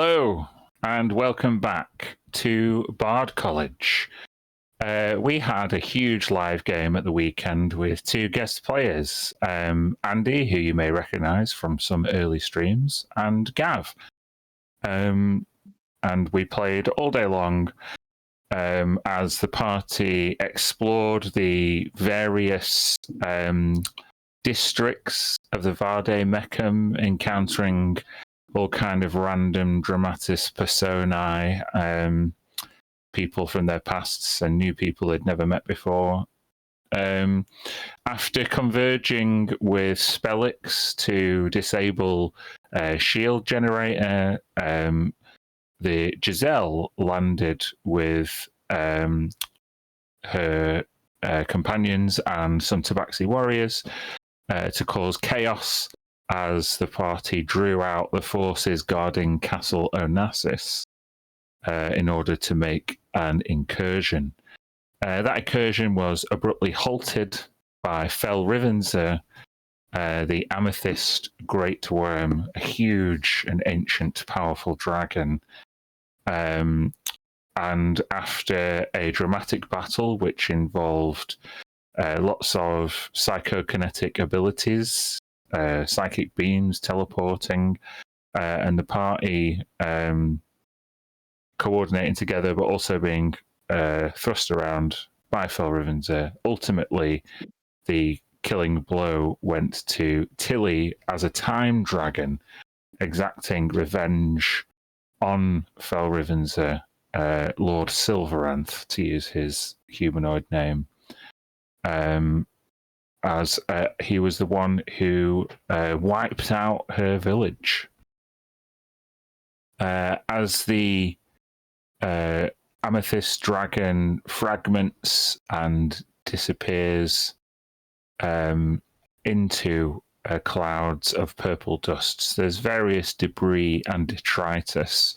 Hello, and welcome back to Bard College. We had a huge live game at the weekend with two guest players, Andy, who you may recognise from some early streams, and Gav. And we played all day long as the party explored the various districts of the Vade Mecum, encountering all kind of random dramatis personae, people from their pasts and new people they'd never met before. After converging with Spellix to disable shield generator, the Giselle landed with her companions and some Tabaxi warriors to cause chaos as the party drew out the forces guarding Castle Onassis in order to make an incursion. That incursion was abruptly halted by Fel Rivenser, the amethyst great worm, a huge and ancient powerful dragon. And after a dramatic battle, which involved lots of psychokinetic abilities, psychic beams, teleporting, and the party coordinating together, but also being thrust around by Fel Rivenser. Ultimately, the killing blow went to Tilly as a time dragon, exacting revenge on Fel Rivenser, Lord Silveranth, to use his humanoid name. As he was the one who wiped out her village. As the amethyst dragon fragments and disappears into clouds of purple dusts, there's various debris and detritus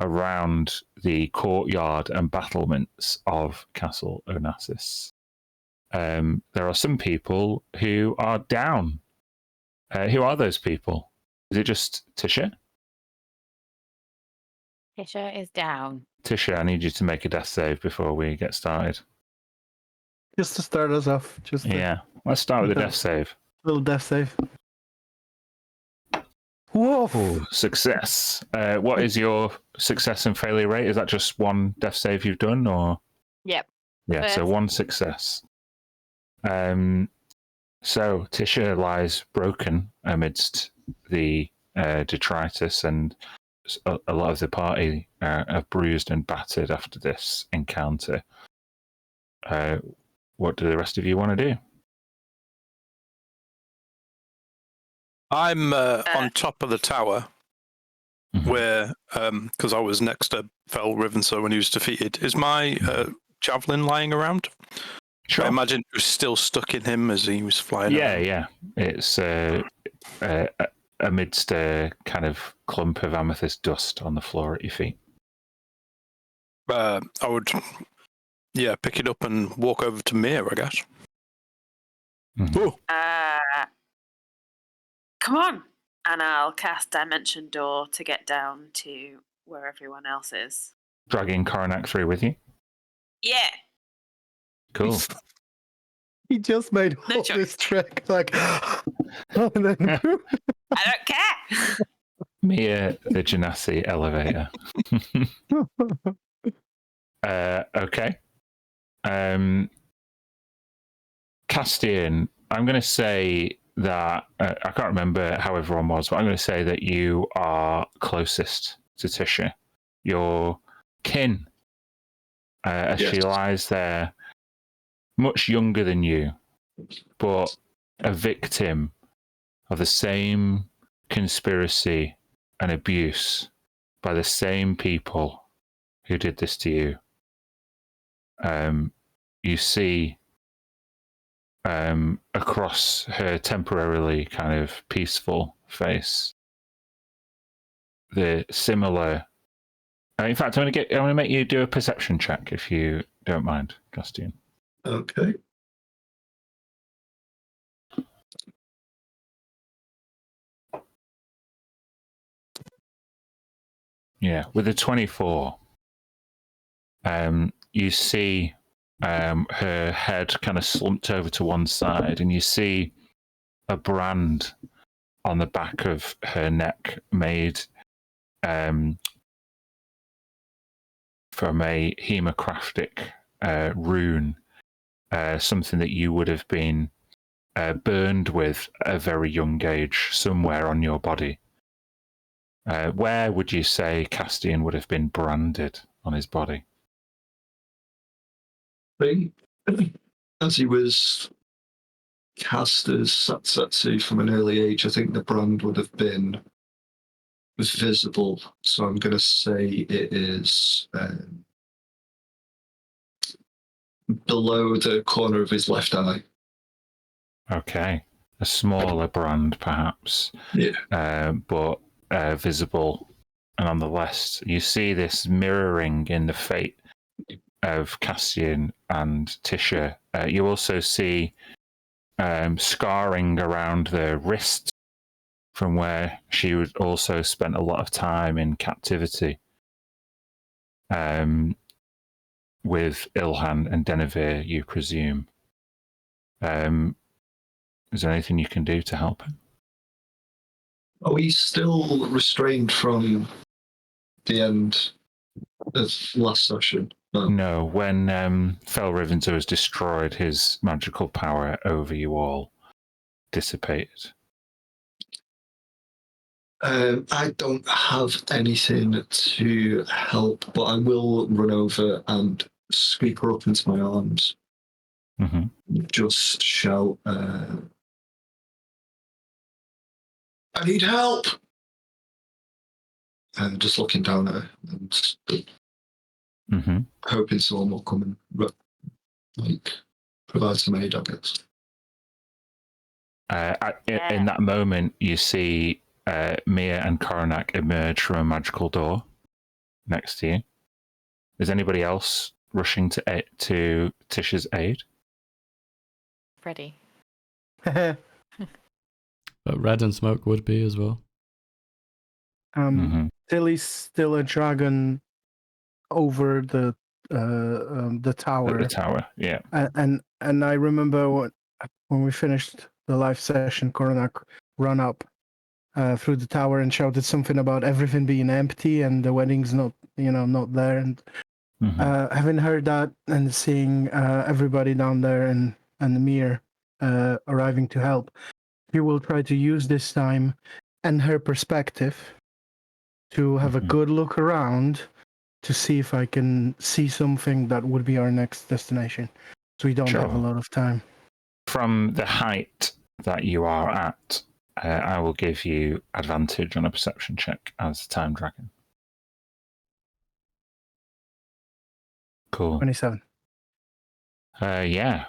around the courtyard and battlements of Castle Onassis. There are some people who are down. Who are those people? Is it just Tisha? Tisha is down. Tisha, I need you to make a death save before we get started. Just to start us off. Yeah, let's start with a death save. Little death save. Whoa! Ooh, success. What is your success and failure rate? Is that just one death save you've done, or? Yep. Yeah, so one success. So Tisha lies broken amidst the detritus, and a lot of the party are bruised and battered after this encounter. What do the rest of you want to do? I'm on top of the tower, where, because I was next to Fel Rivenser when he was defeated. Is my javelin lying around? Sure. I imagine it was still stuck in him as he was flying around. Yeah. It's amidst a kind of clump of amethyst dust on the floor at your feet. I would, pick it up and walk over to Mir, I guess. Mm-hmm. Come on, and I'll cast Dimension Door to get down to where everyone else is. Dragging Coronac through with you? Yeah. Cool. He just made all this trick, like, and then I don't care. Mia, the Genasi elevator. Okay. Castian, I'm going to say that I can't remember how everyone was, but I'm going to say that you are closest to Tisha. Your kin, as she lies there, much younger than you, but a victim of the same conspiracy and abuse by the same people who did this to you. You see across her temporarily kind of peaceful face the similar. In fact, I'm going to make you do a perception check if you don't mind, Castian. Okay. Yeah, with a 24, you see her head kind of slumped over to one side, and you see a brand on the back of her neck made from a hemocraftic rune, something that you would have been burned with at a very young age somewhere on your body. Where would you say Castian would have been branded on his body? I think as he was cast as Satsatsu from an early age, I think the brand would have been visible. So I'm going to say it is below the corner of his left eye. Okay. A smaller brand, perhaps. Yeah. But visible. And on the left, you see this mirroring in the fate of Castian and Tisha. You also see scarring around the wrist from where she would also spent a lot of time in captivity with Ilhan and Denevere, you presume. Is there anything you can do to help him? Oh, he's still restrained from the end of last session. No, when Felrivenzer was destroyed, his magical power over you all dissipated. I don't have anything to help, but I will run over and sweep her up into my arms. Mm-hmm. Just shout, I need help! And just looking down at her and hoping someone will come and provide some aid, I guess. In that moment, you see Mia and Koronak emerge from a magical door next to you. Is anybody else rushing to Tisha's aid? Ready. But Red and Smoke would be as well. Tilly's still a dragon over the tower. The tower, yeah. And I remember when we finished the live session, Koronak ran up through the tower and shouted something about everything being empty and the wedding's not there. And having heard that and seeing everybody down there and Mir arriving to help, he will try to use this time and her perspective to have a good look around to see if I can see something that would be our next destination. So we don't have a lot of time. From the height that you are at, I will give you advantage on a perception check as Time Dragon. Cool. 27. Yeah.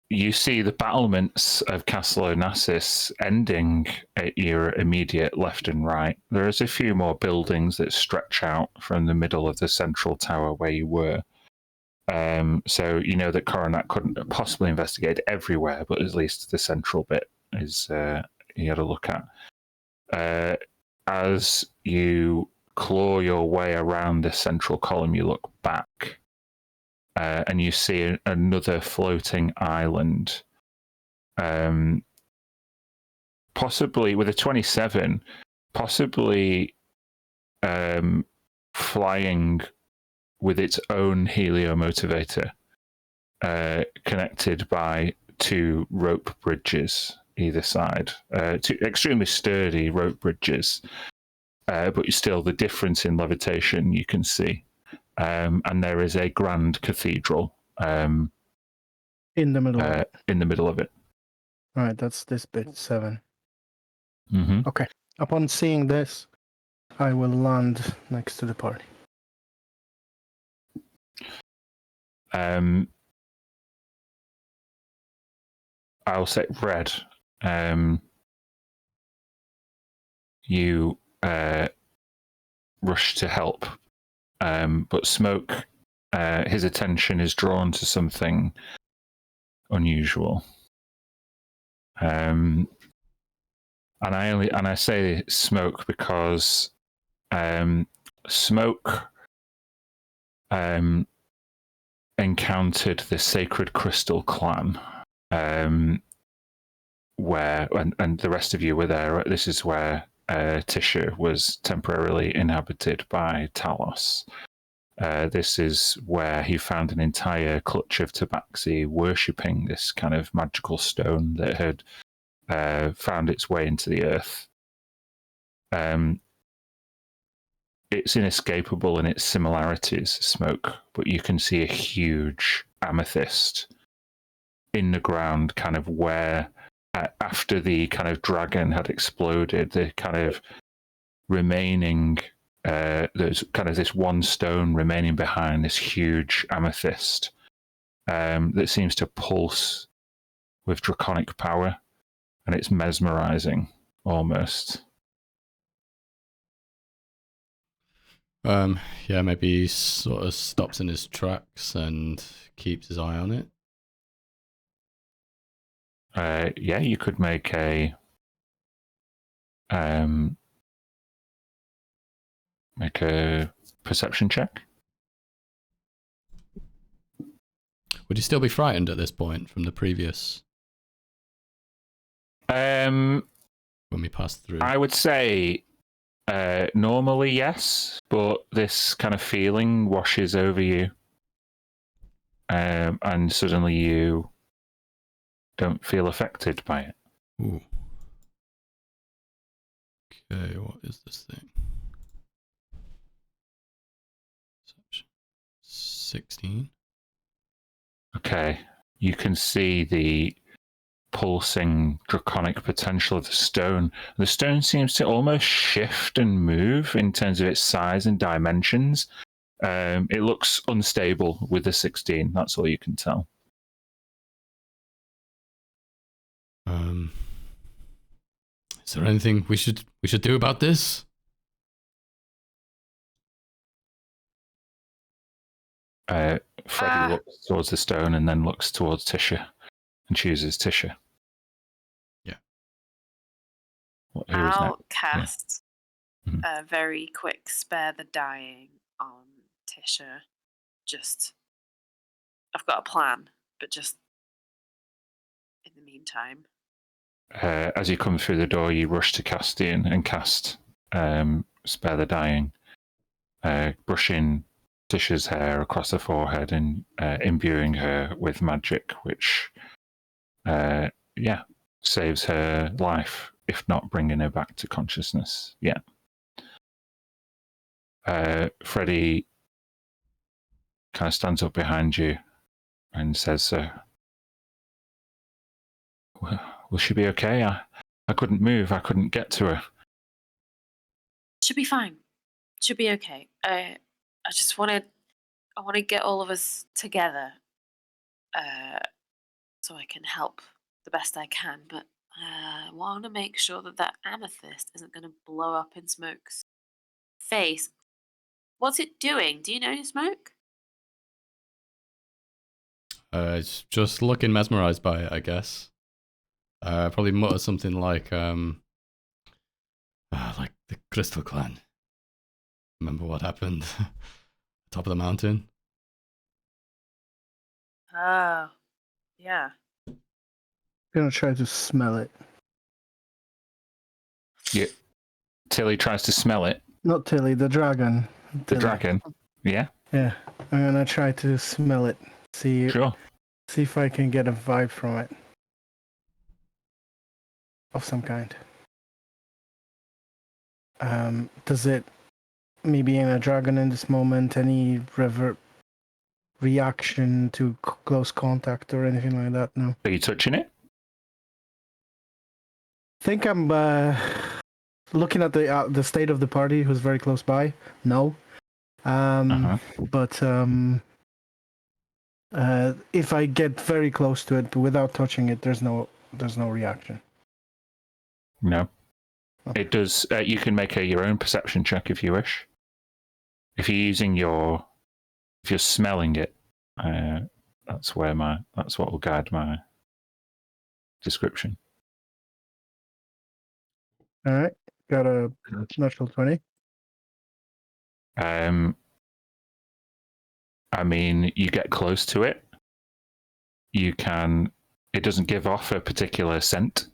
You see the battlements of Castle Onassis ending at your immediate left and right. There's a few more buildings that stretch out from the middle of the central tower where you were. So you know that Koronak couldn't possibly investigate everywhere, but at least the central bit is he had a look at. As you claw your way around the central column, you look back. And you see another floating island, possibly with a 27, possibly flying with its own heliomotivator, connected by two rope bridges either side, two extremely sturdy rope bridges, but still the difference in levitation you can see. And there is a grand cathedral in the middle of it. In the middle of it. All right, that's this bit 7. Mm-hmm. Okay. Upon seeing this, I will land next to the party. I'll say Red. You rush to help. But Smoke, his attention is drawn to something unusual. And I say Smoke because Smoke encountered the Sacred Crystal Clan, where and the rest of you were there. This is where Tisha was temporarily inhabited by Talos. This is where he found an entire clutch of tabaxi worshipping this kind of magical stone that had found its way into the earth. It's inescapable in its similarities, Smoke, but you can see a huge amethyst in the ground, kind of where, after the kind of dragon had exploded, the kind of remaining, there's kind of this one stone remaining behind this huge amethyst that seems to pulse with draconic power, and it's mesmerizing almost. Yeah, maybe he sort of stops in his tracks and keeps his eye on it. Yeah, you could make a perception check. Would you still be frightened at this point from the previous When we passed through? I would say normally yes, but this kind of feeling washes over you, and suddenly you don't feel affected by it. Ooh. Okay, what is this thing? 16. Okay, you can see the pulsing draconic potential of the stone. The stone seems to almost shift and move in terms of its size and dimensions. It looks unstable with the 16. That's all you can tell. Is there anything we should do about this? Freddy looks towards the stone and then looks towards Tisha and chooses Tisha. Yeah. I'll cast Yeah. a very quick spare the dying on Tisha. Just, I've got a plan, but just in the meantime. As you come through the door, you rush to Castian and cast Spare the Dying, brushing Tisha's hair across her forehead and imbuing her with magic, which, saves her life, if not bringing her back to consciousness. Yeah. Freddy kind of stands up behind you and says, will she be okay? I couldn't move. I couldn't get to her. Should be fine. Should be okay. I just want to get all of us together, so I can help the best I can. But I want to make sure that amethyst isn't going to blow up in Smoke's face. What's it doing? Do you know, Smoke? It's just looking mesmerized by it, I guess. Probably mutter something like the Crystal Clan. Remember what happened? Top of the mountain? Oh, yeah. I'm gonna try to smell it. Yeah. Tilly tries to smell it. Not Tilly, the dragon. The Tilly. dragon. Yeah. Yeah, I'm gonna try to smell it. See if I can get a vibe from it. Of some kind. Does it, me being a dragon in this moment, any reaction to close contact or anything like that? No. Are you touching it? I think I'm looking at the state of the party who's very close by. No. But if I get very close to it but without touching it, there's no reaction. No. Okay. It does. You can make your own perception check if you wish. If you're smelling it, that's what will guide my description. All right, got a natural 20. I mean, you get close to it. It doesn't give off a particular scent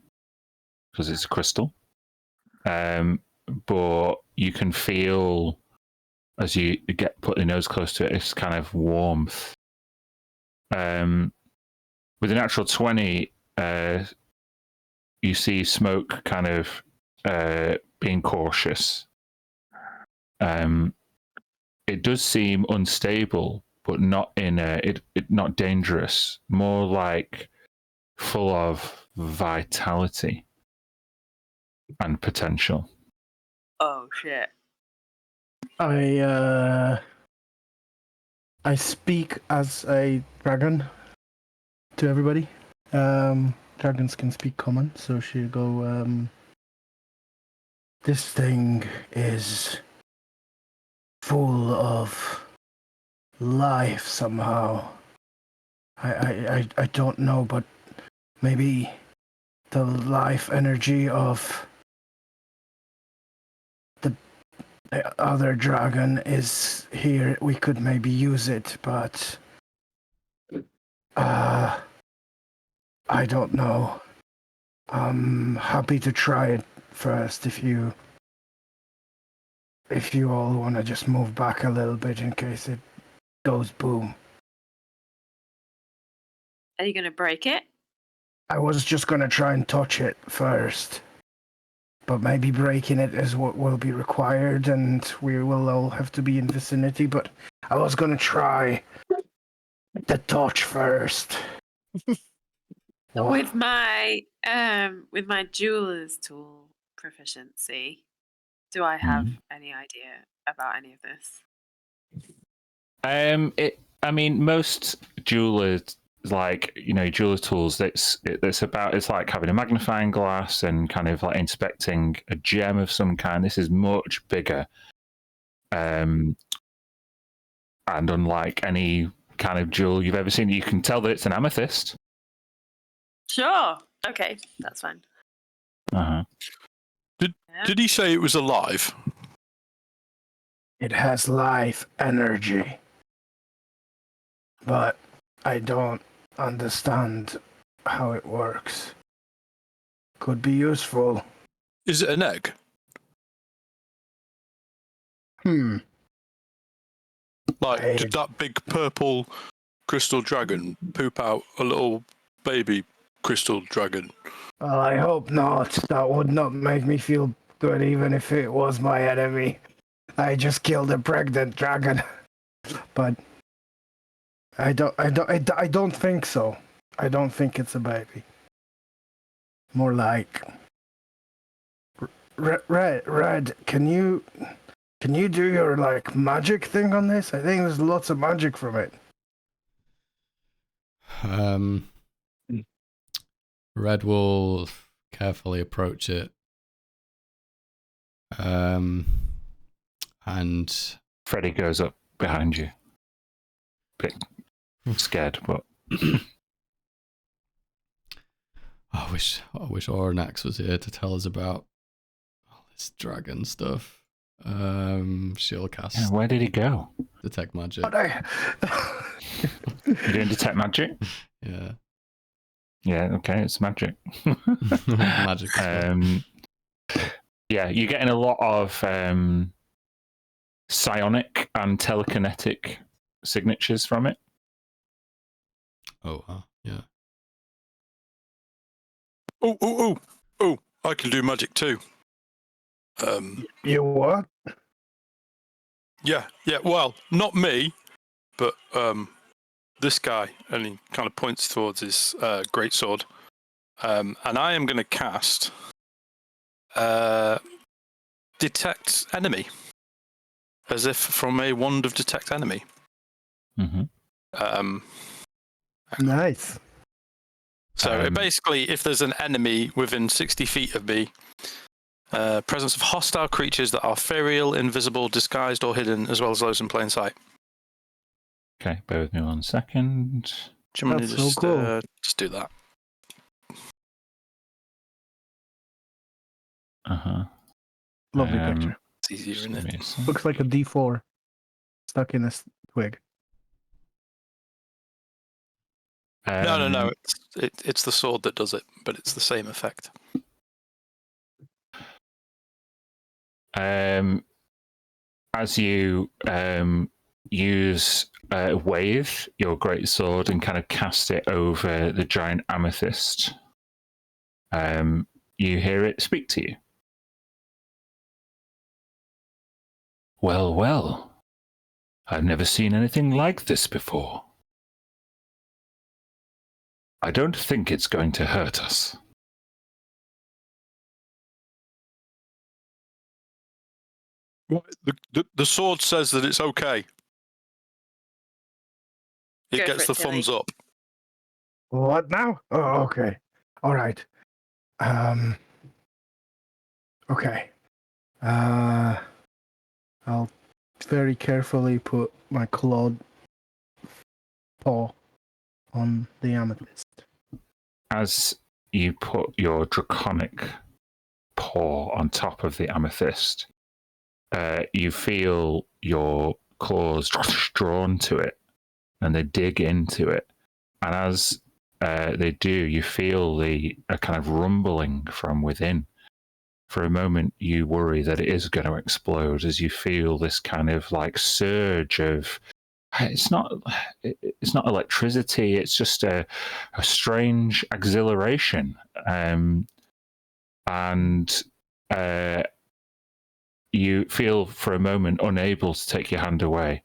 because it's a crystal. But you can feel, as you put your nose close to it, it's kind of warmth. With a natural 20, you see Smoke kind of being cautious. It does seem unstable, but not not dangerous. More like full of vitality and potential. Oh shit. I speak as a dragon to everybody. Dragons can speak common, so she'll go, this thing is full of life somehow. I don't know, but maybe the life energy of the other dragon is here. We could maybe use it, but I don't know. I'm happy to try it first if you all want to just move back a little bit in case it goes boom. Are you going to break it? I was just going to try and touch it first, but maybe breaking it is what will be required, and we will all have to be in vicinity, but I was going to try the touch first. With my jeweler's tool proficiency, do I have any idea about any of this? I mean, most jewelers, jeweler tools, it's like having a magnifying glass and kind of like inspecting a gem of some kind. This is much bigger, and unlike any kind of jewel you've ever seen, you can tell that it's an amethyst. Sure. Okay, that's fine. Did he say it was alive? It has life energy, but I don't understand how it works. Could be useful. Is it an egg? Like, did that big purple crystal dragon poop out a little baby crystal dragon? Well, I hope not. That would not make me feel good even if it was my enemy. I just killed a pregnant dragon. But I don't think so. I don't think it's a baby. More like Red, can you do your like magic thing on this? I think there's lots of magic from it. Red will carefully approach it. And Freddy goes up behind you. Bit scared, but I wish Ornax was here to tell us about all this dragon stuff. She'll cast. yeah, where did he go? Detect magic. You doing detect magic? Yeah. Yeah, okay, it's magic. Magic. Yeah, you're getting a lot of psionic and telekinetic signatures from it. Oh, yeah. Oh! I can do magic too. You what? Yeah. Well, not me, but this guy, and he kind of points towards his greatsword. And I am going to cast detect enemy, as if from a wand of detect enemy. Nice. So basically, if there's an enemy within 60 feet of me, presence of hostile creatures that are ethereal, invisible, disguised, or hidden, as well as those in plain sight. Okay, bear with me 1 second. Do you want me to That's so cool. just do that? Lovely picture. It's easier, isn't it? Looks like a D4. stuck in a twig. No. It's the sword that does it, but it's the same effect. As you use wave your great sword and kind of cast it over the giant amethyst, you hear it speak to you. Well, well, I've never seen anything like this before. I don't think it's going to hurt us. The sword says that it's okay. It Go gets for the it, thumbs Tilly. up. What now? Oh, okay. All right. Okay. I'll very carefully put my clawed paw on the amethyst. As you put your draconic paw on top of the amethyst, you feel your claws drawn to it, and they dig into it. And as they do, you feel a kind of rumbling from within. For a moment, you worry that it is going to explode as you feel this kind of like surge of. It's not electricity. It's just a strange exhilaration, and you feel for a moment unable to take your hand away.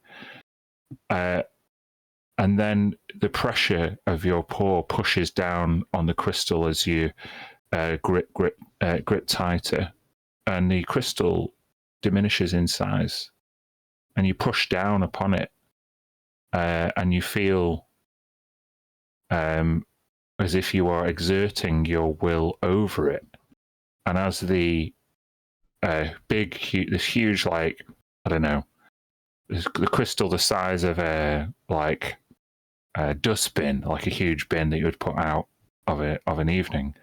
And then the pressure of your paw pushes down on the crystal as you grip tighter, and the crystal diminishes in size. And you push down upon it, and you feel as if you are exerting your will over it. And as the this huge, like, I don't know, the crystal the size of a dustbin, like a huge bin that you would put out of an evening,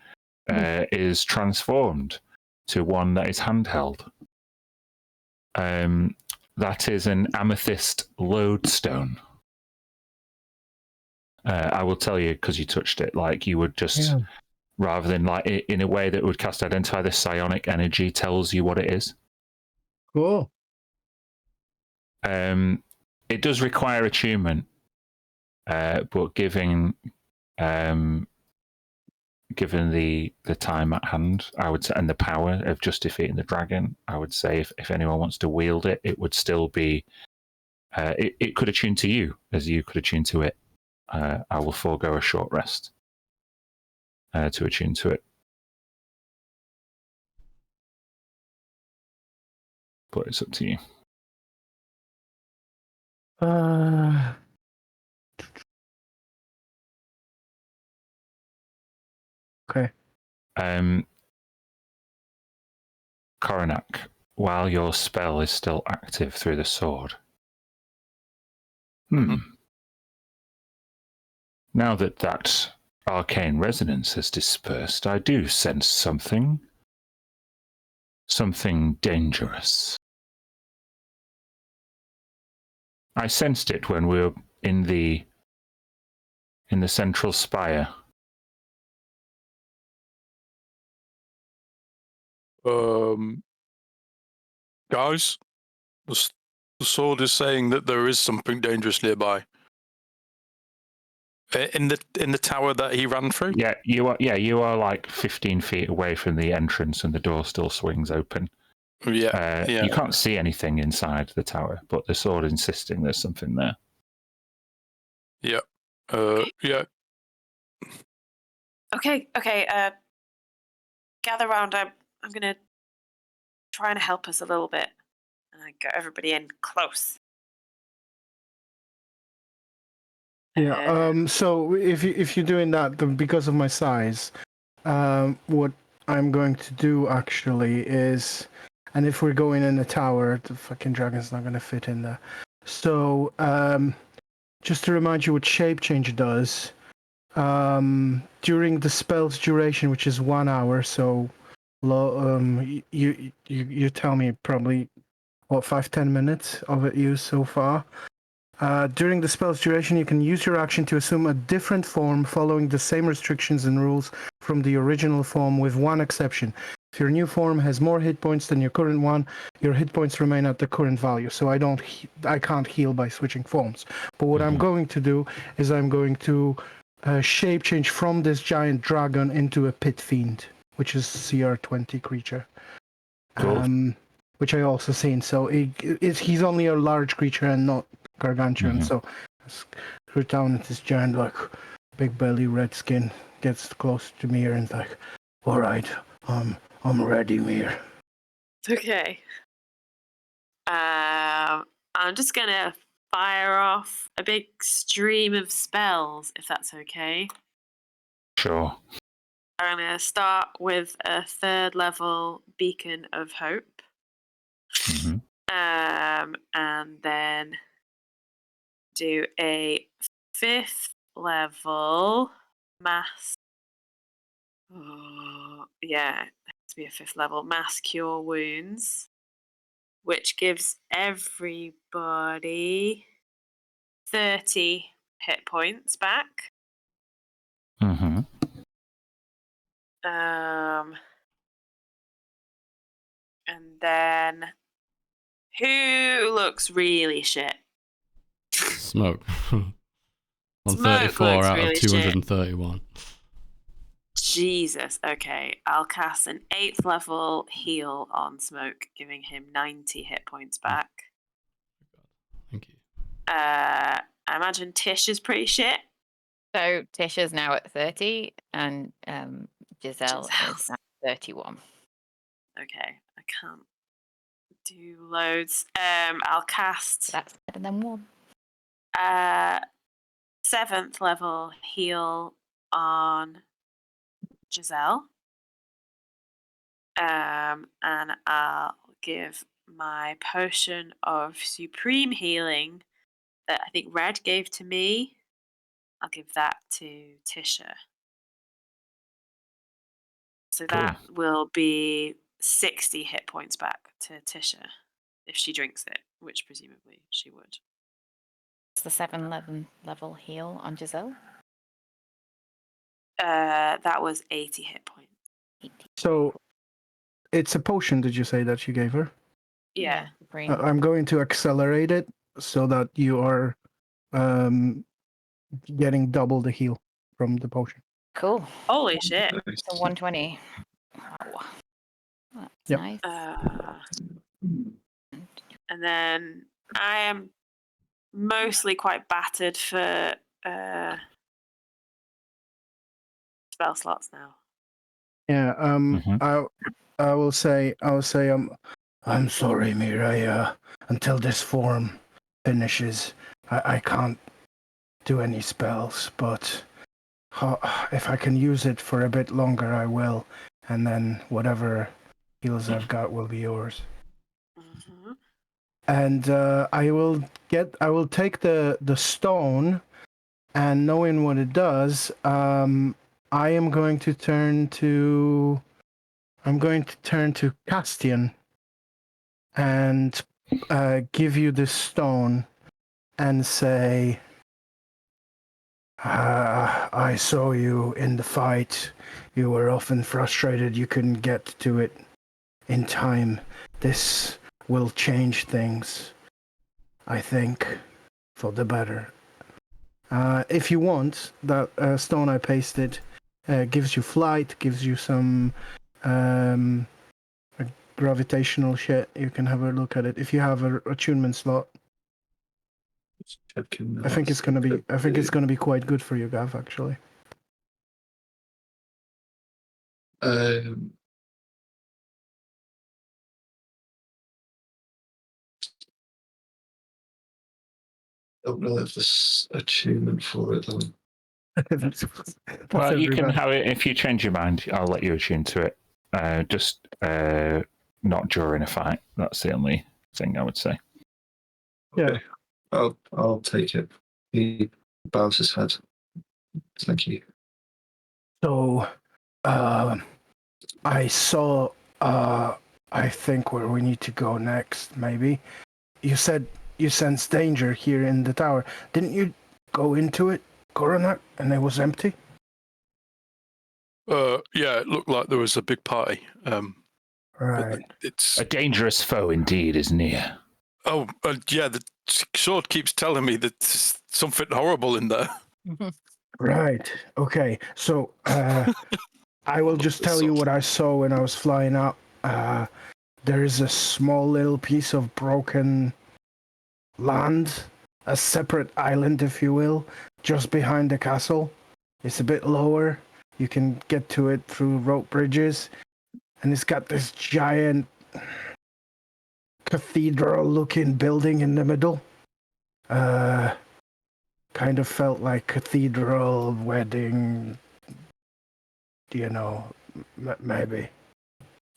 is transformed to one that is handheld. That is an amethyst lodestone. I will tell you, because you touched it, like you would just, rather than like in a way that would cast identify, the psionic energy tells you what it is. Cool. It does require attunement, but given the time at hand, I would say, and the power of just defeating the dragon, I would say if anyone wants to wield it, it would still be. It could attune to you as you could attune to it. I will forego a short rest to attune to it. But it's up to you. Okay. Coronac, while your spell is still active through the sword. Now that arcane resonance has dispersed, I do sense something dangerous. I sensed it when we were in the central spire. Guys, the sword is saying that there is something dangerous nearby. In the tower that he ran through? Yeah, you are. Yeah, you are like 15 feet away from the entrance, and the door still swings open. Yeah. You can't see anything inside the tower, but the sword insisting there's something there. Yeah. Yeah. Okay. Gather round. I'm gonna try and help us a little bit, and I get everybody in close. Yeah. So if you're doing that, then because of my size, what I'm going to do actually is, and if we're going in the tower, the fucking dragon's not gonna fit in there. So just to remind you what shape change does, during the spell's duration, which is 1 hour, so you tell me probably 5-10 minutes of it used so far. During the spell's duration, you can use your action to assume a different form following the same restrictions and rules from the original form, with one exception. If your new form has more hit points than your current one, your hit points remain at the current value. So I can't heal by switching forms. But what I'm going to do is I'm going to shape change from this giant dragon into a pit fiend, which is CR 20 creature. Cool. Which I also seen. So he's only a large creature and not gargantuan. So screw down at this giant, like, big belly, red skin, gets close to Mir and like, all right, I'm ready, Mir. Okay. I'm just gonna fire off a big stream of spells, if that's okay. Sure. I'm gonna start with a 3rd level Beacon of Hope. Mhm. And then do a 5th level mass. Oh, yeah, it has to be a 5th level mass cure wounds, which gives everybody 30 hit points back. Mm-hmm. And then who looks really shit? Smoke. On Smoke 34 looks out really of shit. 231. Jesus. Okay, I'll cast an 8th level heal on Smoke, giving him 90 hit points back. Thank you. I imagine Tish is pretty shit. So Tisha's now at 30 and Giselle is Giselle's. at 31. Okay, I can't do loads. I'll cast That's better than 1. 7th level heal on Giselle. And I'll give my potion of supreme healing that I think Red gave to me. I'll give that to Tisha. So that will be 60 hit points back to Tisha if she drinks it, which presumably she would. It's the 7 level heal on Giselle. That was 80 hit points. 80. So it's a potion, did you say, that you gave her? Yeah. Supreme. I'm going to accelerate it so that you are getting double the heal from the potion. Cool. Holy shit. So 120. Wow. That's Yep. nice. And then I am mostly quite battered for spell slots now. Yeah. I will say I'm sorry, Mir. Until this form finishes, I can't do any spells, but if I can use it for a bit longer, I will, and then whatever heals I've got will be yours. Mm-hmm. And I will take the stone, and knowing what it does, I am going to turn to Castian and give you this stone and say, I saw you in the fight. You were often frustrated you couldn't get to it in time. This will change things, I think, for the better. If you want, that stone I pasted gives you flight, gives you some gravitational shit. You can have a look at it if you have a attunement slot. I think it's gonna be quite good for you, Gav. Actually. Don't know if there's achievement for it though. Well, you can have it if you change your mind. I'll let you attune to it. Just not during a fight. That's the only thing I would say. Yeah. I'll take it. He bows his head. Thank you. So, I saw I think, where we need to go next, maybe. You said you sensed danger here in the tower. Didn't you go into it, Coronac, and it was empty? Yeah, it looked like there was a big party. Right. It's A dangerous foe indeed is near. yeah. The sword keeps telling me that there's something horrible in there. Right. Okay. So I will just tell you what I saw when I was flying up. There is a small little piece of broken land, a separate island, if you will, just behind the castle. It's a bit lower. You can get to it through rope bridges. And it's got this giant cathedral-looking building in the middle. Kind of felt like cathedral, wedding, maybe.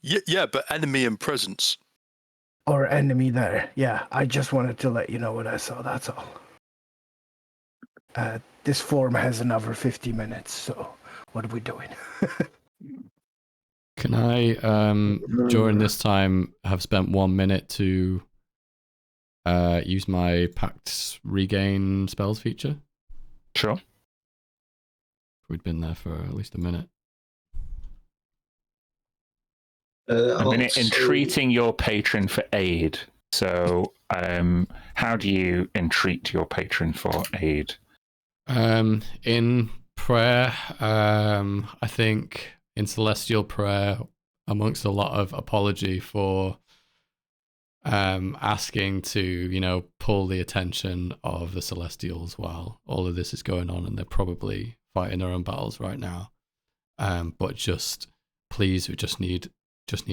Yeah, but enemy and presence. Or enemy there. Yeah, I just wanted to let you know what I saw, that's all. This form has another 50 minutes, so what are we doing? Can I, during this time, have spent 1 minute to use my Pact Regain spells feature? Sure. We'd been there for at least a minute. A minute entreating your patron for aid. So, how do you entreat your patron for aid? In prayer, I think in celestial prayer, amongst a lot of apology for asking to, pull the attention of the Celestials while all of this is going on, and they're probably fighting their own battles right now. But please, we just need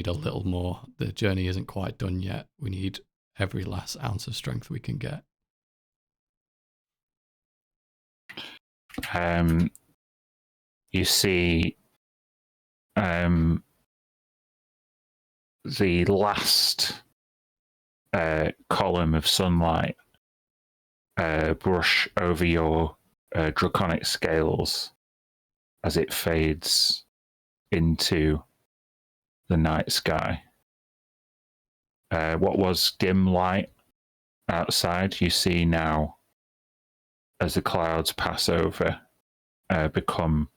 a little more. The journey isn't quite done yet. We need every last ounce of strength we can get. You see the last column of sunlight brush over your draconic scales as it fades into the night sky. What was dim light outside, you see now, as the clouds pass over, become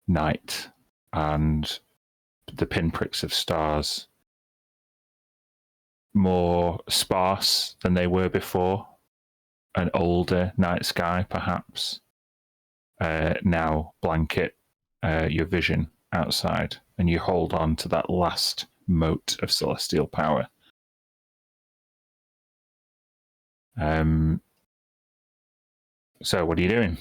night, and the pinpricks of stars more sparse than they were before. An older night sky, perhaps, now blanket your vision outside, and you hold on to that last mote of celestial power. So what are you doing?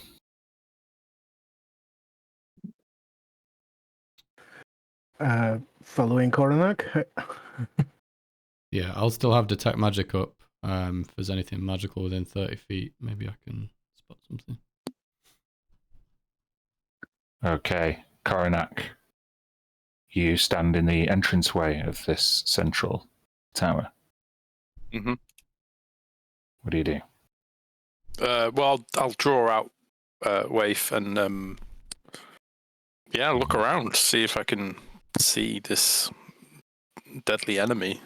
Following Coronac? Yeah, I'll still have Detect Magic up. If there's anything magical within 30 feet, maybe I can spot something. Okay, Coronac, you stand in the entranceway of this central tower. Mm-hmm. What do you do? Well, I'll draw out Waif and look around, see if I can see this deadly enemy.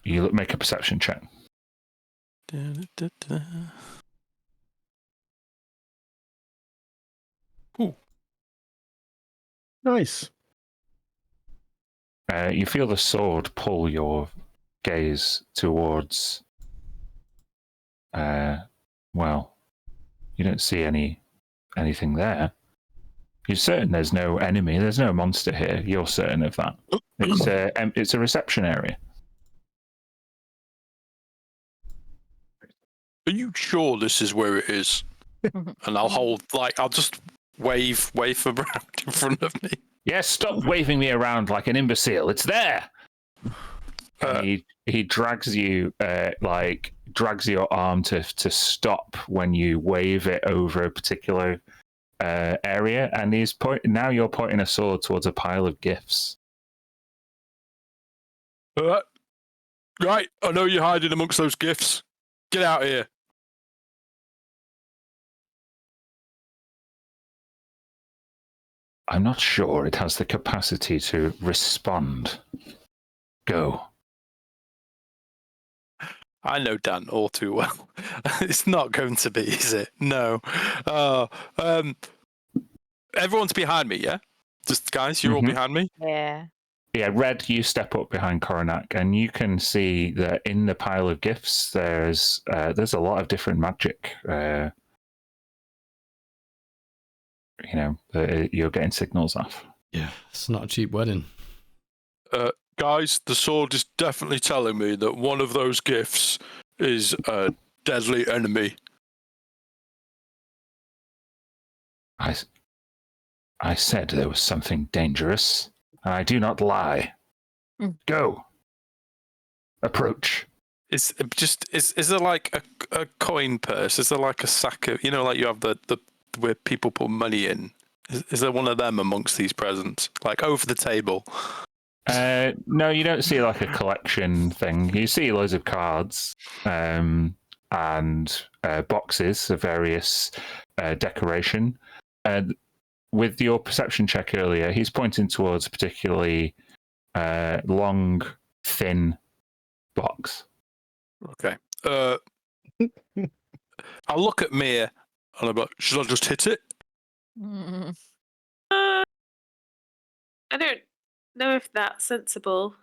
You make a perception check. Ooh. Nice. You feel the sword pull your gaze towards. Well, you don't see anything there. You're certain there's no enemy, there's no monster here. You're certain of that. It's a reception area. Are you sure this is where it is? And I'll just wave around in front of me. Yes, stop waving me around like an imbecile. It's there. He drags you, drags your arm to stop when you wave it over a particular area, and now you're pointing a sword towards a pile of gifts. Right, I know you're hiding amongst those gifts. Get out here. I'm not sure it has the capacity to respond. Go. I know Dan all too well. It's not going to be, is it? No. Everyone's behind me, yeah? Just guys, you're all Mhm. behind me? Yeah. Yeah, Red, you step up behind Coronac, and you can see that in the pile of gifts, there's a lot of different magic. You're getting signals off. Yeah, it's not a cheap wedding. Guys, the sword is definitely telling me that one of those gifts is a deadly enemy. I said there was something dangerous, and I do not lie. Go. Approach. Is there like a coin purse? Is there like a sack of, like you have the where people put money in? Is there one of them amongst these presents, like over the table? No, you don't see like a collection thing. You see loads of cards and boxes of various decoration. With your perception check earlier, he's pointing towards a particularly long, thin box. Okay. I'll look at Mia and I'm like, should I just hit it? I don't know if that's sensible.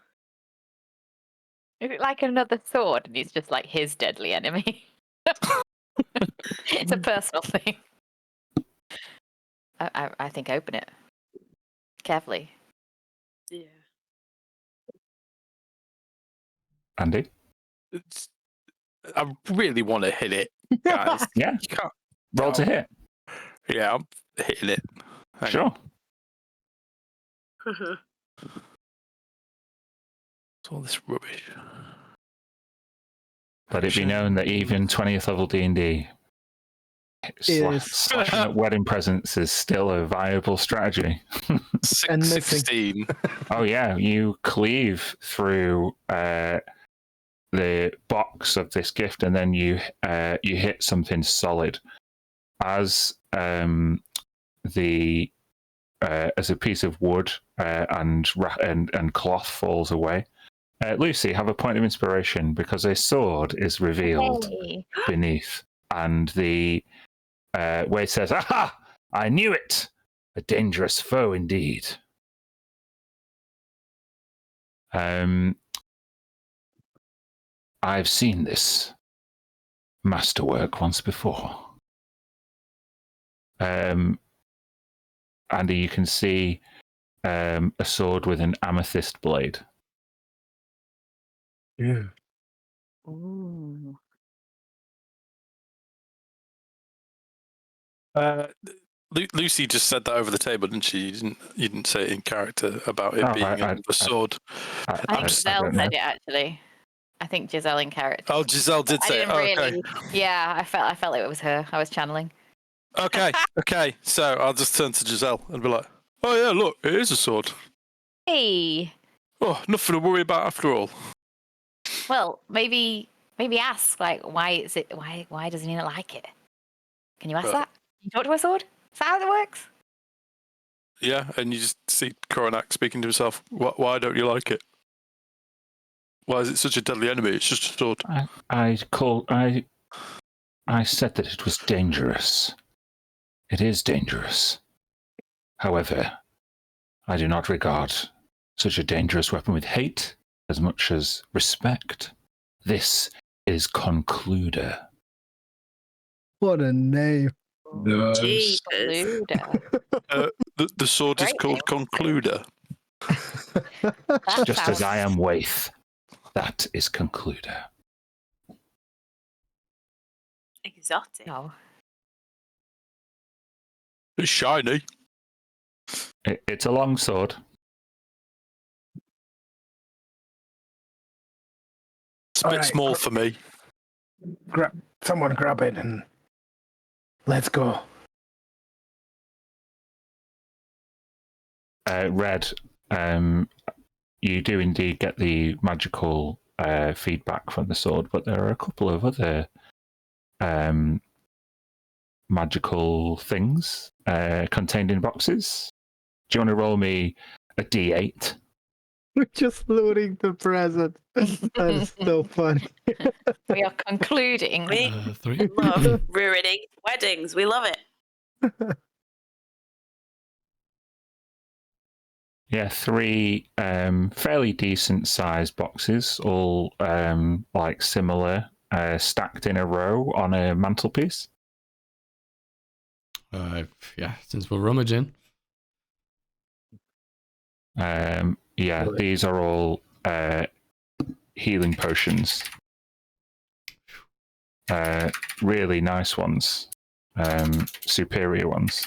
Is it like another sword and he's just like his deadly enemy? It's a personal thing. I think open it. Carefully. Yeah. Andy? I really want to hit it, guys. Yeah. You can't. Roll to hit. Yeah, I'm hitting it. Hang Sure. on. What's all this rubbish? Let it be known that even 20th level D&D slashing up wedding presents is still a viable strategy. And missing. 16. Oh yeah, you cleave through the box of this gift, and then you hit something solid. As a piece of wood and cloth falls away. Lucy, have a point of inspiration because a sword is revealed beneath, and the Wade says, "Aha! I knew it! A dangerous foe indeed." I've seen this masterwork once before. Andy, you can see a sword with an amethyst blade. Yeah. Ooh. Lucy just said that over the table, didn't she? You didn't say it in character about it Oh, being a sword. I think Giselle don't know. said it actually. I think Giselle in character. Oh, Giselle did I say it. didn't really. Okay. Yeah, I felt it was her. I was channeling. Okay. So I'll just turn to Giselle and be like, "Oh yeah, look, it is a sword. Hey. Oh, nothing to worry about after all." Well, maybe ask like why is it why doesn't he not like it? Can you ask that? Can you talk to a sword? Is that how it works? Yeah, and you just see Coronac speaking to himself. Why don't you like it? Why is it such a deadly enemy? It's just a sword. I said that it was dangerous. It is dangerous. However, I do not regard such a dangerous weapon with hate as much as respect. This is Concluder. What a name. Nice. Jesus. The sword is Great called Concluder. Just as I am Waith. That is Concluder. Exotic. No. It's shiny. It's a long sword. It's a bit small for me. Someone grab it and let's go. Red, you do indeed get the magical feedback from the sword, but there are a couple of other magical things contained in boxes. Do you want to roll me a d8? We're just looting the present. That's so funny. We are concluding. We 3. love ruining weddings. We love it. Yeah, 3 fairly decent sized boxes, all like similar, stacked in a row on a mantelpiece. Yeah, since we're rummaging. Yeah, these are all healing potions. Really nice ones, superior ones.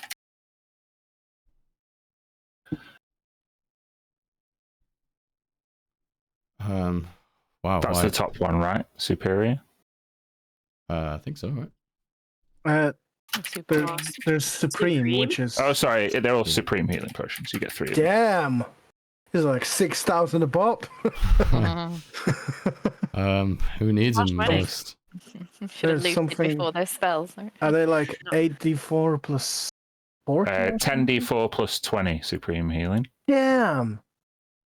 Wow. That's the top one, right? Superior. I think so, right? Super. There's Supreme, which is... Oh, sorry, they're all supreme healing potions. You get 3 of them. Damn! It's like 6,000 a pop. Who needs Much them money. most? Should have There's looted something- before those spells. Are they like 8d4 plus 40? 10d4 plus 20 supreme healing. Damn!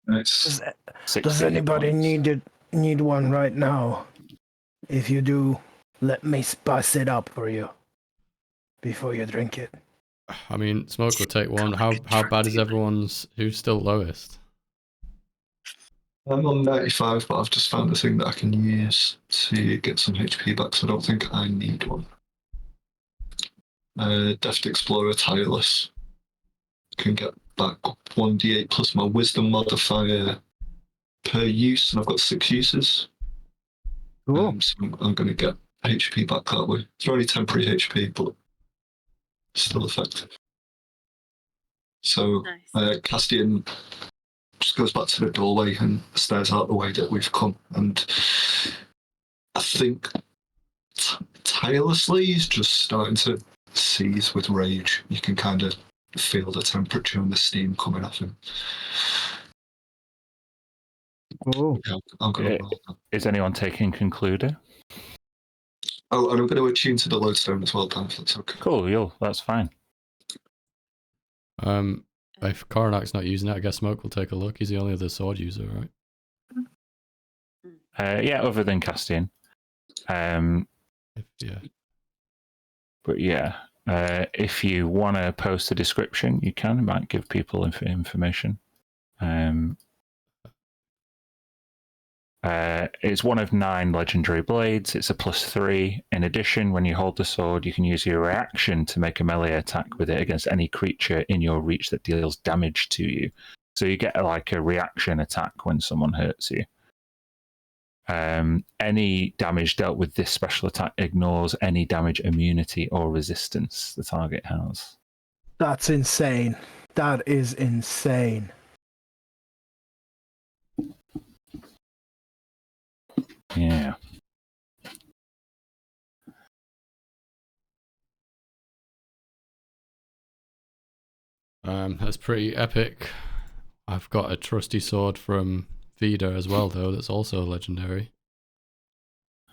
Nice. 60 Does hit anybody points. need one right now? If you do, let me spice it up for you before you drink it. I mean, Smoke will take one. How bad is everyone's? Who's still lowest? I'm on 95, but I've just found a thing that I can use to get some HP back, so I don't think I need one. Deft Explorer Tireless. Can get back 1d8 plus my Wisdom modifier per use, and I've got 6 uses. Cool. So I'm going to get HP back that way. It's only temporary HP, but still effective. So Nice. Castian just goes back to the doorway and stares out the way that we've come, and I think tirelessly he's just starting to seize with rage. You can kind of feel the temperature and the steam coming off him. Oh. Okay, I'm going to roll that. Is anyone taking Concluder? Oh, and I'm going to attune to the lodestone as well, Dan, if that's okay. Cool, that's fine. If Coronac's not using it, I guess Smoke will take a look. He's the only other sword user, right? Yeah, other than Castian. Yeah. But yeah, if you want to post a description, you can. It might give people information. It's one of 9 legendary blades. It's a +3. In addition, when you hold the sword, you can use your reaction to make a melee attack with it against any creature in your reach that deals damage to you. So you get like a reaction attack when someone hurts you. Any damage dealt with this special attack ignores any damage, immunity, or resistance the target has. That's insane. That is insane. Yeah. That's pretty epic. I've got a trusty sword from Vida as well, though. That's also legendary.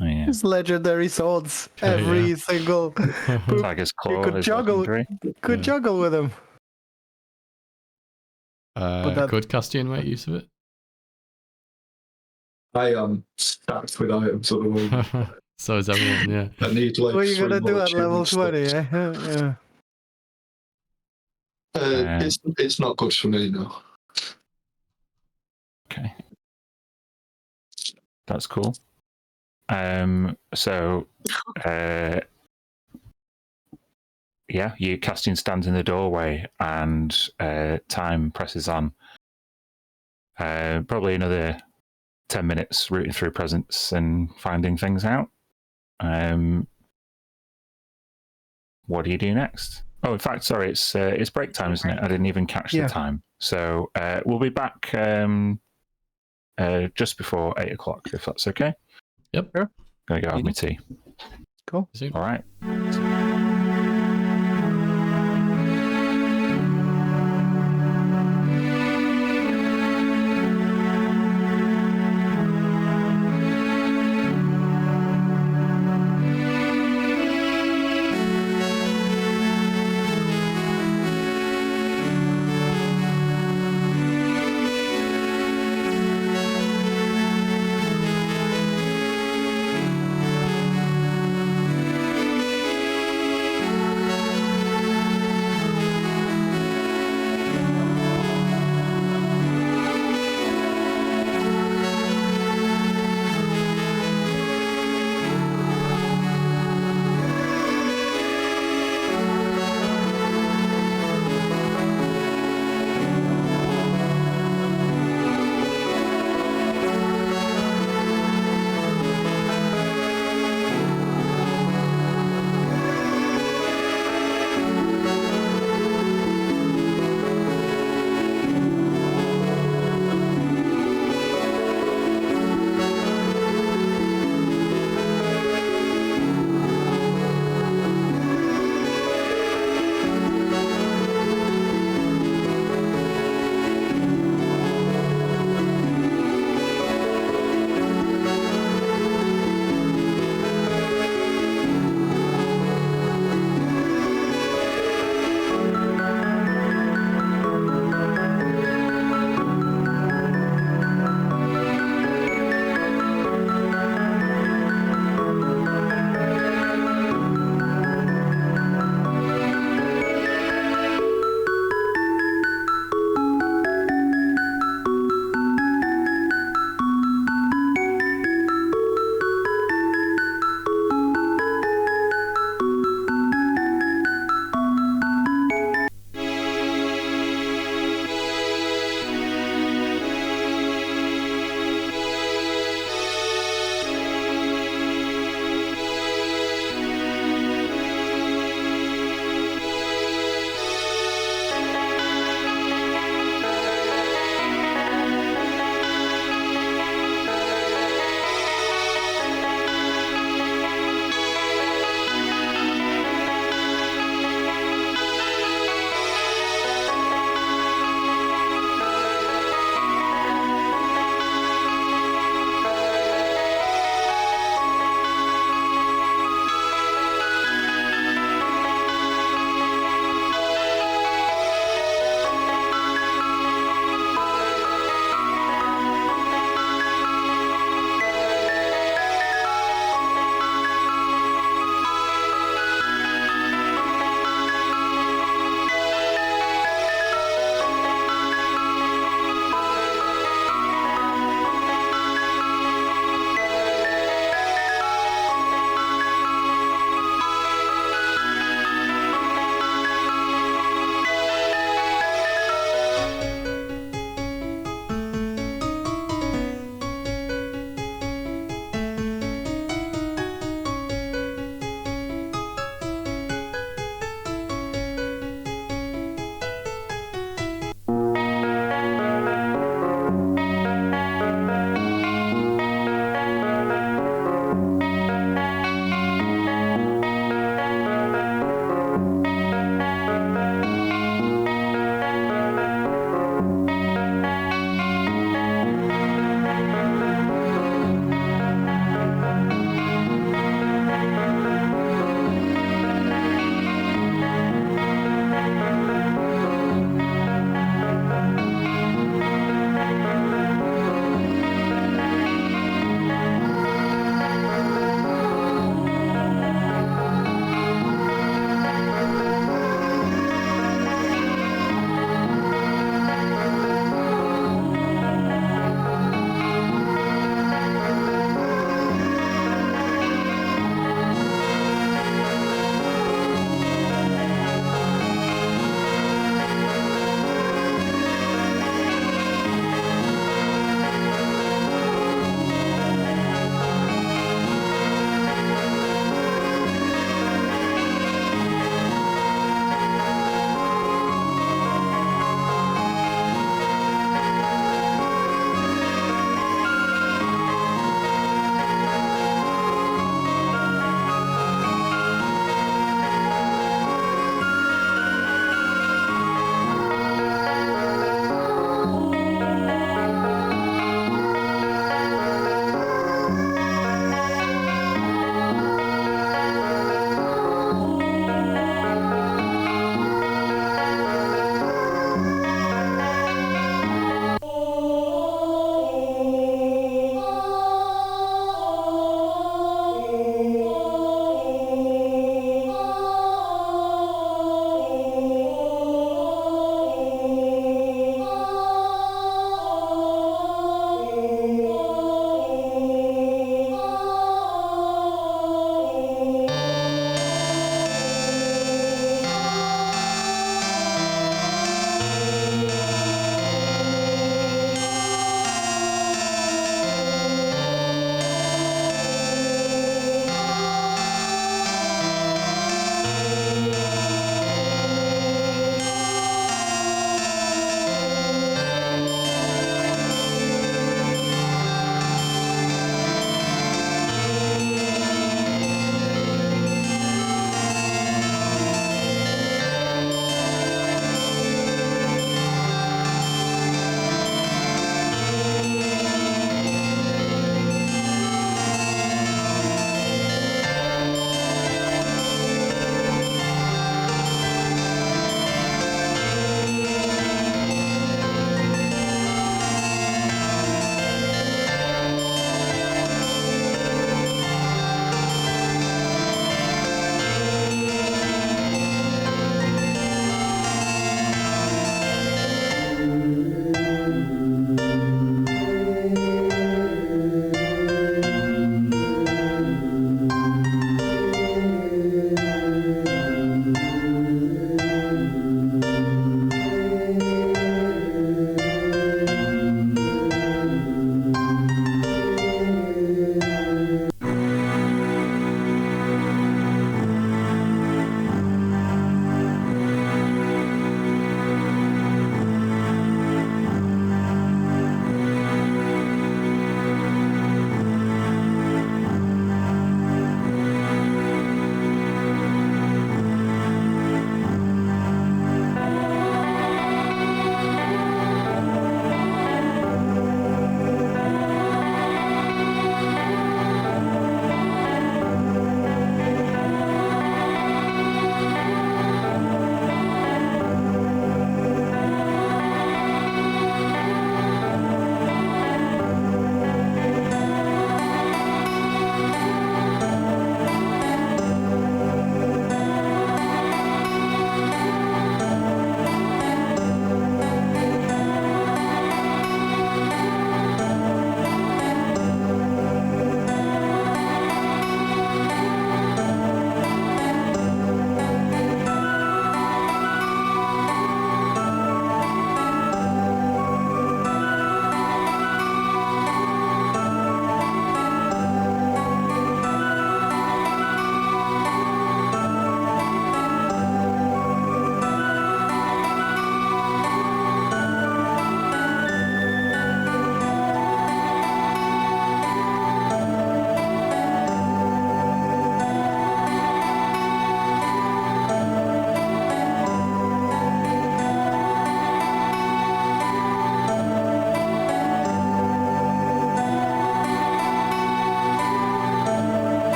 Oh, yeah. It's legendary swords. Yeah, Every yeah. single. Tiger's Claw You could is juggle. legendary. Could Yeah. juggle with them. that- Could Castian make use of it? I am stacked with items at the moment. So is everyone, yeah. I need like. What are you 3 gonna do more at level achievement 20? steps. Yeah. It's not good for me now. Okay. That's cool. So, yeah, you Castian stands in the doorway and time presses on. Probably another 10 minutes rooting through presents and finding things out. What do you do next? Oh, in fact, sorry, it's break time, isn't it? I didn't even catch Yeah. the time. So we'll be back just before 8 o'clock, if that's okay. Yep. Sure. Gonna go have my tea. Cool. See you soon. All right.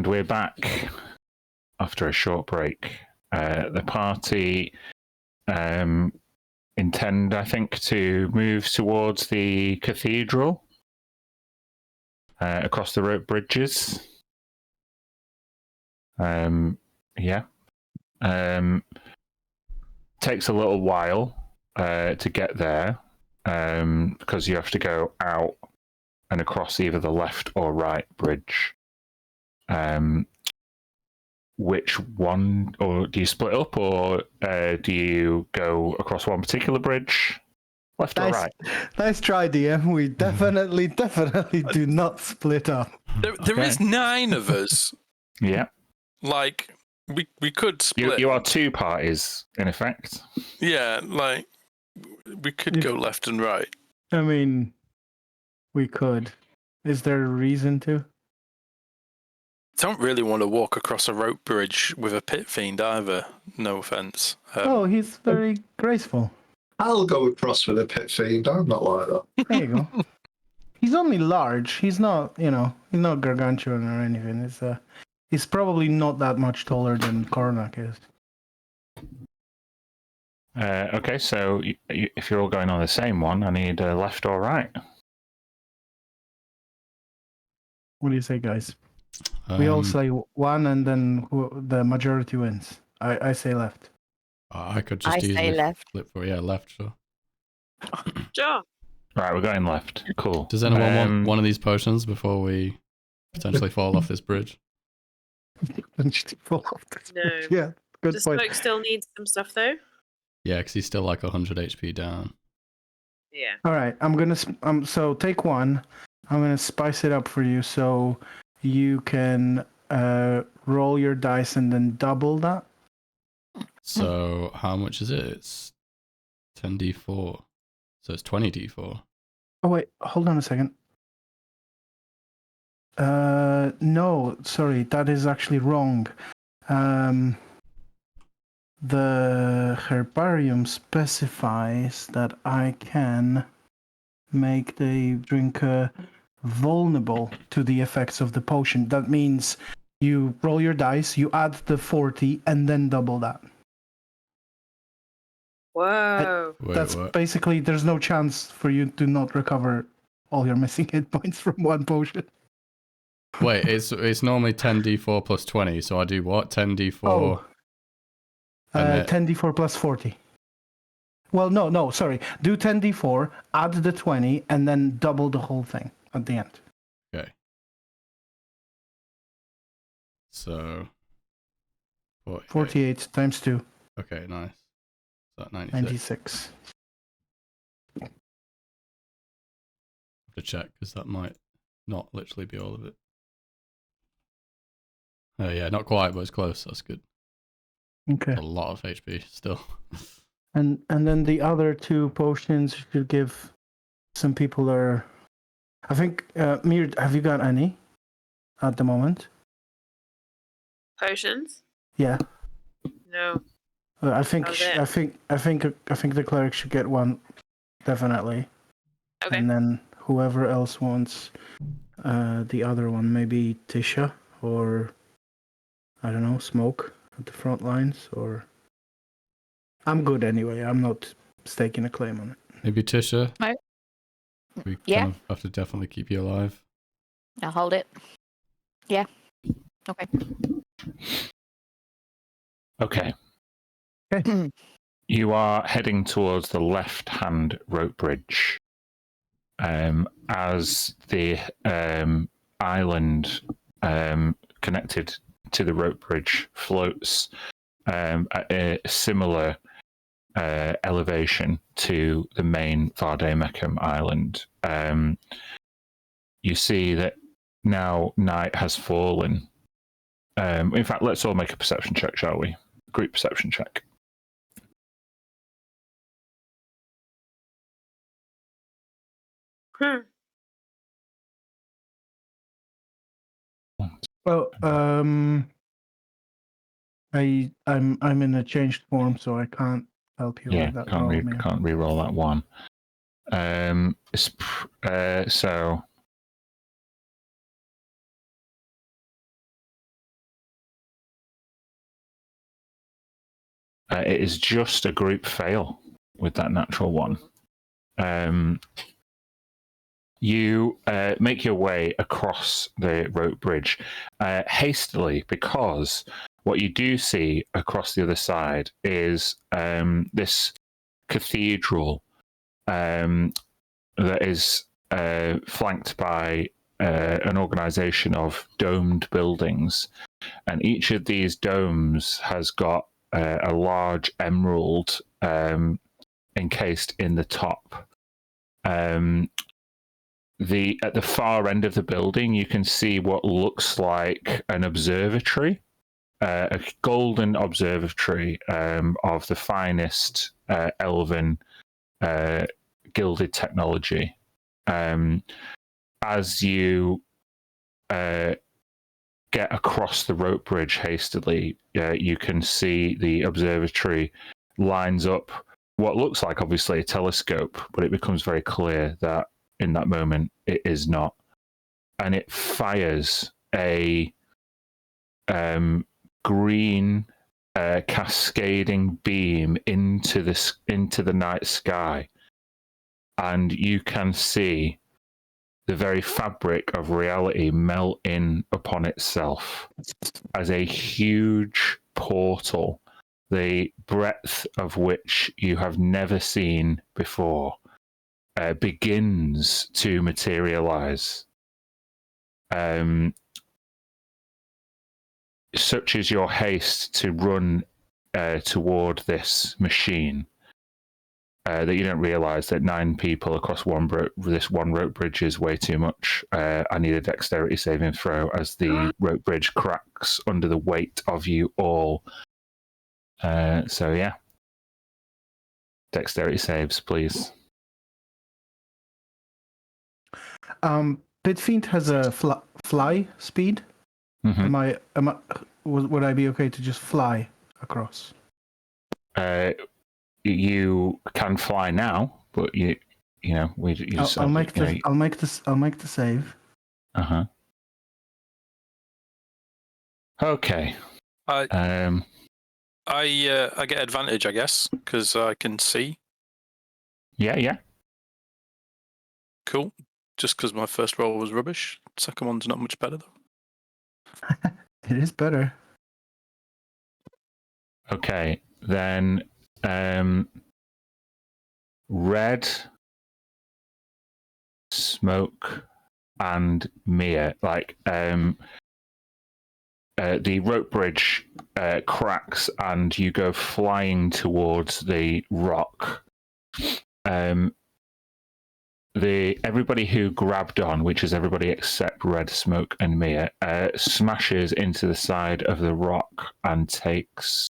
And we're back after a short break. The party intend, I think, to move towards the cathedral across the rope bridges. Takes a little while to get there because you have to go out and across either the left or right bridge. Which one, or do you split up, or do you go across one particular bridge? Left or right? Nice try, DM. We definitely do not split up. There is 9 of us. Yeah. Like, we could split. You are 2 parties, in effect. Yeah, like, we could go left and right. I mean, we could. Is there a reason to? Don't really want to walk across a rope bridge with a pit fiend either. No offense. Oh, he's very graceful. I'll go across with a pit fiend. I'm not like that. There you go. He's only large. He's not, he's not gargantuan or anything. He's probably not that much taller than Coronac is. Okay, so if you're all going on the same one, I need left or right. What do you say, guys? We all say one, and then the majority wins. I say left. I could just I easily say left. flip for left, sure. Sure. Right, we're going left. Cool. Does anyone want one of these potions before we potentially fall off this bridge? Fall off this No. bridge. Yeah, good Does point. Smoke still need some stuff though? Yeah, because he's still like 100 HP down. Yeah. All right, I'm gonna so take one. I'm gonna spice it up for you, so you can roll your dice and then double that. So how much is it? It's 10d4. So it's 20d4. Oh wait, hold on a second. No, sorry, that is actually wrong. The herbarium specifies that I can make the drinker vulnerable to the effects of the potion. That means you roll your dice, you add the 40, and then double that. Whoa. Wait, That's what? basically, there's no chance for you to not recover all your missing hit points from one potion. Wait, it's normally 10d4 plus 20, so I do what? 10d4? Oh. And 10d4 plus 40. Well, no, sorry. Do 10d4, add the 20, and then double the whole thing at the end. Okay. So 48 times 2. Okay, nice. So that 96. 96. I have to check because that might not literally be all of it. Oh yeah, not quite, but it's close. That's good. Okay. A lot of HP still. And then the other 2 potions should give some people are. I think Mir, have you got any at the moment? Potions? Yeah. No. I think That was it. I think the cleric should get one, definitely. Okay. And then whoever else wants the other one, maybe Tisha or I don't know, Smoke at the front lines, or I'm good anyway. I'm not staking a claim on it. Maybe Tisha. Right. We Yeah. kind of have to definitely keep you alive. I'll hold it. Yeah. Okay. Okay. Okay. You are heading towards the left-hand rope bridge. As the island connected to the rope bridge floats at a similar elevation to the main Vardemecum island. You see that now night has fallen. In fact, let's all make a perception check, shall we? Group perception check. Well, I'm in a changed form, so I can't help you Yeah, with that. can't roll, Mir. can't re-roll that one. So It is just a group fail with that natural one. You make your way across the rope bridge hastily, because what you do see across the other side is this cathedral that is flanked by an organization of domed buildings. And each of these domes has got a large emerald encased in the top. At the far end of the building, you can see what looks like an observatory, a golden observatory of the finest elven gilded technology. As you get across the rope bridge hastily, you can see the observatory lines up what looks like obviously a telescope, but it becomes very clear that in that moment it is not. And it fires a green cascading beam into the night sky, and you can see the very fabric of reality melt in upon itself as a huge portal, the breadth of which you have never seen before, begins to materialize. Such is your haste to run toward this machine that you don't realize that 9 people across this one rope bridge is way too much. I need a dexterity saving throw as the rope bridge cracks under the weight of you all. So yeah, dexterity saves, please. Pitfiend has a fly speed. Mm-hmm. Would I be okay to just fly across? You can fly now, but I'll make the save. Okay. I get advantage, I guess, because I can see. Yeah. Cool. Just because my first roll was rubbish. Second one's not much better though. It is better. Okay, then Red, Smoke, and Mia, the rope bridge cracks and you go flying towards the rock. Everybody who grabbed on, which is everybody except Red, Smoke, and Mia, smashes into the side of the rock and takes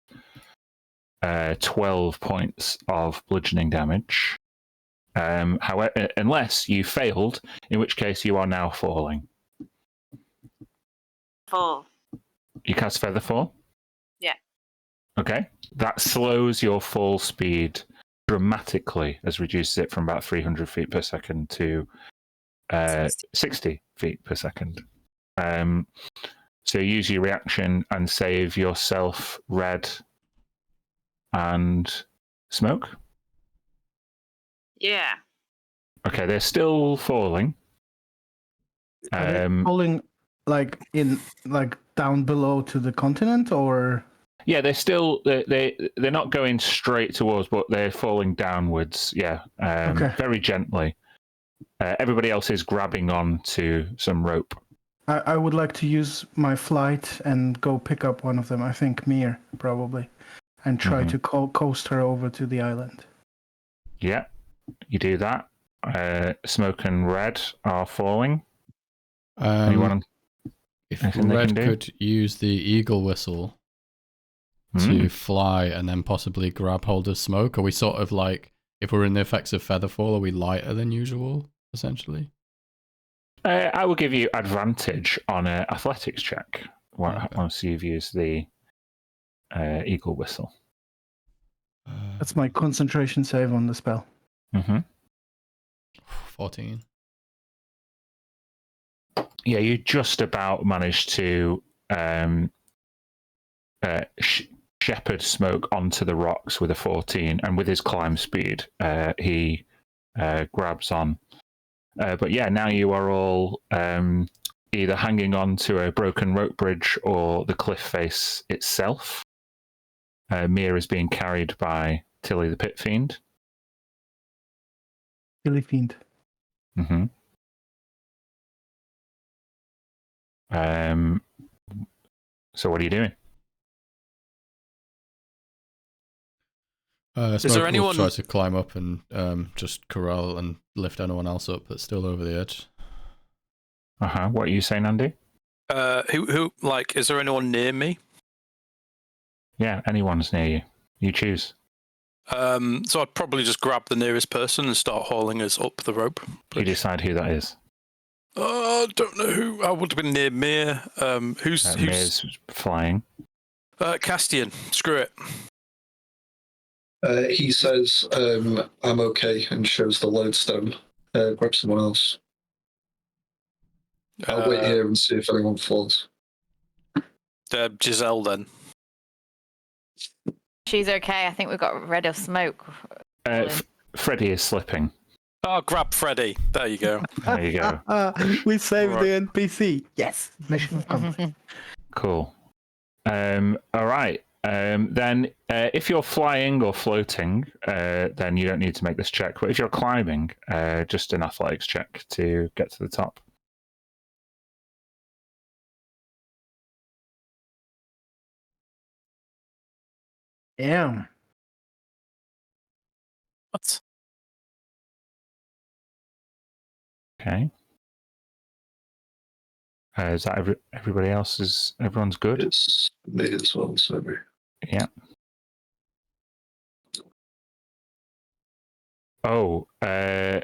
12 points of bludgeoning damage. However, unless you failed, in which case you are now falling. Fall. You cast Feather Fall? Yeah. Okay. That slows your fall speed dramatically, as reduces it from about 300 feet per second to 60 feet per second. So use your reaction and save yourself, Red and Smoke. Yeah. Okay, they're still falling. Are they falling down below to the continent, or? Yeah, they're not going straight towards, but they're falling downwards. Yeah, Okay. Very gently. Everybody else is grabbing on to some rope. I would like to use my flight and go pick up one of them. I think Mir probably, and try to coast her over to the island. Yeah, you do that. Smoke and Red are falling. If Red could use the eagle whistle to fly and then possibly grab hold of Smoke, are we sort of like, if we're in the effects of Featherfall, are we lighter than usual, essentially? I will give you advantage on an athletics check once you've used the eagle whistle. That's my concentration save on the spell. 14. Yeah, you just about managed to shepherd Smoke onto the rocks with a 14, and with his climb speed, he grabs on. But yeah, now you are all either hanging on to a broken rope bridge or the cliff face itself. Mia is being carried by Tilly the Pit Fiend. Tilly Fiend. Mm-hmm. So what are you doing? Smoke there will anyone- try to climb up and just corral and lift anyone else up that's still over the edge. What are you saying, Andy? Who like? Is there anyone near me? Yeah, anyone's near you. You choose. So I'd probably just grab the nearest person and start hauling us up the rope. You decide who that is. Don't know who. I would have been near Mir. Who's Mia's flying. Castian? Screw it. He says, I'm okay, and shows the lodestone. Grab someone else. I'll wait here and see if anyone falls. Giselle then. She's okay. I think we've got rid of Smoke. Freddie is slipping. Oh, grab Freddy. There you go. There you go. We saved Right. the NPC. Yes, mission accomplished. Cool. All right. Then if you're flying or floating, then you don't need to make this check. But if you're climbing, just an athletics check to get to the top. Damn. What? Okay. Is that everybody else? Everyone's good? It's me as well, so Yeah. Oh, yeah,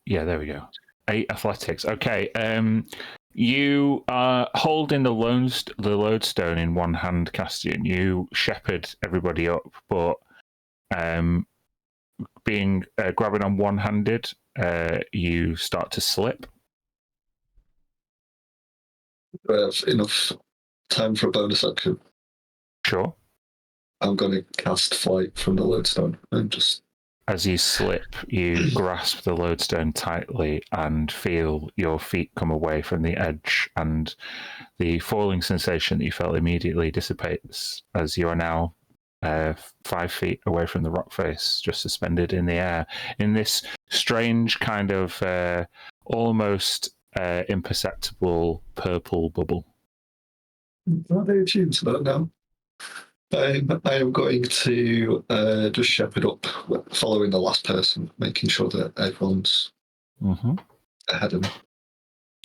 there we go. 8 athletics. Okay. You are holding the lodestone in one hand, Castian. You shepherd everybody up, but being grabbing on one-handed, you start to slip. I have enough time for a bonus action. Sure. I'm going to cast Flight from the lodestone and just... As you slip, you grasp the lodestone tightly and feel your feet come away from the edge, and the falling sensation that you felt immediately dissipates as you are now 5 feet away from the rock face, just suspended in the air in this strange kind of almost imperceptible purple bubble. Are they attuned to that now? I am going to just shepherd up, following the last person, making sure that everyone's ahead of me.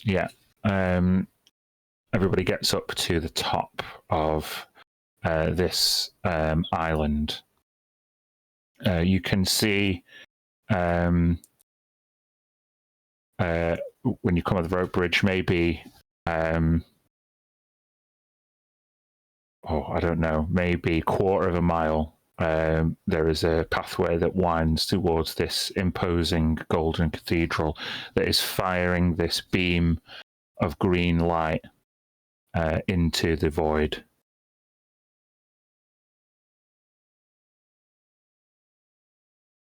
Yeah. Everybody gets up to the top of this island. You can see when you come on the rope bridge, maybe I don't know, maybe quarter of a mile, there is a pathway that winds towards this imposing golden cathedral that is firing this beam of green light into the void.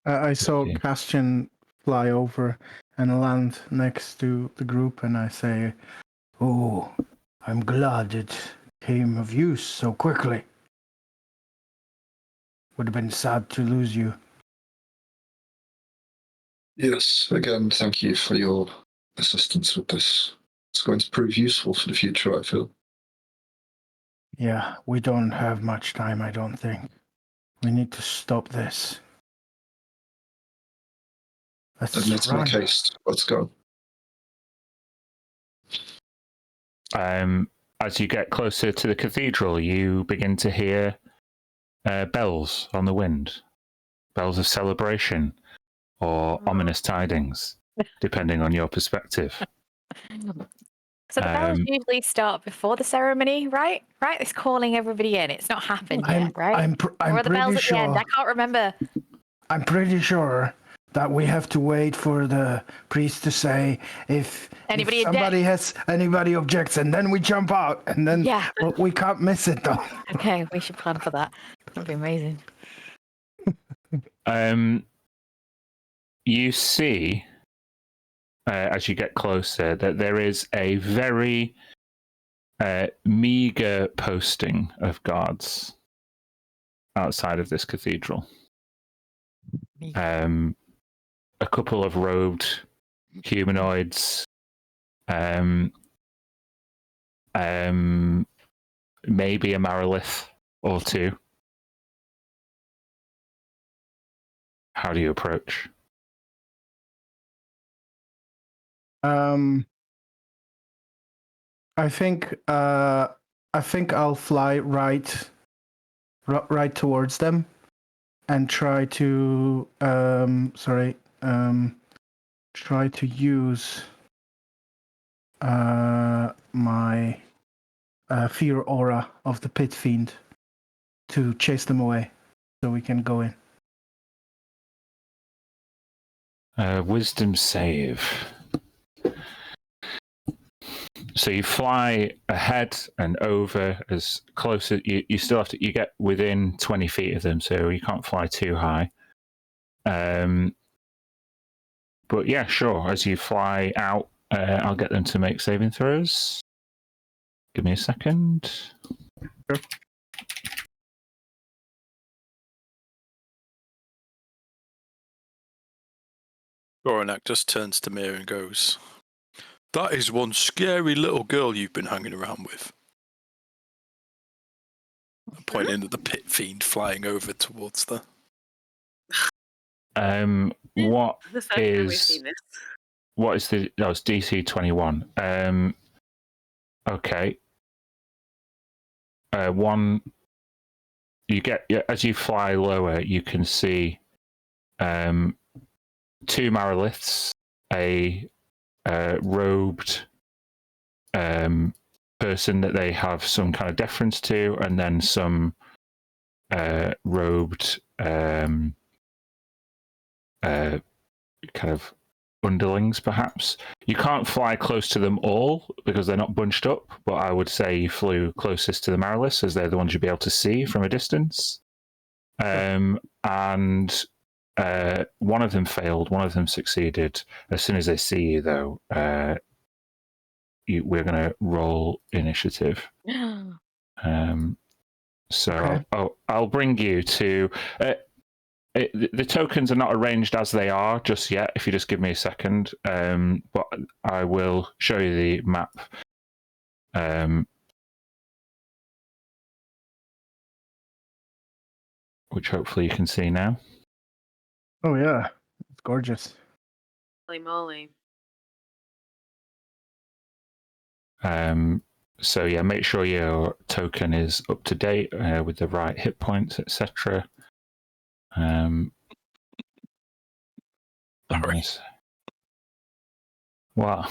I saw Okay. Castian fly over and land next to the group, and I say, "Oh, I'm glad it came of use so quickly. Would have been sad to lose you." Yes, again, thank you for your assistance with this. It's going to prove useful for the future, I feel. Yeah, we don't have much time, I don't think. We need to stop this. Let's Admit my run. case. Let's go. As you get closer to the cathedral, you begin to hear bells on the wind, bells of celebration or ominous tidings, depending on your perspective. So the bells usually start before the ceremony, right? Right? It's calling everybody in. It's not happened yet, right? I'm or are the bells pretty at the end? sure. I can't remember. I'm pretty sure that we have to wait for the priest to say if somebody has anybody objects, and then we jump out, and then we can't miss it though. Okay, we should plan for that. That'd be amazing. You see, as you get closer, that there is a very meager posting of guards outside of this cathedral. A couple of robed humanoids, maybe a Marilith or two. How do you approach? I think I'll fly right towards them and try to try to use my fear aura of the pit fiend to chase them away, so we can go in. Wisdom save. So you fly ahead and over as close as you still have to. You get within 20 feet of them, so you can't fly too high. But yeah, sure. As you fly out, I'll get them to make saving throws. Give me a second. Sure. Goronak just turns to Mira and goes, "That is one scary little girl you've been hanging around with." Pointing at the pit fiend flying over towards the. What The first time we've is seen this. what is the? That was DC 21. Okay. One. You get as you fly lower, you can see two Mariliths, a robed person that they have some kind of deference to, and then some robed kind of underlings, perhaps. You can't fly close to them all because they're not bunched up, but I would say you flew closest to the Mariliths, as they're the ones you'd be able to see from a distance. And one of them failed, one of them succeeded. As soon as they see you, though, we're going to roll initiative. I'll bring you to... the tokens are not arranged as they are just yet, if you just give me a second. But I will show you the map. Which hopefully you can see now. Oh yeah, it's gorgeous. Holy moly. So yeah, make sure your token is up to date with the right hit points, etc. Wow.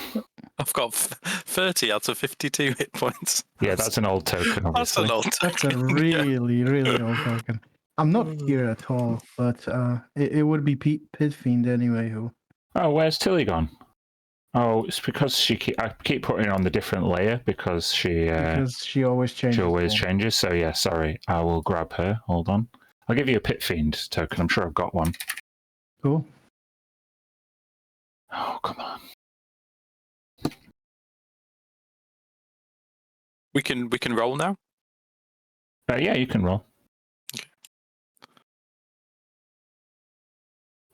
I've got 30 out of 52 hit points. Yeah, that's an old token, obviously. That's an old token. That's a really, really old token. I'm not here at all, but it would be Pit Fiend anyway. Who? Oh, where's Tilly gone? Oh, it's because I keep putting her on the different layer because she always changes. She always changes. So yeah, sorry, I will grab her. Hold on. I'll give you a Pit Fiend token. I'm sure I've got one. Cool. Oh, come on. We can roll now? Yeah, you can roll. Okay.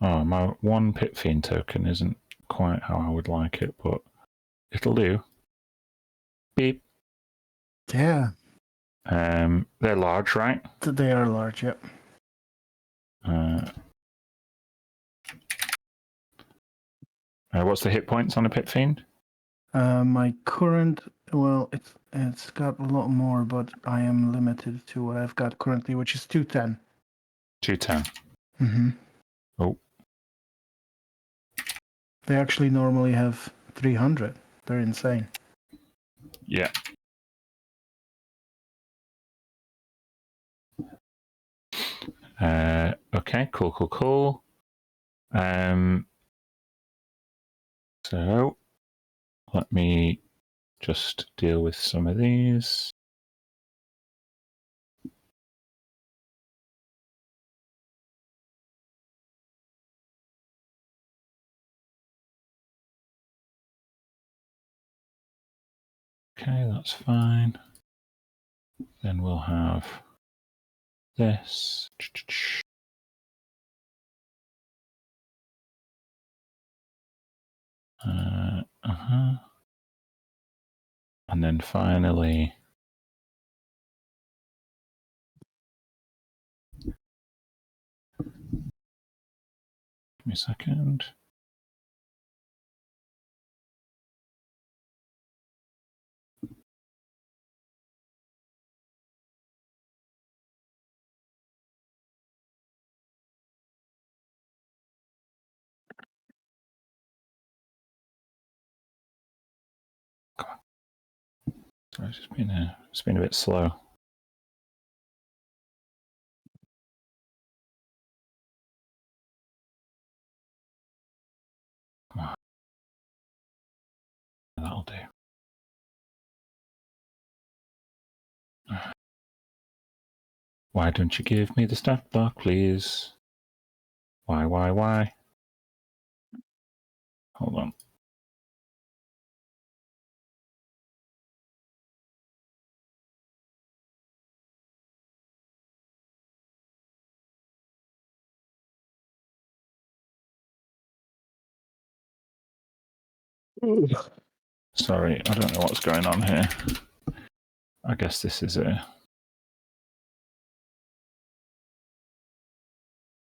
Oh, my one Pit Fiend token isn't quite how I would like it, but it'll do. Beep. Yeah. They're large, right? They are large, yep. What's the hit points on a Pit Fiend? My current, well, it's got a lot more, but I am limited to what I've got currently, which is 210. 210. Mm-hmm. Oh. They actually normally have 300. They're insane. Yeah. Okay, cool. So let me just deal with some of these. Okay, that's fine. Then we'll have this. And then finally, give me a second. Sorry, it's been a bit slow. Come on. That'll do. Why don't you give me the stat block, please? Why? Hold on. Sorry, I don't know what's going on here. I guess this is a...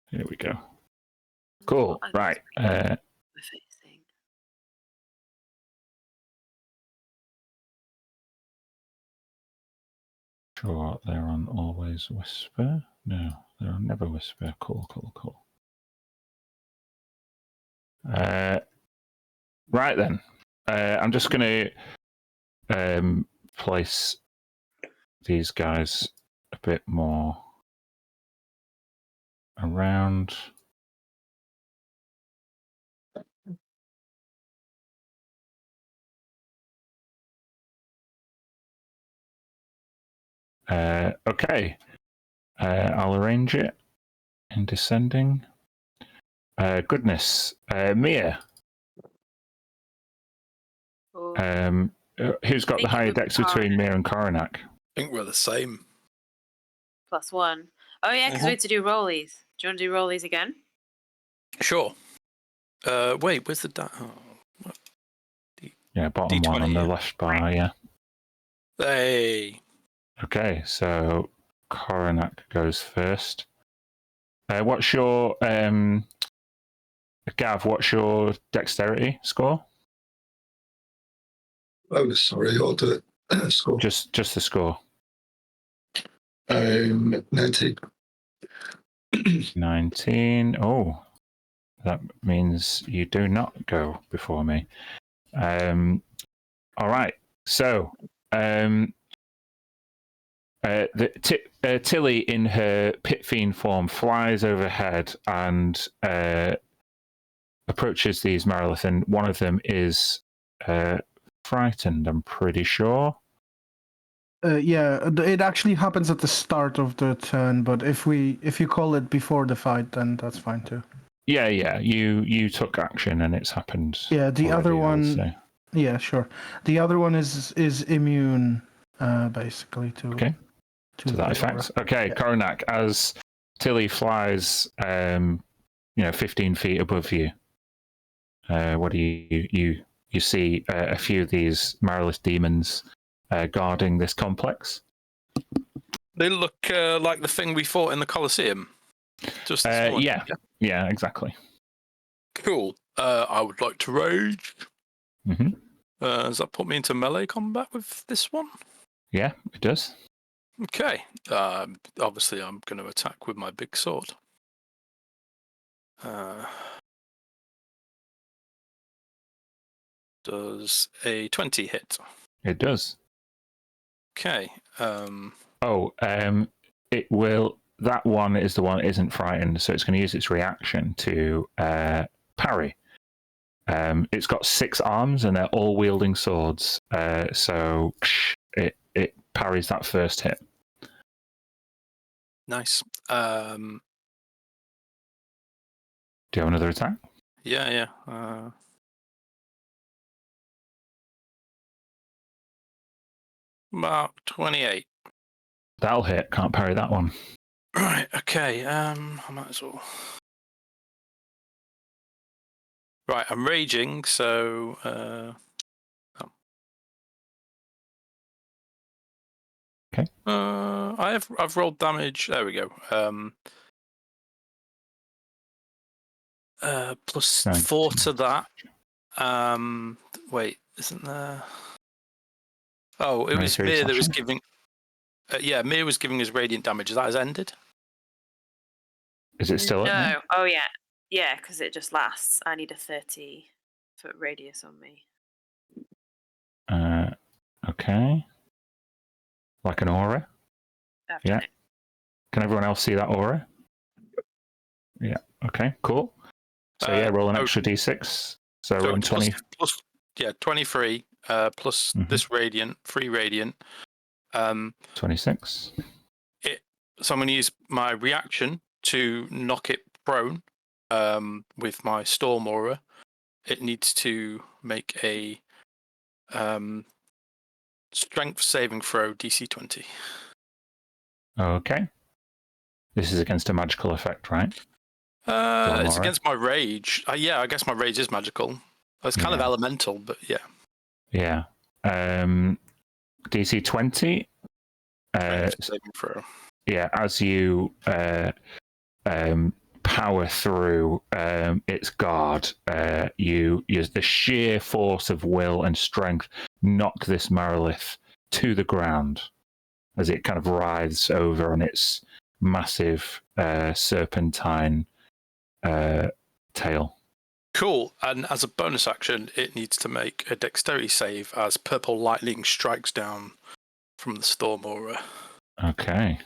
Here we go. Cool, right. We're facing. Sure, they're on Always Whisper. No, they're on Never Whisper. Cool. Right then. I'm just going to place these guys a bit more around. Okay. I'll arrange it in descending. Goodness. Mia. Oh, Who's got the think it higher would be dex between Mia and Coronac? I think we're the same. +1. Oh yeah, because we had to do rollies. Do you want to do rollies again? Sure. Wait, where's the what? Yeah, bottom one on the D20, left bar, yeah. Hey. Okay, so Coronac goes first. What's your Gav? What's your dexterity score? Oh, sorry, or the score. Just the score. 19. 19. Oh, that means you do not go before me. All right. So, Tilly, in her pit fiend form, flies overhead and approaches these Marilithan. One of them is frightened, I'm pretty sure. Yeah, it actually happens at the start of the turn, but if you call it before the fight, then that's fine too. Yeah. You took action and it's happened. Yeah, the already, other I would one. say. Yeah, sure. The other one is immune, basically to. Okay. To that effect. Okay, yeah. Coronac, as Tilly flies, 15 feet above you. What do you see? A few of these Marilith demons guarding this complex. They look like the thing we fought in the Colosseum. Just this morning. Yeah, exactly. Cool. I would like to rage. Mm-hmm. Does that put me into melee combat with this one? Yeah, it does. Okay. Obviously, I'm going to attack with my big sword. Does a 20 hit? It does. Okay. It will that one is the one that isn't frightened, so it's going to use its reaction to parry. It's got 6 arms and they're all wielding swords, so it parries that first hit. Nice. Do you have another attack? Yeah. About 28. That'll hit. Can't parry that one. Right. Okay. I might as well. Right. I'm raging, so. Okay. I've rolled damage. There we go. Plus 4 to that. Wait, isn't there? Oh, it was Mir that was giving. Yeah, Mir was giving us radiant damage. That has ended. Is it still? No. Oh yeah, yeah, because it just lasts. I need a 30-foot radius on me. Okay. Like an aura. Yeah. Can everyone else see that aura? Yeah. Okay. Cool. So roll an extra d6. So roll 20. Plus 23. Plus this radiant, free radiant. 26. So I'm going to use my reaction to knock it prone. With my storm aura, it needs to make a strength saving throw DC 20. Okay. This is against a magical effect, right? It's against my rage. Yeah, I guess my rage is magical. It's kind of elemental, but yeah. Yeah. DC 20. Saving throw. Yeah, as you power through its guard, you use the sheer force of will and strength knock this Marilith to the ground as it kind of writhes over on its massive serpentine tail. Cool. And as a bonus action, it needs to make a dexterity save as purple lightning strikes down from the storm aura. Okay.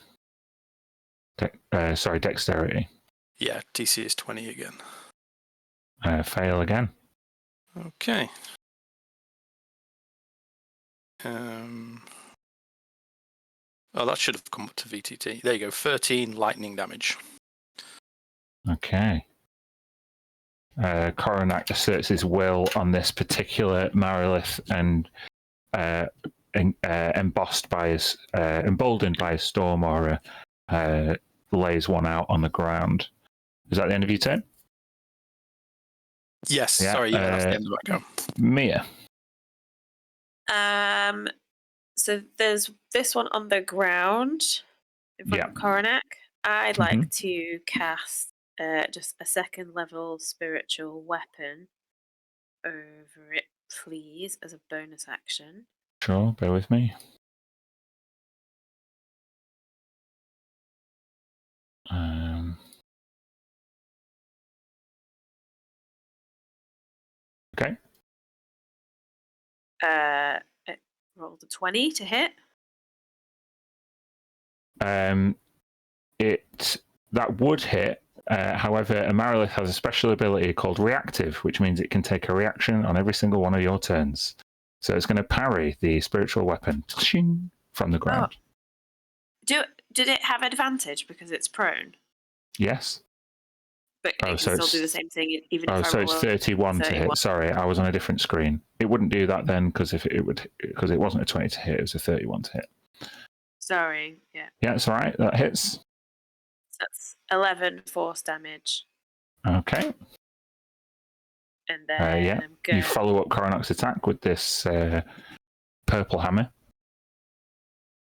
Dexterity. Yeah, DC is 20 again. Fail again. Okay. That should have come up to VTT. There you go. 13 lightning damage. Okay. Coronac asserts his will on this particular Marilith and emboldened by his storm aura, lays one out on the ground. Is that the end of your turn? Yes. Yeah, sorry. Yeah, that's the end of my go. Mia. So there's this one on the ground in front of Coronac. I'd like to cast just a 2nd level spiritual weapon over it, please, as a bonus action. Sure, bear with me. Okay. It rolled a 20 to hit. That would hit. However, a Marilith has a special ability called Reactive, which means it can take a reaction on every single one of your turns. So it's going to parry the spiritual weapon from the ground. Did it have advantage because it's prone? Yes. But it can still do the same thing even if I roll. So it's 31 to hit. Sorry, I was on a different screen. It wouldn't do that then because because it wasn't a 20 to hit, it was a 31 to hit. Sorry, yeah. Yeah, it's all right. That hits. So that's 11 force damage. Okay. And then you follow up Coronac's attack with this purple hammer.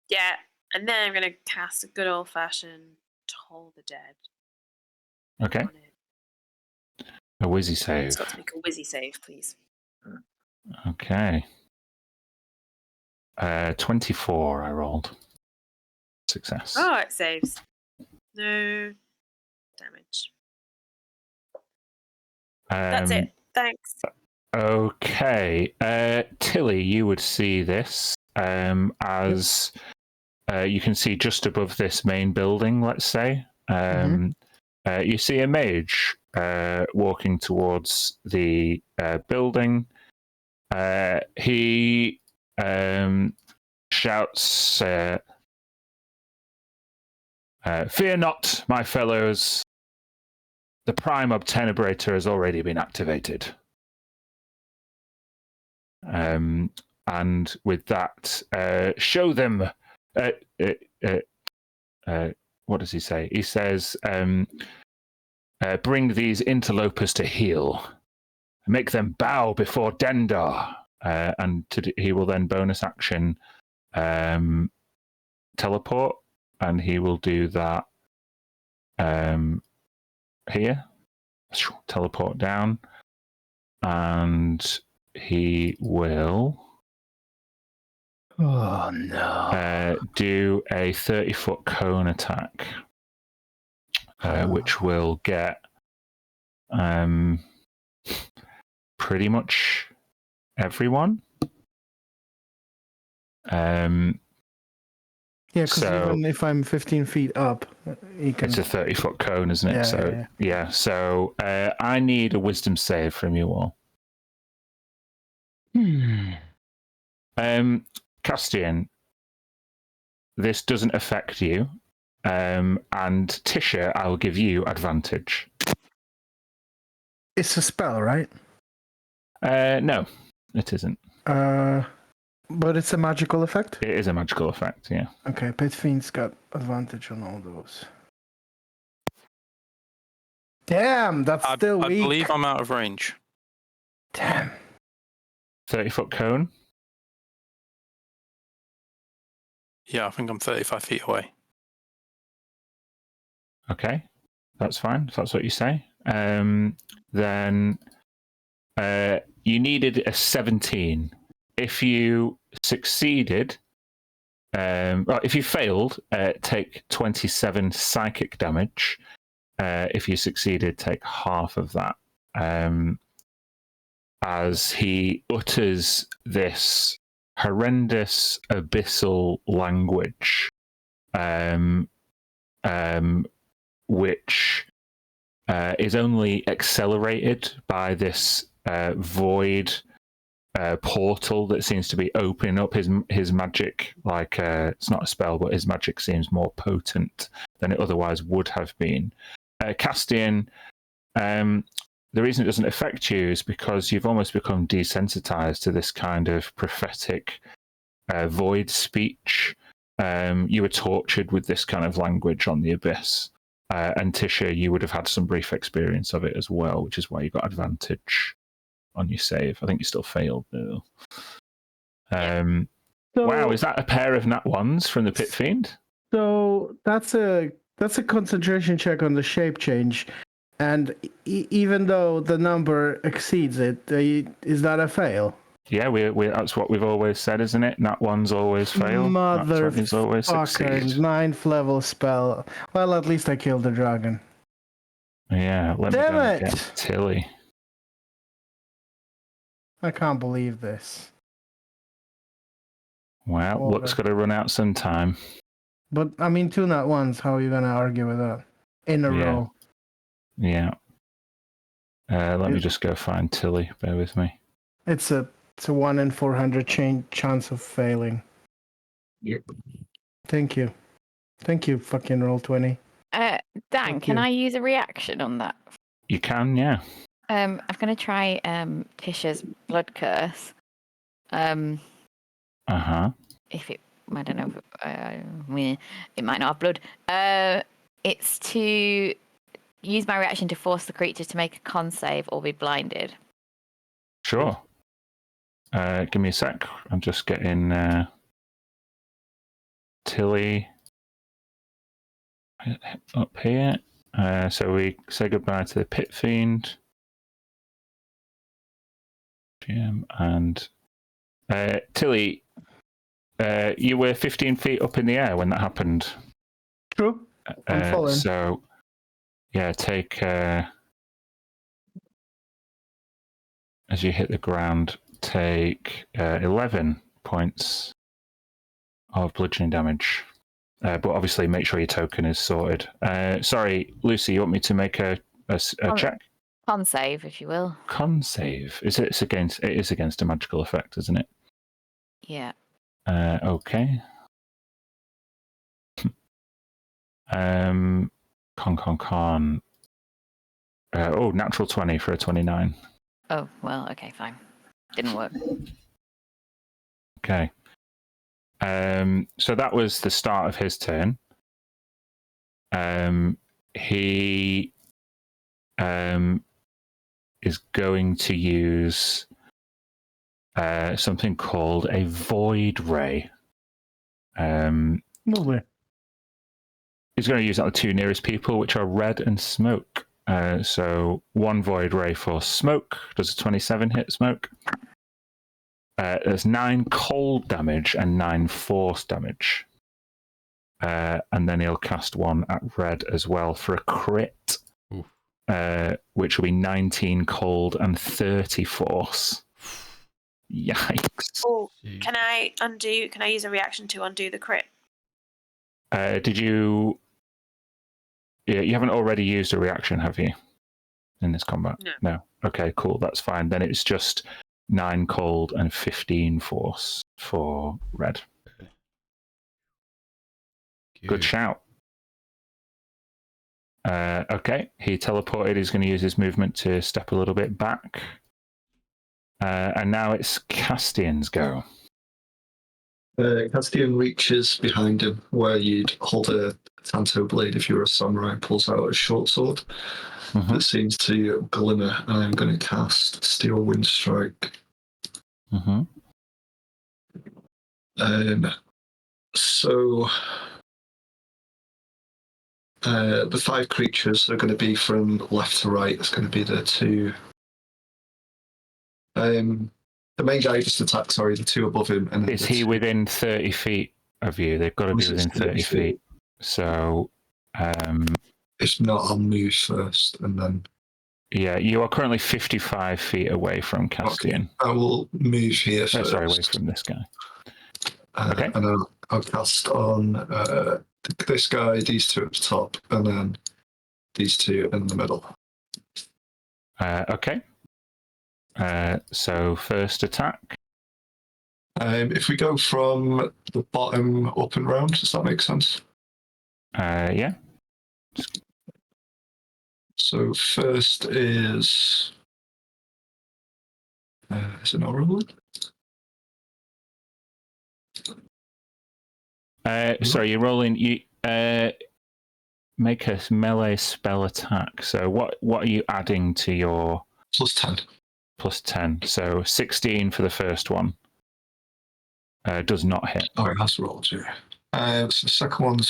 Yeah, and then I'm going to cast a good old-fashioned Toll the Dead. Okay. A whizzy save. It's got to make a whizzy save, please. Okay. 24 I rolled. Success. Oh, it saves. No damage. That's it. Thanks. Okay. Tilly, you would see this as you can see just above this main building, let's say, you see a mage walking towards the building. He shouts, "Fear not, my fellows. The Prime Obtenebrator has already been activated." And with that, show them. What does he say? He says, "Bring these interlopers to heel. Make them bow before Dendar." And he will then bonus action teleport, and he will do that here. Teleport down, and he will Oh no! do a 30-foot cone attack, which will get pretty much everyone. Yeah, because so even if I'm 15 feet up, he can. it's a 30-foot cone, isn't it? Yeah, So I need a wisdom save from you all. Castian, this doesn't affect you, and Tisha, I will give you advantage. It's a spell, right? No, it isn't. But it's a magical effect? It is a magical effect, yeah. Okay, Pit Fiend's got advantage on all those. Damn, that's still I weak. believe I'm out of range. Damn. 30-foot cone? Yeah, I think I'm 35 feet away. Okay, that's fine. If that's what you say. Then you needed a 17. If you succeeded, well, if you failed, take 27 psychic damage. If you succeeded, take half of that. As he utters this horrendous abyssal language, which is only accelerated by this void portal that seems to be opening up. His magic, like it's not a spell, but his magic seems more potent than it otherwise would have been. Castian, the reason it doesn't affect you is because you've almost become desensitized to this kind of prophetic void speech. You were tortured with this kind of language on the abyss. And Tisha, you would have had some brief experience of it as well, which is why you got advantage on your save. I think you still failed though. Wow, is that a pair of nat ones from the Pit Fiend? So that's a concentration check on the shape change, and even though the number exceeds it, is that a fail? Yeah, we that's what we've always said, isn't it? Nat ones always fail. Motherfucker, 9th level spell. Well, at least I killed the dragon. Yeah, let Damn me go it! and get Tilly. I can't believe this. Well, Hold luck's on. got to run out sometime. But I mean, 2 nat ones. How are you gonna argue with that in a row? Yeah. Let me just go find Tilly. Bear with me. It's a 1 in 400 chance of failing. Yep. Thank you, fucking roll 20. Dan, Thank can you. I use a reaction on that? You can, yeah. I'm going to try Tisha's blood curse. If it, I don't know, it might not have blood. It's to use my reaction to force the creature to make a con save or be blinded. Sure. Give me a sec. I'm just getting Tilly up here. So we say goodbye to the Pit Fiend. And Tilly, you were 15 feet up in the air when that happened. True. I'm falling. So, yeah, take as you hit the ground, take 11 points of bludgeoning damage. But obviously, make sure your token is sorted. Sorry, Lucy, you want me to make a check? Con save, if you will. Con save. It is against a magical effect, isn't it? Yeah. Okay. Con. Natural 20 for a 29. Oh, well, okay, fine. Didn't work. Okay. So that was the start of his turn. He is going to use something called a void ray. Lovely. He's going to use that on the two nearest people, which are Red and Smoke. So 1 void ray for Smoke. Does a 27 hit Smoke? There's 9 cold damage and 9 force damage. And then he'll cast 1 at Red as well for a crit, which will be 19 cold and 30 force. Yikes. Oh, can I use a reaction to undo the crit? Did you... Yeah, you haven't already used a reaction, have you? In this combat? No. Okay, cool. That's fine. Then it's just 9 cold and 15 force for Red. Good shout. Okay, he teleported. He's going to use his movement to step a little bit back. And now it's Castian's go. Castian reaches behind him where you'd hold a tanto blade if you were a samurai, pulls out a short sword that seems to glimmer, and I'm going to cast Steel Wind Strike. So the 5 creatures are going to be from left to right. It's going to be the 2. The main guy just attacked, the 2 above him. And is he within 30 feet of you? They've got to be within 30 feet. So... if not, I'll move first and then... Yeah, you are currently 55 feet away from Castian. Okay. I will move here first. Sorry, away from this guy. Okay. And I'll cast on this guy, these 2 at the top, and then these 2 in the middle. Okay. So first attack. If we go from the bottom up and round, does that make sense? Yeah. So first is it not rolling? Sorry, you're rolling. You make a melee spell attack. So what are you adding to your +10? +10. So 16 for the first one. Does not hit. Oh, it has rolled, yeah. So the second one's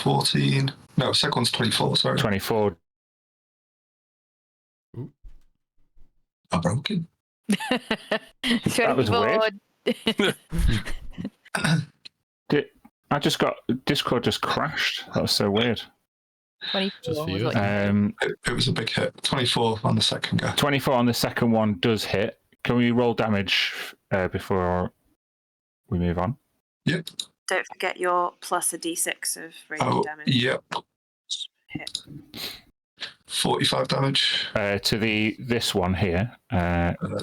14. No, second one's 24, sorry. 24. I'm broken. That was weird. I just got... Discord just crashed. That was so weird. 24. It was a big hit. 24 on the second guy. 24 on the second one does hit. Can we roll damage before we move on? Yep. Don't forget your plus a d6 of radiant damage. Yep. Hit. 45 damage. To this one here.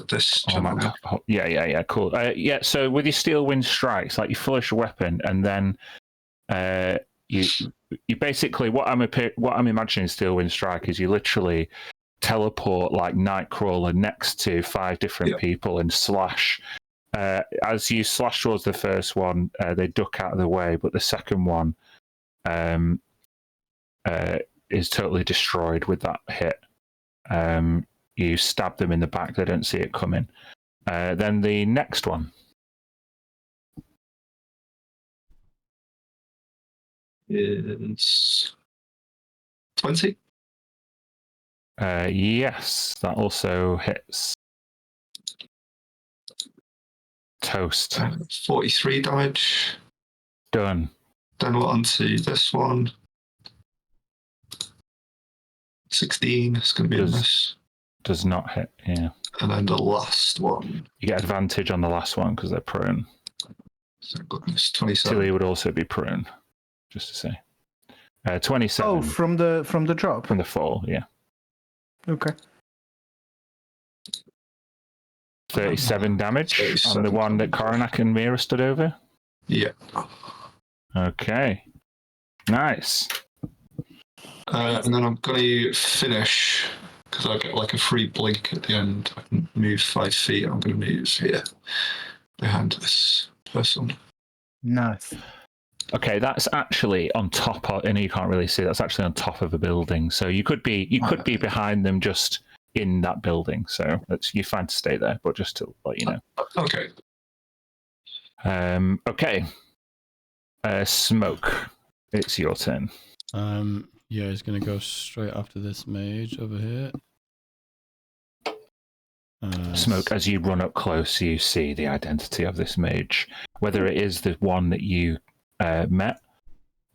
This gentleman. Yeah, cool. Yeah, so with your Steel Wind Strikes, like you flourish a weapon, and then you basically, what I'm imagining Steel Wind Strike is you literally teleport like Nightcrawler next to 5 different people and slash. As you slash towards the first one, they duck out of the way, but the second one is totally destroyed with that hit. You stab them in the back, they don't see it coming. Then the next one. Is 20? Yes, that also hits. Toast. 43 damage. Done. Then we're on to this one. 16 is going to be a miss. Does not hit, yeah. And then the last one. You get advantage on the last one because they're prone. Thank goodness, 27. Tilly would also be prone. just to say. 27. Oh, from the drop. From the fall, yeah. Okay. 37 damage on the 37 one that Coronac and Mira stood over. Yeah. Okay. Nice. And then I'm going to finish, because I get like a free blink at the end. I can move 5 feet. I'm going to move here behind this person. Nice. Okay, that's actually on top of, and you can't really see, that's actually on top of a building. So you could be behind them just in that building. So you're fine to stay there, but just to let you know. Okay. Okay. Smoke. It's your turn. Yeah, he's gonna go straight after this mage over here. Smoke, as you run up close, you see the identity of this mage. Whether it is the one that you met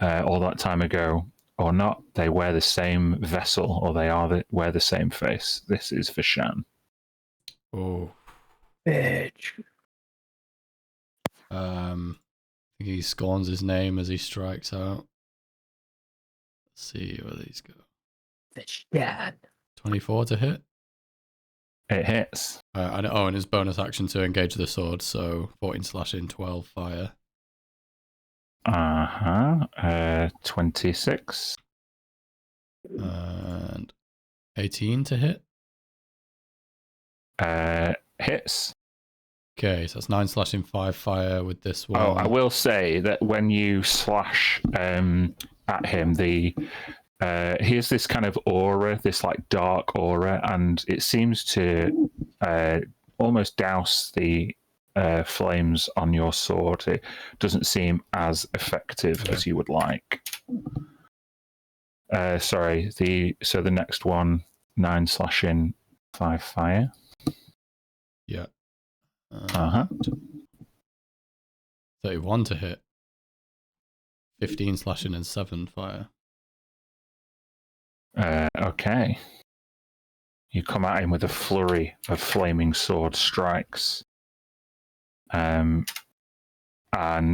all that time ago or not, they wear the same vessel, or wear the same face. This is Vishan. Oh. Bitch. He scorns his name as he strikes out. Let's see where these go. Yeah. 24 to hit. It hits. And his bonus action to engage the sword, so 14 slashing, 12 fire. 26. And 18 to hit. Hits. Okay, so that's 9 slashing, 5 fire with this one. Oh, I will say that when you slash at him, he has this kind of aura, this like dark aura, and it seems to almost douse the flames on your sword. It doesn't seem as effective as you would like. Sorry, the next one, 9 slashing, 5 fire. Yeah. 31 to hit. 15 slashing and 7 fire. Okay. You come at him with a flurry of flaming sword strikes. And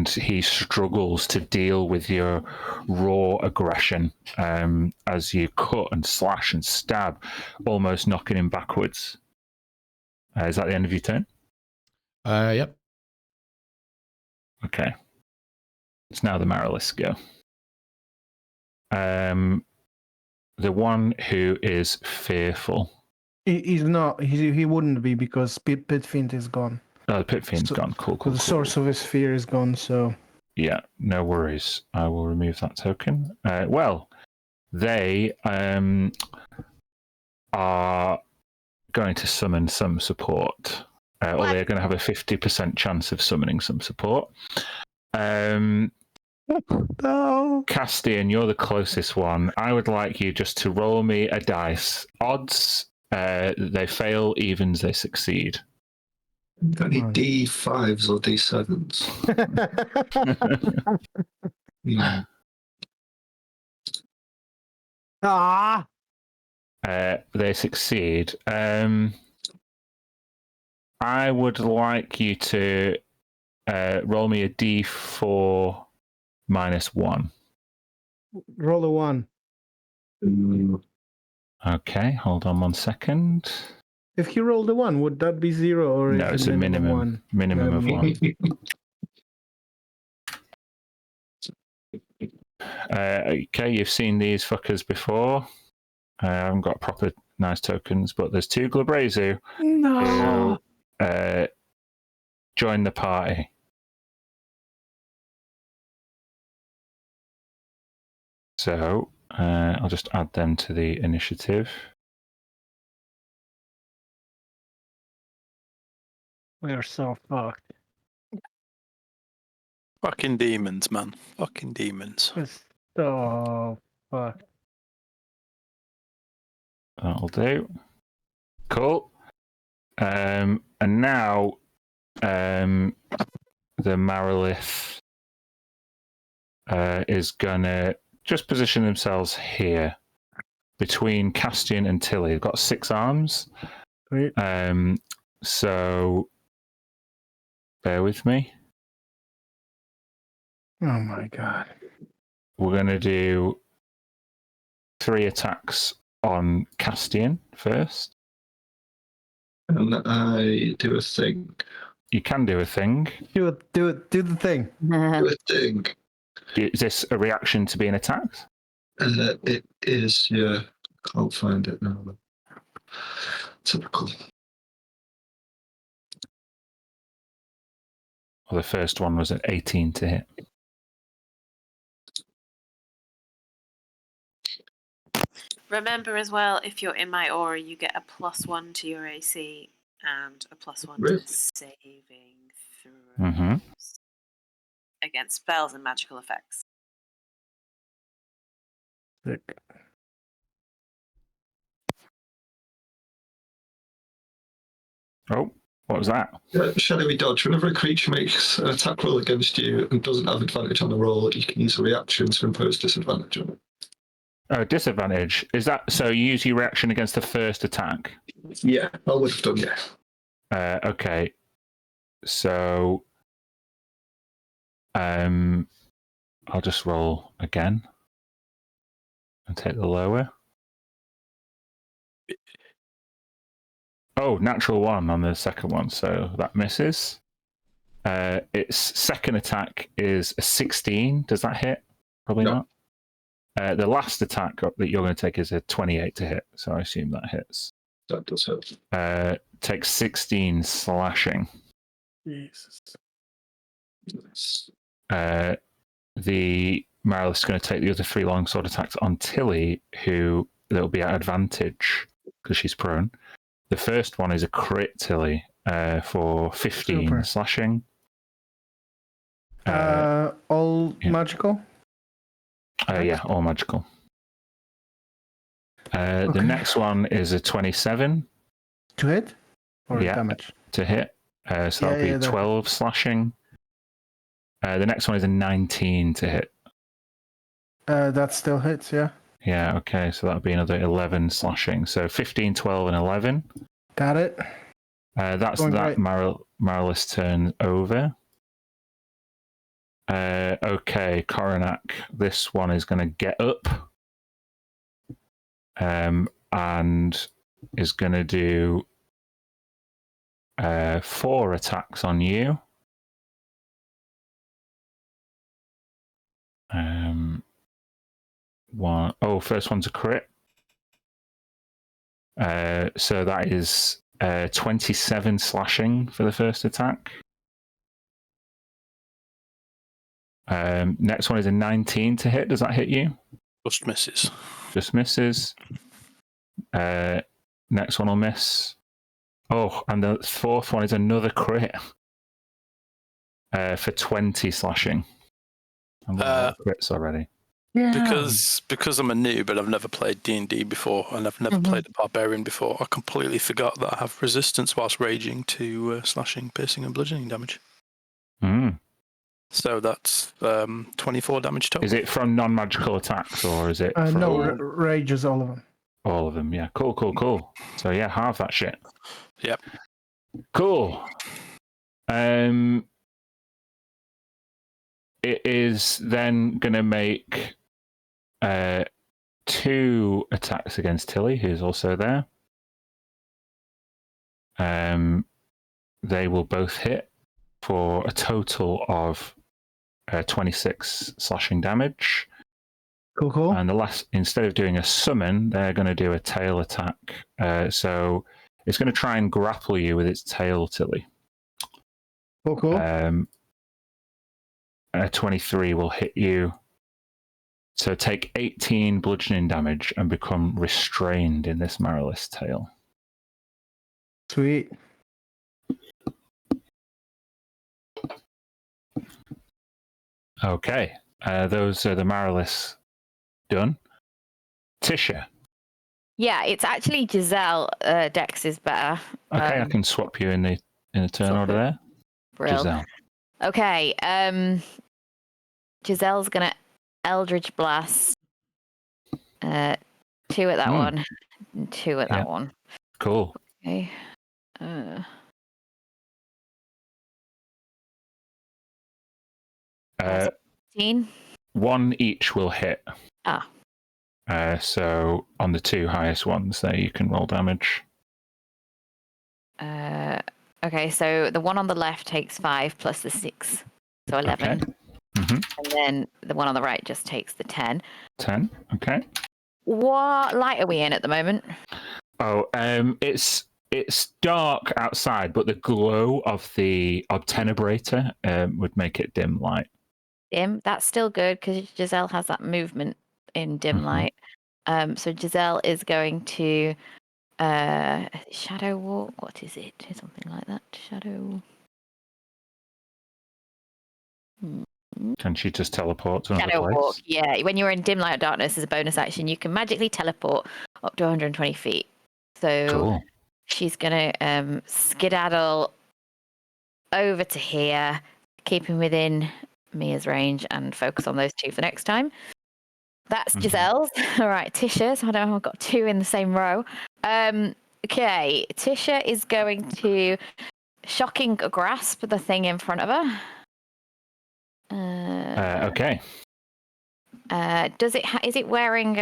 he struggles to deal with your raw aggression as you cut and slash and stab, almost knocking him backwards. Is that the end of your turn? Yep. Okay. It's now the Marilis go. The one who is fearful. He's not. He wouldn't be because Pit Fiend is gone. Oh, the Pit Fiend's gone. Cool. The source of his fear is gone, so... Yeah, no worries. I will remove that token. Well, they are going to summon some support. Or they're going to have a 50% chance of summoning some support. No. Castian, you're the closest one. I would like you just to roll me a dice. Odds, they fail. Evens, they succeed. Got any D5s or D7s? Ah! They succeed. I would like you to roll me a D4 -1. Roll a 1. Okay, hold on 1 second. If he rolled a 1, would that be 0 or No, is it's it a minimum. 1? Minimum of 1. Okay, you've seen these fuckers before. I haven't got proper nice tokens, but there's 2 Glabrezu No! who join the party. So I'll just add them to the initiative. We're so fucked. Fucking demons, man. Fucking demons. We're so fucked. That'll do. Cool. And now the Marilith is gonna just position themselves here between Castian and Tilly. They've got 6 arms. Great. So bear with me. Oh my god. we're going to do 3 attacks on Castian first. And I do a thing. You can do a thing. Do the thing. Do a thing. Is this a reaction to being attacked? It is, yeah. Can't find it now. Typical. Well, the first one was an 18 to hit. Remember as well, if you're in my aura, you get a +1 to your AC and a +1 Really? to saving throws Mhm. against spells and magical effects. Sick. Oh, what was that? Shadowy dodge. Whenever a creature makes an attack roll against you and doesn't have advantage on the roll, you can use a reaction to impose disadvantage on it. Oh, disadvantage. Is that so? You use your reaction against the first attack? Yeah, I would have done, yeah. Okay. So, I'll just roll again and take the lower. Oh, natural 1 on the second one, so that misses. Its second attack is a 16. Does that hit? Probably No. not. The last attack that you're going to take is a 28 to hit, so I assume that hits. That does help. Takes 16 slashing. Jesus. Nice. The Marilyn is going to take the other 3 longsword attacks on Tilly, who will be at advantage because she's prone. The first one is a crit, Tilly, for 15 Super. slashing. All yeah. magical? Yeah, all magical. The Okay. next one is a 27 To hit? Or Yeah. damage? to hit. So that'll be that- 12 slashing. The next one is a 19 to hit. That still hits, yeah. Yeah, okay, so that'll be another 11 slashing. So 15, 12, and 11. Got it. That's Going that great. Marilys turn over. Okay, Coronac. This one is going to get up and is going to do 4 attacks on you. First one's a crit. So that is 27 slashing for the first attack. Next one is a 19 to hit. Does that hit you? Just misses. Just misses. Next one will miss. Oh, and the fourth one is another crit for 20 slashing. I'm crits already. Yeah. Because I'm a noob and I've never played D&D before and I've never played a barbarian before, I completely forgot that I have resistance whilst raging to slashing, piercing, and bludgeoning damage. Mm. So that's 24 damage total. Is it from non-magical attacks or is it from No, rages, all of them. all of them? Yeah, cool. So yeah, half that shit. Yep. Cool. It is then going to make 2 attacks against Tilly, who's also there. They will both hit for a total of 26 slashing damage. Cool. And instead of doing a summon, they're going to do a tail attack. So it's going to try and grapple you with its tail, Tilly. Cool. 23 will hit you. So take 18 bludgeoning damage and become restrained in this Marilys tail. Sweet. Okay, those are the Marilys done. Tisha. Yeah, it's actually Giselle. Dex is better. Okay, I can swap you in the turn swap order it. there. Brill. Giselle. Okay, Giselle's gonna Eldritch Blast. 2 at that one, and 2 at that one. Cool. Okay. 15. one each will hit. Ah. So on the 2 highest ones there, you can roll damage. Okay, so the one on the left takes 5 plus the 6, so 11. Okay. Mm-hmm. And then the one on the right just takes the 10. 10. Okay. What light are we in at the moment? Oh, it's dark outside, but the glow of the obtenebrator would make it dim light. Dim. That's still good because Giselle has that movement in dim light. So Giselle is going to shadow walk. What is it? Something like that. Shadow. Can she just teleport to another Shadow place? walk. Yeah. When you're in dim light or darkness as a bonus action, you can magically teleport up to 120 feet. So Cool. she's gonna skedaddle over to here, keeping within Mia's range, and focus on those 2 for next time. That's Giselle's. All right, Tisha. So I don't know, I've got 2 in the same row. Okay, Tisha is going to shocking grasp the thing in front of her. Okay. Does it? Is it wearing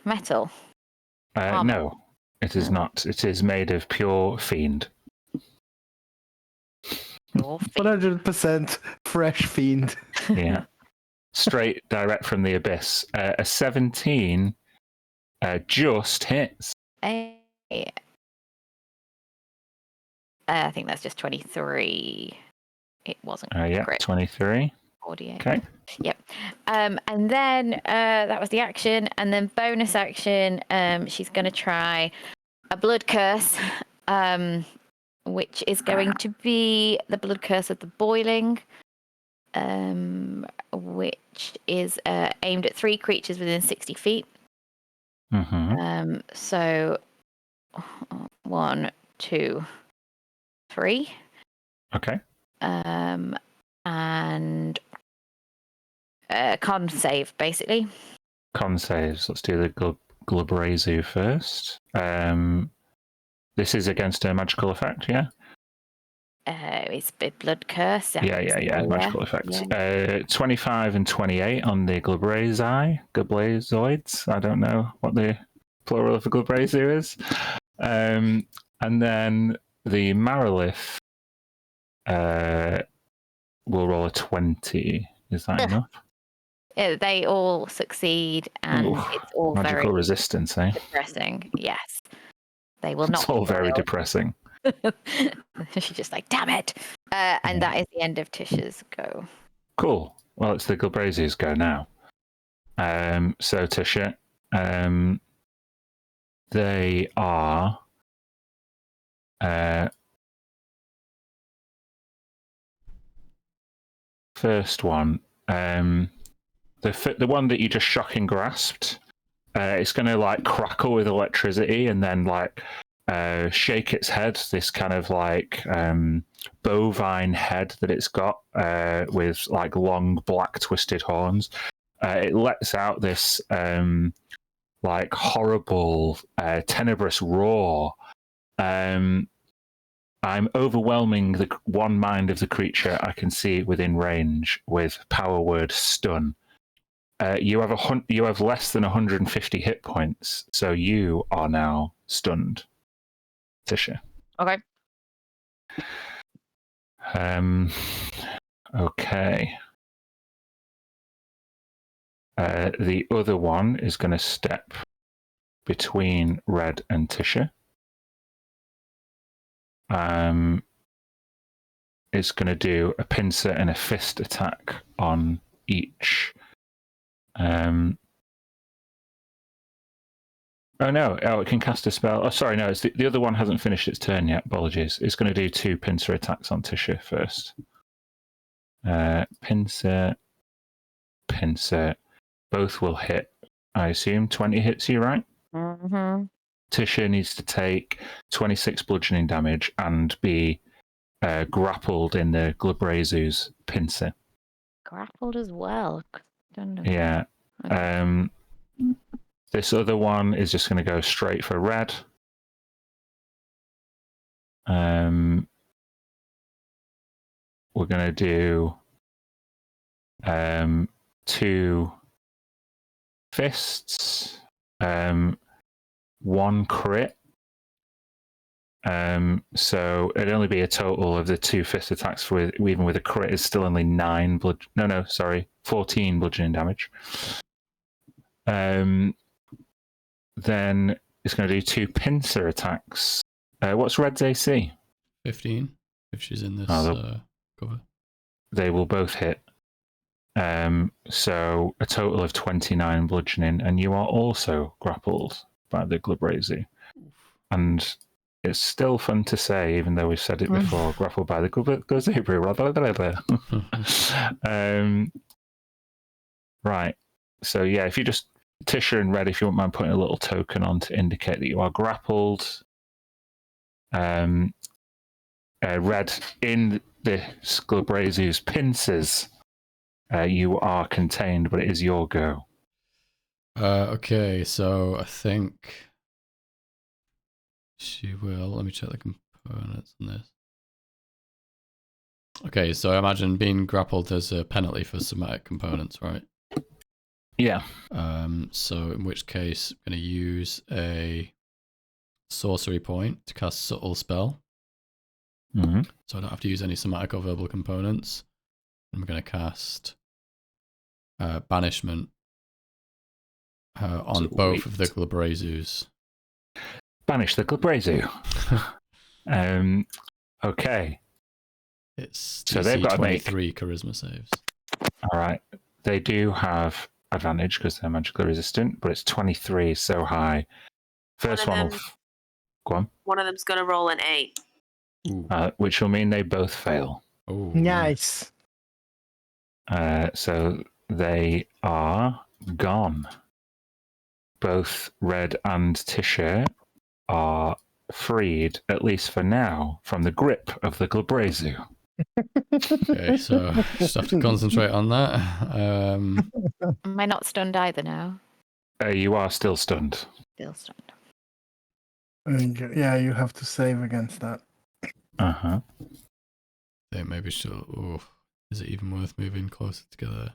metal? No, it is not. It is made of pure fiend. 100% fresh fiend. Yeah. Straight, direct from the abyss. A 17 just hits. I think that's just 23. It wasn't. Yeah, great. 23. 48. Okay. Yep. And then that was the action. And then bonus action, she's going to try a blood curse, which is going to be the blood curse of the boiling, which is aimed at 3 creatures within 60 feet. Mm-hmm. So 1, 2, 3. Okay. And con save, basically. Con saves. Let's do the Glabrazu first. This is against a magical effect, yeah? It's a blood curse. Yeah. Magical effect. Yeah. 25 and 28 on the Glabrazoids. I don't know what the plural of a Glabrazu is. And then the Marilith will roll a 20. Is that enough? They all succeed, and it's all magical very resistance, eh? depressing. Yes, they will not. It's all very depressing. She's just like, damn it. And that is the end of Tisha's go. Cool. Well, it's the Glabrazu's go now. So Tisha, they are first one. The one that you just shocking grasped, it's going to like crackle with electricity and then like shake its head. This kind of like bovine head that it's got with like long black twisted horns. It lets out this like horrible tenebrous roar. I'm overwhelming the one mind of the creature I can see within range with power word stun. You have less than 150 hit points, so you are now stunned, Tisha. Okay. Okay. The other one is going to step between Red and Tisha. It's going to do a pincer and a fist attack on each. Oh no! Oh, it can cast a spell. Oh, sorry, no. It's the other one hasn't finished its turn yet. Apologies. It's going to do 2 pincer attacks on Tisha first. Pincer. Both will hit. I assume 20 hits you, right? Mm-hmm. Tisha needs to take 26 bludgeoning damage and be grappled in the Glabrazu's pincer. Grappled as well. Don't know. Yeah. Okay. This other one is just going to go straight for Red. We're going to do 2 fists, 1 crit. So it'd only be a total of the 2 fist attacks even with a crit is still only 14 bludgeoning damage. Then it's going to do 2 pincer attacks. What's Red's AC? 15, if she's in this cover. They will both hit. So a total of 29 bludgeoning, and you are also grappled by the Glabrazu. And it's still fun to say, even though we've said it before, grappled by the Glabrazu. Right. So yeah, if you just, Tisha and Red, if you wouldn't mind putting a little token on to indicate that you are grappled. Red, in the Glabrazu's pincers, you are contained, but it is your go. Okay, so I think she will. Let me check the components on this. Okay, so I imagine being grappled as a penalty for somatic components, right? Yeah. So in which case, I'm going to use a sorcery point to cast subtle spell. Mm-hmm. So I don't have to use any somatic or verbal components. I'm going to cast banishment on both of the Glabrazus. Banish the Glabrazu. Okay. It's so they've got to make 23 charisma saves. All right. They do have advantage because they're magically resistant, but it's 23 so high. First one will... Go on. One of them's going to roll an 8. Which will mean they both fail. Oh, nice. So they are gone. Both Red and Tisha are freed, at least for now, from the grip of the Glabrazu. Okay, so just have to concentrate on that. Am I not stunned either now? You are still stunned. Still stunned. And yeah, you have to save against that. Uh-huh. Then maybe she'll... Oh, is it even worth moving closer together?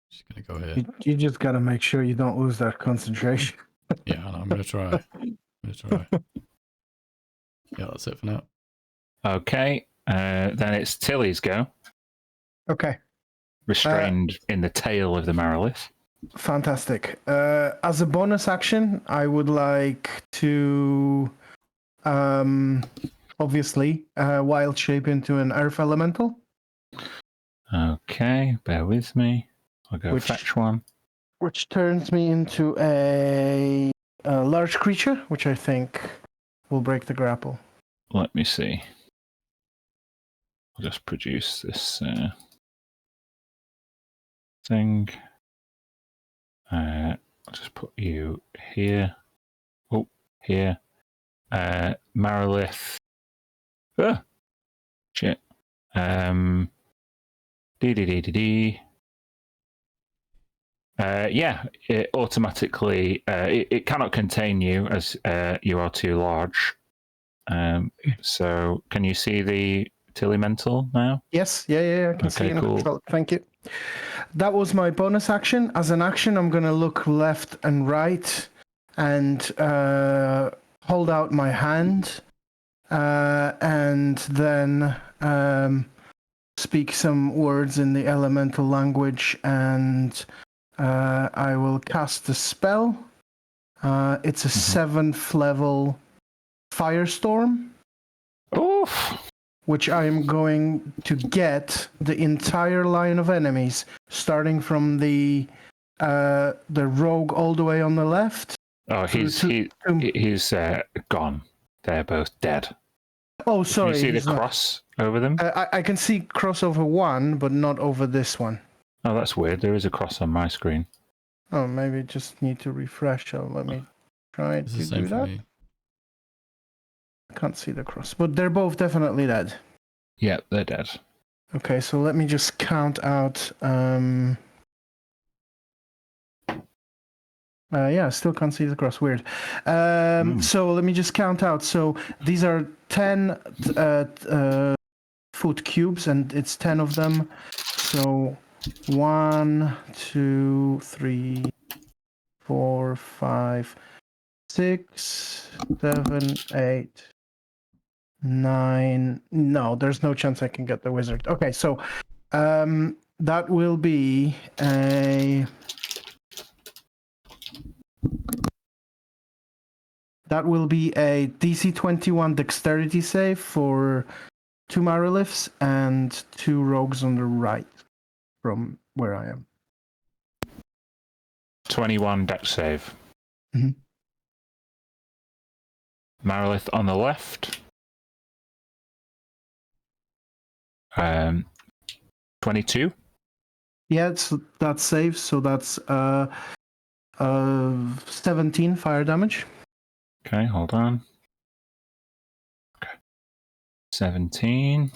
She's going to go here. You just got to make sure you don't lose that concentration. Yeah, I'm going to try. Yeah, that's it for now. Okay. Then it's Tilly's go. Okay. Restrained in the tail of the Marilith. Fantastic. As a bonus action, I would like to obviously wild shape into an earth elemental. Okay, bear with me. I'll go fetch one. Which turns me into a large creature, which I think will break the grapple. Let me see. I'll just produce this thing. I'll just put you here. Oh, here. Marilith. Ah! Shit. Yeah, it automatically... it cannot contain you as you are too large. So, can you see the Tillimental now? Yes, yeah, I can see it. Cool. Thank you. That was my bonus action. As an action, I'm going to look left and right and hold out my hand and then speak some words in the elemental language, and I will cast a spell. It's a 7th level firestorm. Oof! Which I am going to get the entire line of enemies, starting from the rogue all the way on the left. Oh, he's gone. They're both dead. Oh, sorry. Can you see the cross over them? I can see cross over one, but not over this one. Oh, that's weird. There is a cross on my screen. Oh, maybe just need to refresh. Let me try to do that. I can't see the cross, but they're both definitely dead. Yeah, they're dead. Okay, so let me just count out. Yeah, still can't see the cross. Weird. So let me just count out. So these are 10 foot cubes, and it's 10 of them. So 1, 2, 3, 4, 5, 6, 7, 8, 9. No, there's no chance I can get the wizard. Okay, so that will be a DC 21 dexterity save for 2 Maryliths and 2 rogues on the right from where I am. 21 dex save. Mhm. Marilith on the left. 22. Yeah, that's safe, so that's 17 fire damage. Okay, hold on. Okay. 17.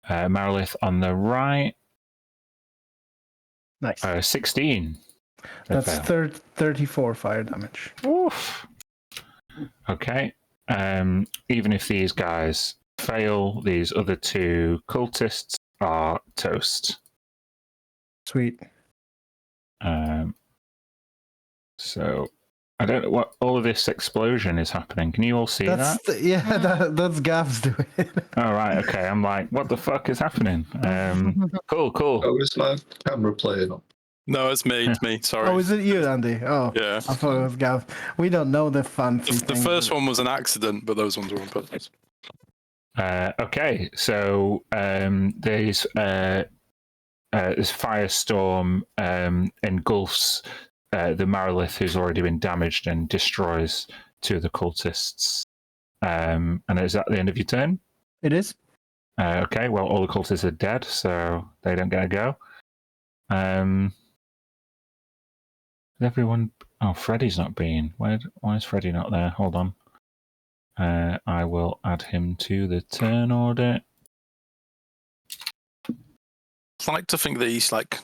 Marilith on the right. Nice. 16. They That's fail. 34 fire damage. Oof. Okay. Even if these guys fail, these other 2 cultists are toast. Sweet. So I don't know what all of this explosion is happening. Can you all see that? That's Gav's doing it. Oh, right. Okay. I'm like, what the fuck is happening? Cool. Oh, is my camera playing up? No, it's me. It's me. Sorry. Oh, is it you, Andy? Oh, Yeah. I thought it was Gav. We don't know the fancy The things. first one was an accident, but those ones were on purpose. Okay. So there's this firestorm engulfs the Marilith, who's already been damaged, and destroys 2 of the cultists. And is that the end of your turn? It is. Okay, well, all the cultists are dead, so they don't get a go. Everyone... Oh, Freddy's not been. Why is Freddy not there? Hold on. I will add him to the turn order. I'd like to think that he's like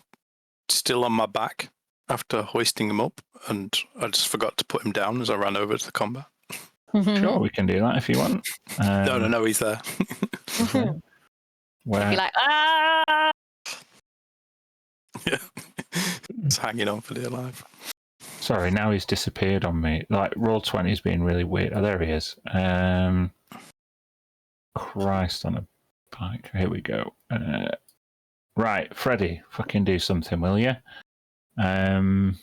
still on my back after hoisting him up, and I just forgot to put him down as I ran over to the combat. Sure, we can do that if you want. No, he's there. Okay. Where... Be like, ah! Yeah. It's hanging on for dear life. Sorry, now he's disappeared on me. Like, Roll20's been really weird. Oh, there he is. Christ on a bike. Here we go. Right, Freddy, fucking do something, will you? Yeah.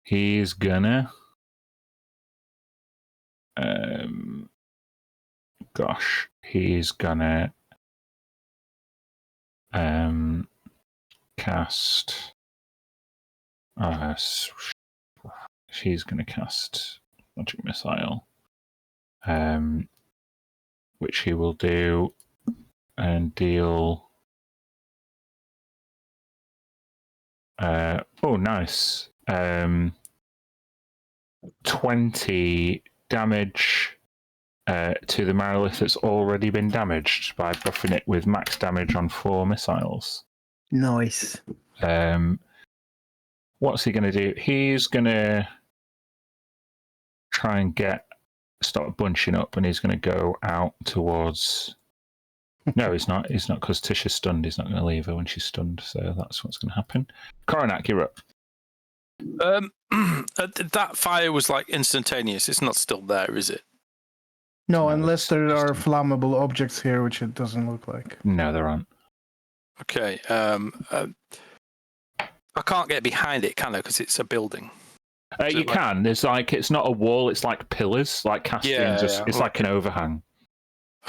He's gonna... he's gonna... cast... she's going to cast Magic Missile, which he will do and deal. Oh, nice. 20 damage to the Marilith that's already been damaged by buffing it with max damage on 4 missiles. Nice. What's he going to do? He's going to try and start bunching up, and he's going to go out towards... No, he's not. He's not, because Tisha's stunned. He's not going to leave her when she's stunned, so that's what's going to happen. Coronac, you're up. That fire was like instantaneous. It's not still there, is it? No, No, unless it's there are just- flammable objects here, which it doesn't look like. No, there aren't. Okay. I can't get behind it, can I? Because it's a building. Is You it like- can. There's like, it's not a wall, it's like pillars, like casting. Yeah, yeah. It's like an overhang.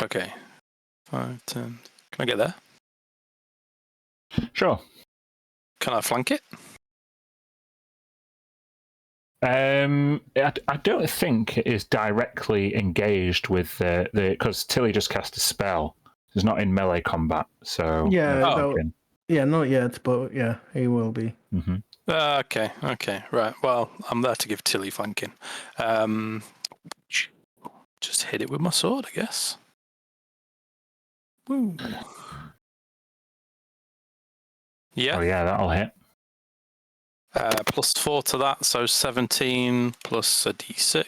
Okay. 5, 10. Can I get there? Sure. Can I flank it? I don't think it is directly engaged with the because Tilly just cast a spell. It's not in melee combat, so Yeah, Oh. Yeah, not yet, but yeah, he will be. Mm-hmm. Okay, right. Well, I'm there to give Tilly flanking. Just hit it with my sword, I guess. Woo. Yeah. Oh yeah, that'll hit. Plus 4 to that, so 17 plus a d6.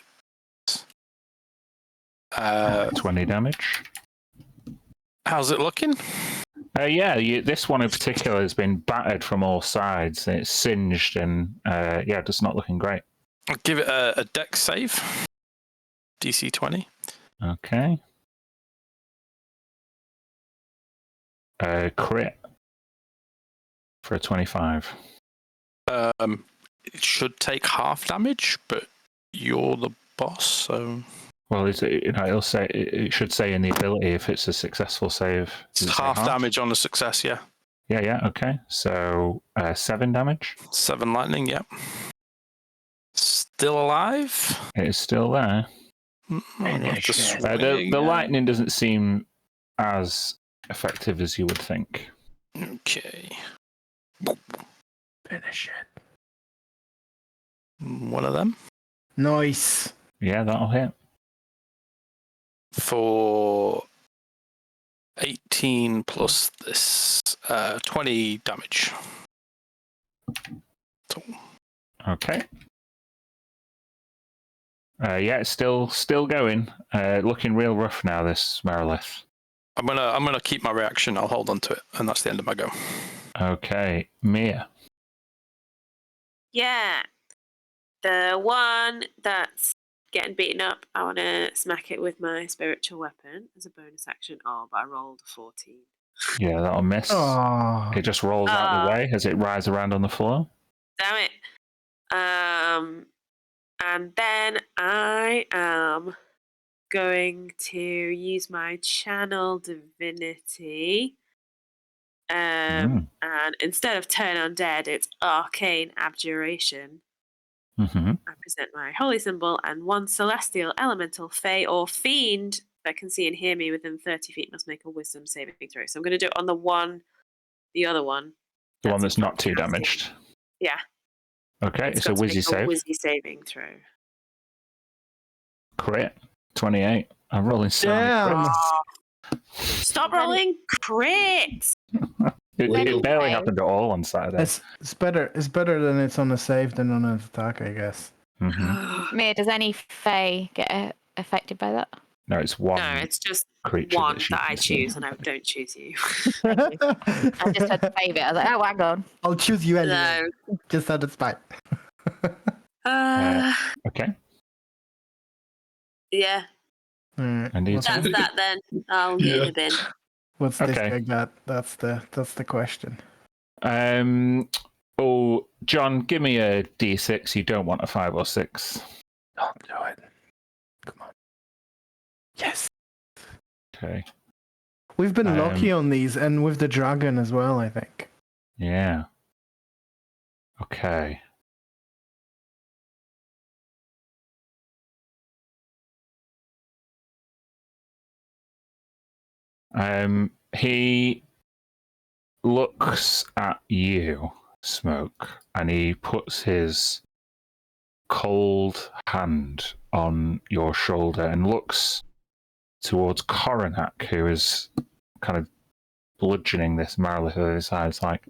20 damage. How's it looking? This one in particular has been battered from all sides. It's singed and just not looking great. I'll give it a dex save. DC 20. Okay. Crit for a 25. It should take half damage, but you're the boss, so. Well, it'll say it should say in the ability if it's a successful save. It's half damage on a success, yeah. Yeah. Okay. So 7 damage. 7 lightning, yep. Still alive? It is still there. The lightning doesn't seem as effective as you would think. Okay. Finish it. One of them. Nice. Yeah, that'll hit. For 18 plus this, 20 damage. Okay. It's still going. Looking real rough now, this Merilith. I'm gonna keep my reaction. I'll hold on to it, and that's the end of my go. Okay, Mia. Yeah. The one that's getting beaten up, I want to smack it with my spiritual weapon as a bonus action. Oh, but I rolled a 14. Yeah, that'll miss. Oh. It just rolls out of the way as it rides around on the floor. Damn it. And then I am going to use my channel divinity. And instead of turn undead, it's arcane abjuration. Mm-hmm. I present my holy symbol, and one celestial, elemental, fey, or fiend that can see and hear me within 30 feet must make a wisdom saving throw. So I'm going to do it on the other one. The one that's not too damaged. Yeah. Okay, it's a got to whizzy make save. Whizzy saving throw. Crit. 28. I'm rolling so many Damn. crits. Stop rolling crits! It barely happened at all on Saturday. It's better than it's on a save than on an attack, I guess. Mm-hmm. Mia, does any Fae get affected by that? No, it's one. No, it's just creature one that that I can see. choose, and I don't choose you. I just had to save it. I was like, oh, hang on. I'll choose you anyway. No. Just out of spite. Okay. Yeah, And What's that's that then. I'll get in the bin. What's this Okay. guy got? That's the question. John, give me a D6. You don't want a 5 or 6. Don't do it. Come on. Yes. Okay. We've been lucky on these, and with the dragon as well, I think. Yeah. Okay. He looks at you, Smoke, and he puts his cold hand on your shoulder and looks towards Coronac, who is kind of bludgeoning this Merilith with his eyes, like,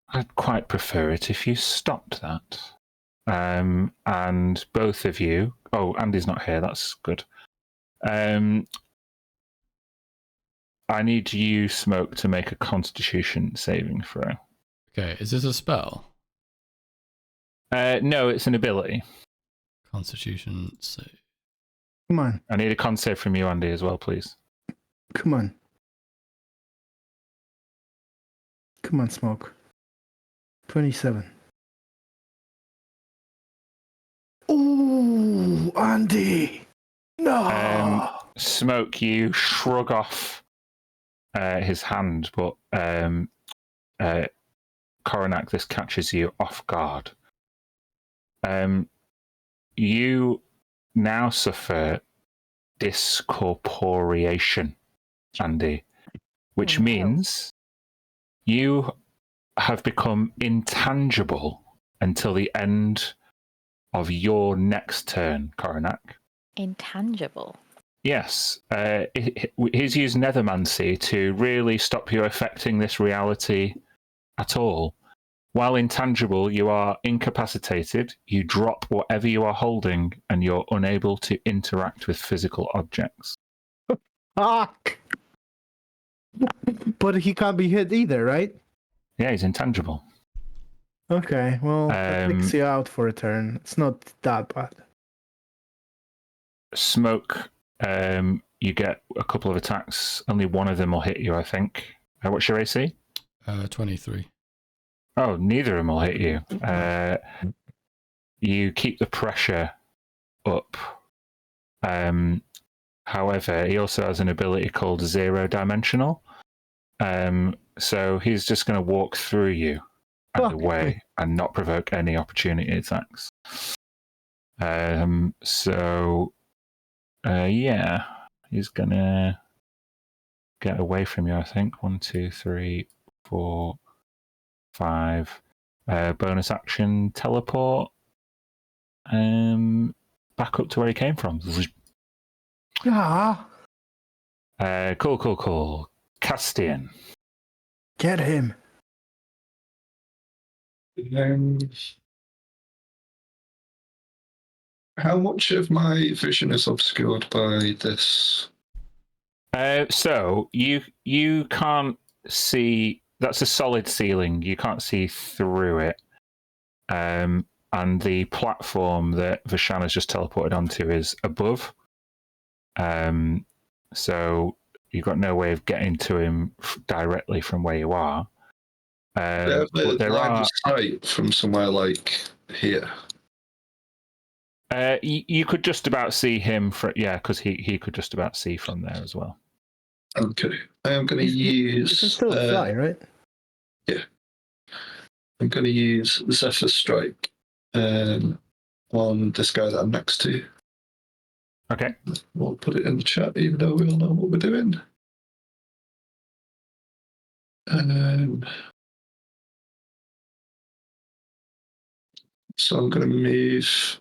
I'd quite prefer it if you stopped that. And both of you... Oh, Andy's not here, that's good. I need you, Smoke, to make a Constitution saving throw. Okay, is this a spell? No, it's an ability. Constitution save. Come on. I need a con save from you, Andy, as well, please. Come on. Come on, Smoke. 27. Ooh, Andy! No! Smoke, you shrug off his hand, but Coronac, this catches you off guard. You now suffer discorporeation, Andy, which means you have become intangible until the end of your next turn, Coronac. Intangible. Yes. He's used Nethermancy to really stop you affecting this reality at all. While intangible, you are incapacitated. You drop whatever you are holding, and you're unable to interact with physical objects. Fuck! But he can't be hit either, right? Yeah, he's intangible. Okay, well, that takes you out for a turn. It's not that bad. Smoke, you get a couple of attacks. Only one of them will hit you, I think. What's your AC? 23. Oh, neither of them will hit you. You keep the pressure up. However, he also has an ability called Zero Dimensional. So he's just going to walk through you and away and not provoke any opportunity attacks. Yeah, he's going to get away from you, I think. 1, 2, 3, 4, 5. Bonus action, teleport. Back up to where he came from. Ah, Cool. Castian. get him. How much of my vision is obscured by this? So you can't see. That's a solid ceiling. You can't see through it. And the platform that Vishan has just teleported onto is above. So you've got no way of getting to him directly from where you are. But there line of sight from somewhere like here. You could just about see him because he could just about see from there as well. Okay, I am going to use. You can still fly, right? Yeah, I'm going to use Zephyr Strike on this guy that I'm next to. Okay. We'll put it in the chat, even though we all know what we're doing. So I'm going to move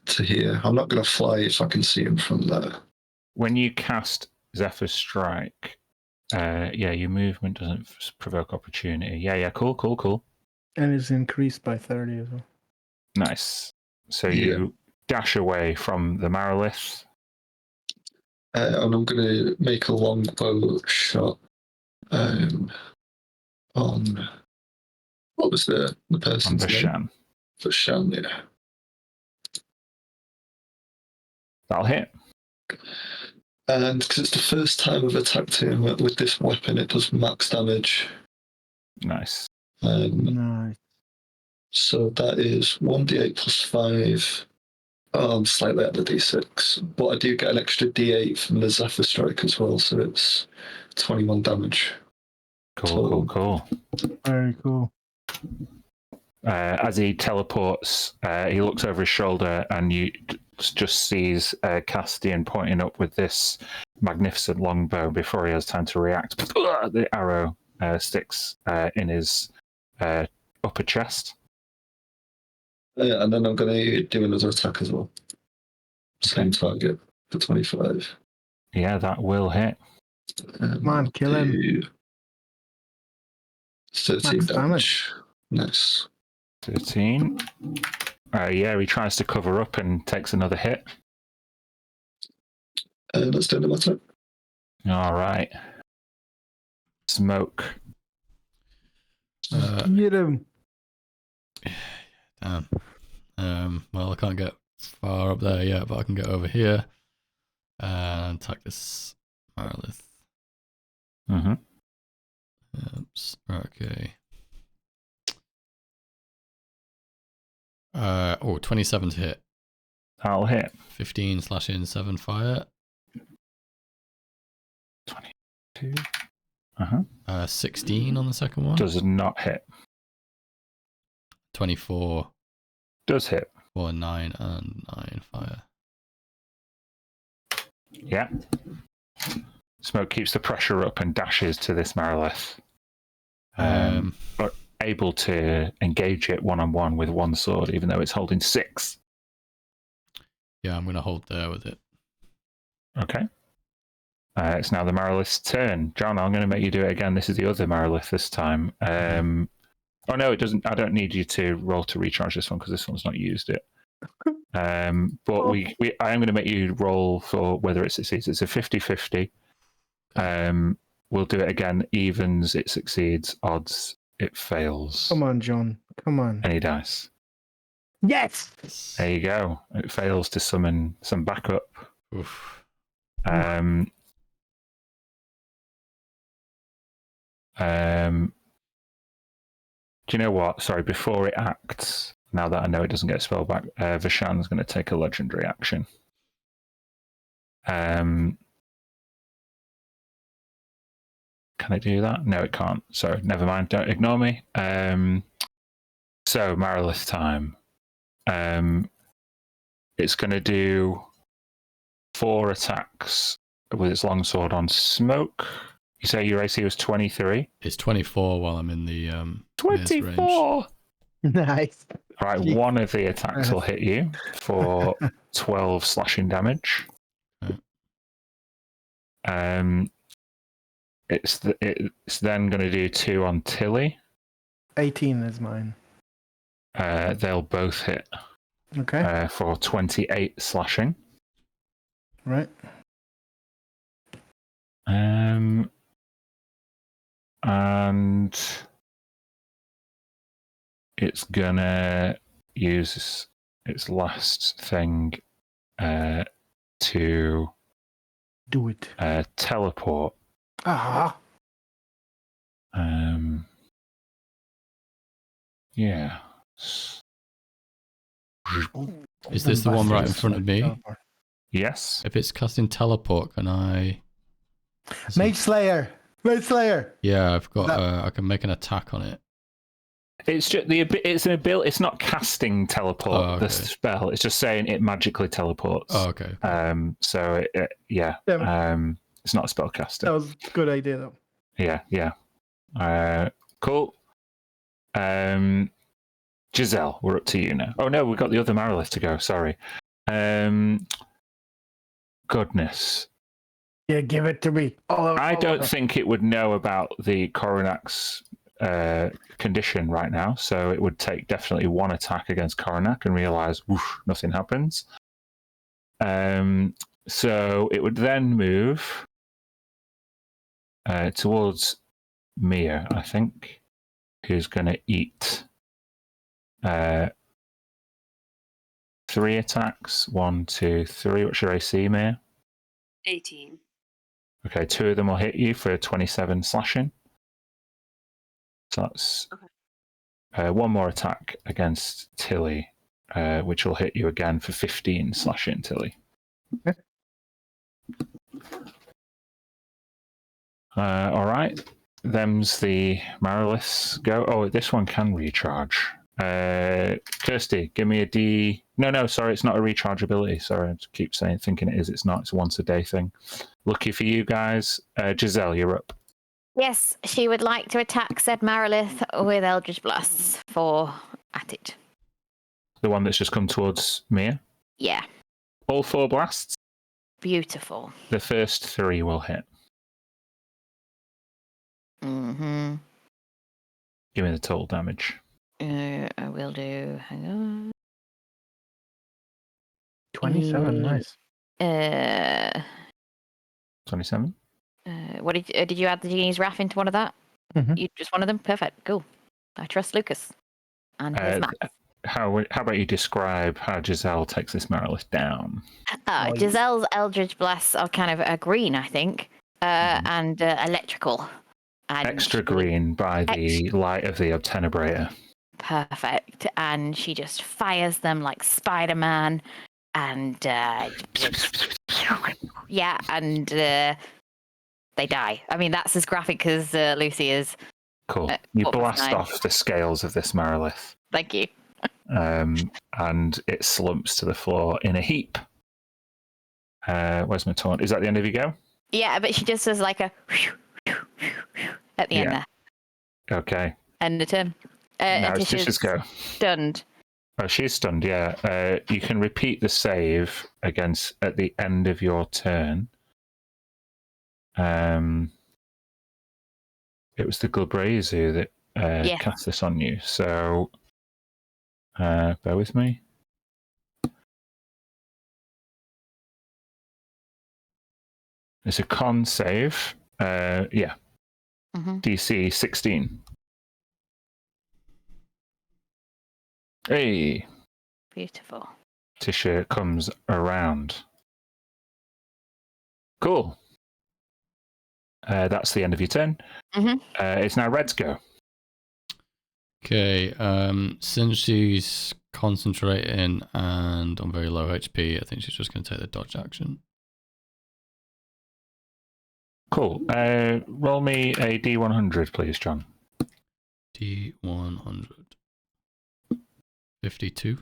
to here. I'm not going to fly if I can see him from there. When you cast Zephyr Strike, your movement doesn't provoke opportunity. Yeah, cool. And it's increased by 30 as well. Nice. So you dash away from the Marylith. And I'm going to make a longbow shot on... What was the person's name? Vishan. Vishan, yeah. That'll hit. And because it's the first time I've attacked him with this weapon, it does max damage. Nice. Nice. So that is 1d8 plus 5. Oh, I'm slightly at the d6. But I do get an extra d8 from the Zephyr Strike as well, so it's 21 damage. Cool. Very cool. As he teleports, he looks over his shoulder and you just sees Castian pointing up with this magnificent longbow before he has time to react. The arrow sticks in his upper chest. And then I'm going to do another attack as well. Same target for 25. Yeah, that will hit. Come on, kill him. 13 Max damage. Nice. 13. He tries to cover up and takes another hit. Let's do another attack. All right. Smoke. Get him. Damn. Well, I can't get far up there yet, but I can get over here and attack this Marylith. Mm-hmm. Oops. Okay. 27 to hit. That'll hit. 15 slashing, 7 fire. 22. 16 on the second one. Does not hit. 24. Does hit. 4, 9, and 9 fire. Yeah. Smoke keeps the pressure up and dashes to this Marylith. But able to engage it one-on-one with one sword, even though it's holding 6. Yeah, I'm going to hold there with it. Okay. It's now the Marylith's turn. John, I'm going to make you do it again. This is the other Marylith this time. Oh no, it doesn't. I don't need you to roll to recharge this one because this one's not used it. But I am going to make you roll for whether it succeeds. It's a 50-50. We'll do it again. Evens, it succeeds. Odds, it fails. Come on, John. Come on. Any dice. Yes. There you go. It fails to summon some backup. Oof. Do you know what? Sorry, before it acts, now that I know it doesn't get spell back, Vishan's going to take a legendary action. Can it do that? No, it can't. So never mind. Don't ignore me. So Marilith time. It's going to do 4 attacks with its longsword on Smoke. You say your AC was 23? It's 24 while I'm in the 24! Nice. All right, one of the attacks will hit you for 12 slashing damage. Okay. It's then going to do 2 on Tilly. 18 is mine. They'll both hit Okay. for 28 slashing. Right. And it's gonna use its last thing to Do it. teleport. Ah. Yeah. Is this the one right in front of me? Yes. If it's casting teleport, can I? Mage Slayer. Mage Slayer. Yeah, I've got. I can make an attack on it. It's just it's an ability. It's not casting teleport. Oh, okay. The spell. It's just saying it magically teleports. Oh, okay. So yeah. It's not a spell caster. That was a good idea, though. Yeah. Cool. Giselle, we're up to you now. Oh no, we've got the other Marilith to go. Sorry. Goodness. Yeah, give it to me. I don't think it would know about the Coronac's condition right now, so it would take definitely 1 attack against Coronac and realize, whoosh, nothing happens. So it would then move towards Mia, I think, who's going to eat 3 attacks. 1, 2, 3. What's your AC, Mia? 18. Okay, 2 of them will hit you for 27 slashing. So that's Okay. 1 more attack against Tilly, which will hit you again for 15 slashing, Tilly. Okay. All right. Them's the Mariliths go. Oh, this one can recharge. Kirsty, give me a D. No, sorry, it's not a recharge ability. Sorry, I keep thinking it is. It's not. It's a once a day thing. Lucky for you guys. Giselle, you're up. Yes, she would like to attack said Marilith with Eldritch Blasts for at it. The one that's just come towards Mia. Yeah, All 4 blasts. beautiful. The first 3 will hit. Mm-hmm. Give me the total damage. I will do. Hang on. 27, nice. 27. What did you add the genie's wrath into one of that? Mhm. You just one of them? Perfect. Cool. I trust Lucas and his math. How about you describe how Giselle takes this Marilith down? Giselle's Eldritch Blasts are kind of green, I think, and electrical. And Extra green by the light of the Obtenebrator. Perfect. And she just fires them like Spider-Man. And yeah, and they die. I mean, that's as graphic as Lucy is. Cool. You what was blast mine? off the scales of this Marilith. Thank you. And it slumps to the floor in a heap. Where's my taunt? Is that the end of your go? Yeah, but she just does like a at the end there. Okay. End the turn. Now it's Tish's go. Stunned. Oh, she's stunned, yeah. You can repeat the save at the end of your turn. It was the Glabrezu that Yes. cast this on you. So bear with me. It's a con save. Yeah. Mm-hmm. DC 16. Hey, Beautiful. Tisha comes around. Cool. That's the end of your turn. Mm-hmm. It's now Red's go. Okay, since she's concentrating and on very low HP, I think she's just going to take the dodge action. Cool. Roll me a D100, please, John. D100. 52.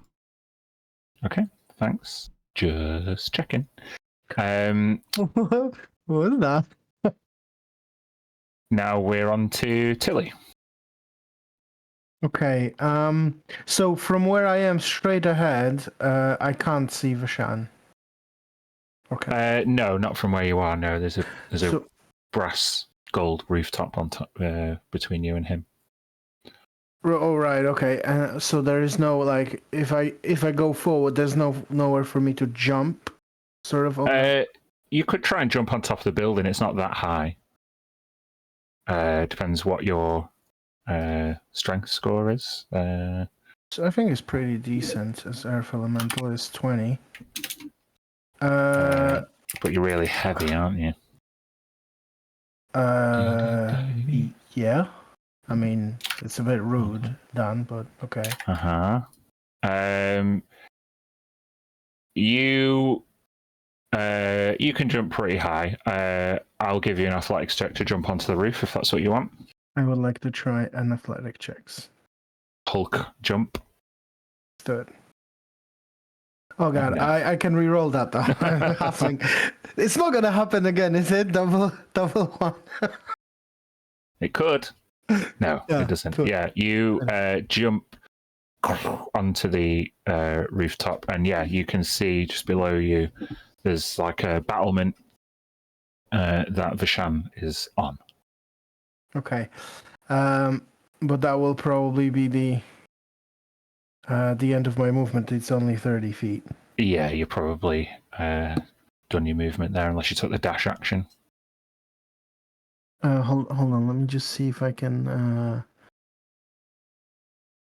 Okay, thanks. Just checking. What was that? Now we're on to Tilly. Okay. So from where I am, straight ahead, I can't see Vashan. Okay. No, not from where you are. No, there's a So, brass gold rooftop on top between you and him. oh right. Okay. So there is no like if I go forward, there's nowhere for me to jump. Sort of. You could try and jump on top of the building. It's not that high. Depends what your strength score is. So I think it's pretty decent. As Earth Elemental is 20. But you're really heavy, aren't you? Yeah. I mean, it's a bit rude, Dan, but okay. You can jump pretty high. I'll give you an athletics check to jump onto the roof if that's what you want. I would like to try an athletic checks. Hulk jump. Let's do it. Oh god, No. I can re-roll that though. I'm laughing. It's not gonna happen again, is it? Double one. It could. No, Yeah, it doesn't. cool. Yeah, you jump onto the rooftop, and yeah, you can see just below you. There's like a battlement that Vishan is on. Okay, but that will probably be the end of my movement. It's only 30 feet. Yeah, you're probably done your movement there, unless you took the dash action. Hold on, let me just see if I can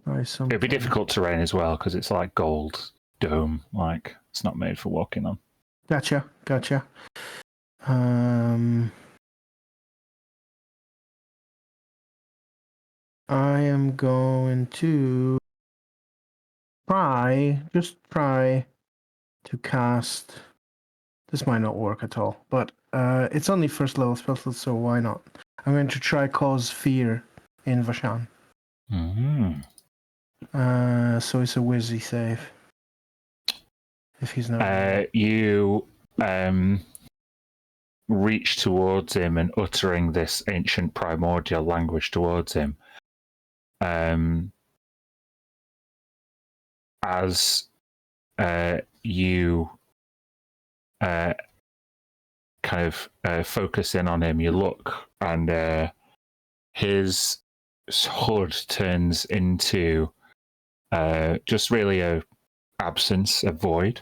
try something. It'd be difficult terrain as well because it's like gold dome, like it's not made for walking on. Gotcha. I am going to try to cast. This might not work at all, but it's only first level spell, so why not? I'm going to try cause fear in Vashan. Mm-hmm. So it's a Wizzy save. If he's not. You reach towards him and uttering this ancient primordial language towards him. As you kind of focus in on him, you look, and his hood turns into just really a absence, a void,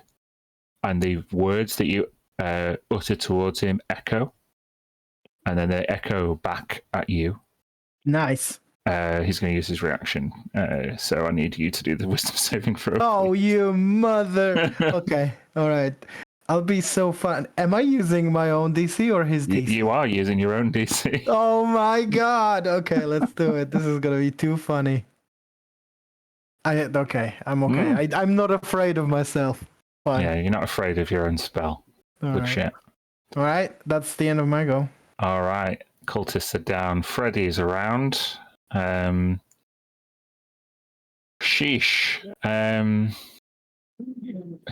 and the words that you utter towards him echo, and then they echo back at you. Nice. He's going to use his reaction, so I need you to do the wisdom saving throw. Oh, please. you mother! Okay, all right. I'll be so fun. Am I using my own DC or his DC? You are using your own DC. Oh my god! Okay, let's do it. This is gonna be too funny. I'm okay. I'm not afraid of myself. Fine. Yeah, you're not afraid of your own spell. All Good right. shit. All right, that's the end of my go. All right, cultists are down. Freddy's around. Sheesh.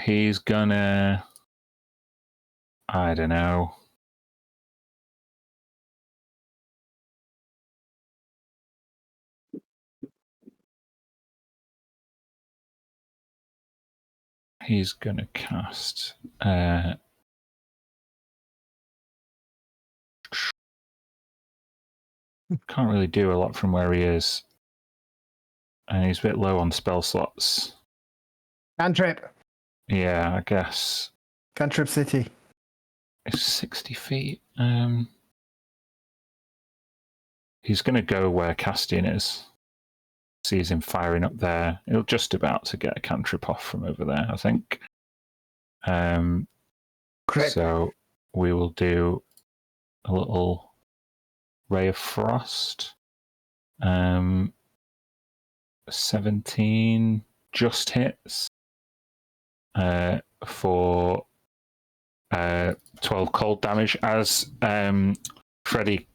He's gonna. I don't know. He's gonna cast. Can't really do a lot from where he is. And he's a bit low on spell slots. Cantrip. Yeah, I guess. Cantrip City. It's 60 feet. He's going to go where Castian is. Sees him firing up there. He'll just about to get a cantrip off from over there, I think. Correct. So we will do a little ray of frost. 17 just hits for 12 cold damage as Freddy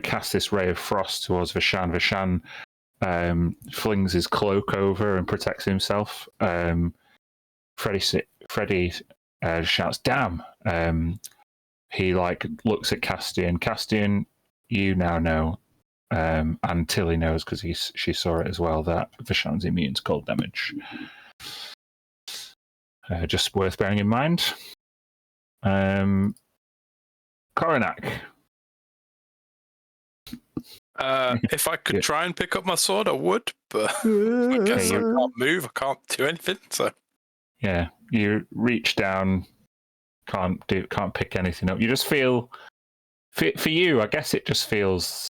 casts this ray of frost towards Vishan. Vishan flings his cloak over and protects himself. Freddy shouts, "Damn!" He looks at Castian. Castian, you now know, and Tilly knows because she saw it as well, that Vishan's immune to cold damage. Just worth bearing in mind. Coronac. If I could try and pick up my sword, I would, but I guess I can't move. I can't do anything. So yeah, you reach down, can't pick anything up. You just feel, for you, I guess it just feels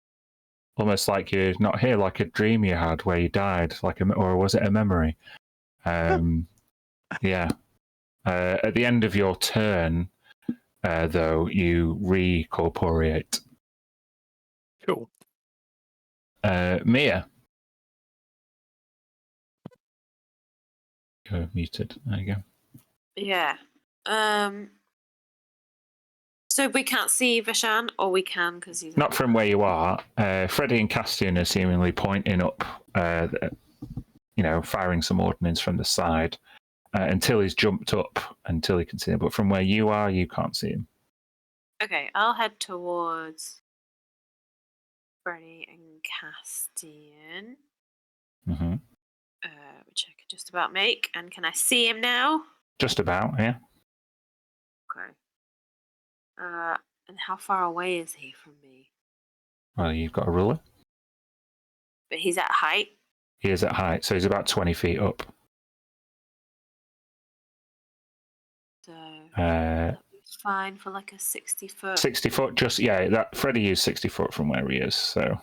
almost like you're not here, like a dream you had where you died, or was it a memory? Yeah. At the end of your turn, though, you recorporeate. cool. Mia. You're muted. There you go. Yeah. So we can't see Vishan, or we can because he's Not from where you are. Freddy and Castian are seemingly pointing up, firing some ordnance from the side until he's jumped up, until he can see him. But from where you are, you can't see him. Okay, I'll head towards Freddy and Castian, Mm-hmm. which I could just about make. And can I see him now? Just about, yeah. Okay. And how far away is he from me? Well, you've got a ruler. But he's at height. He is at height, so he's about 20 feet up. So that's fine for like a 60 foot. 60 foot, that Freddy used 60 foot from where he is, so.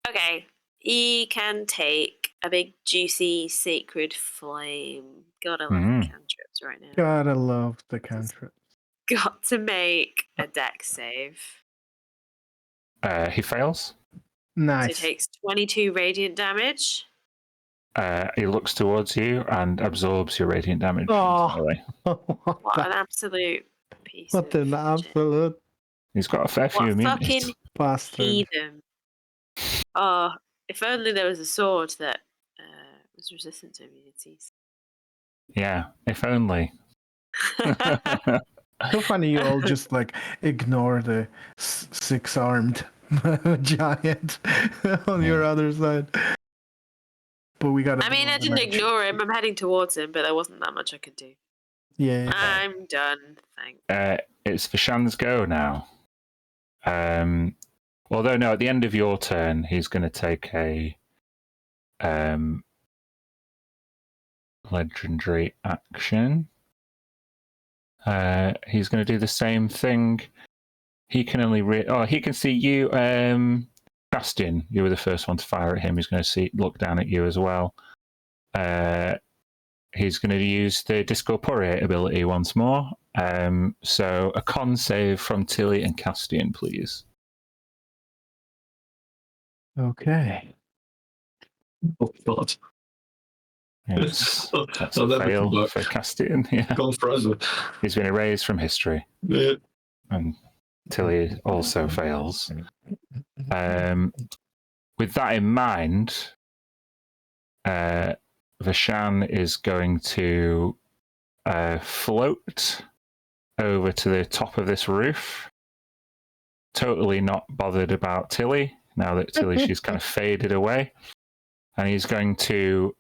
Okay. He can take a big, juicy, sacred flame. Gotta love the cantrips right now. Gotta love the cantrip. Got to make a dex save. He fails. Nice. So he takes 22 radiant damage. He looks towards you and absorbs your radiant damage. Oh. What an absolute piece What of an shit. absolute He's got a fair few What immunities. fucking bastard. heathen. Oh, if only there was a sword that was resistant to immunities. Yeah, if only. So funny you all just ignore the six-armed giant on your other side. But we got. I mean, I didn't ignore him. I'm heading towards him, but there wasn't that much I could do. Yeah. I'm done. Thanks. It's Vishan's go now. Although no, at the end of your turn, he's going to take a legendary action. He's going to do the same thing. He can only he can see you, Castian. You were the first one to fire at him. He's going to look down at you as well. He's going to use the discorporeate ability once more. So a con save from Tilly and Castian, please. Okay. Oh God. That's I'll a never fail come back. for Castian. Yeah. Gone forever. He's been erased from history. Yeah. And Tilly also fails. With that in mind, Vishan is going to float over to the top of this roof. Totally not bothered about Tilly, now that she's kind of faded away. And he's going to,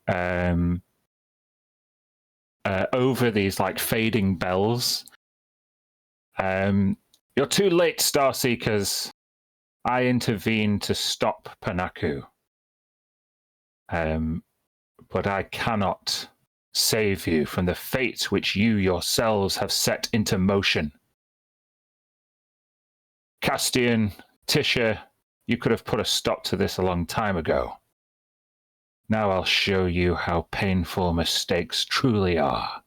over these fading bells, "You're too late, Starseekers. I intervened to stop Panaku. But I cannot save you from the fate which you yourselves have set into motion. Castian, Tisha, you could have put a stop to this a long time ago. Now I'll show you how painful mistakes truly are.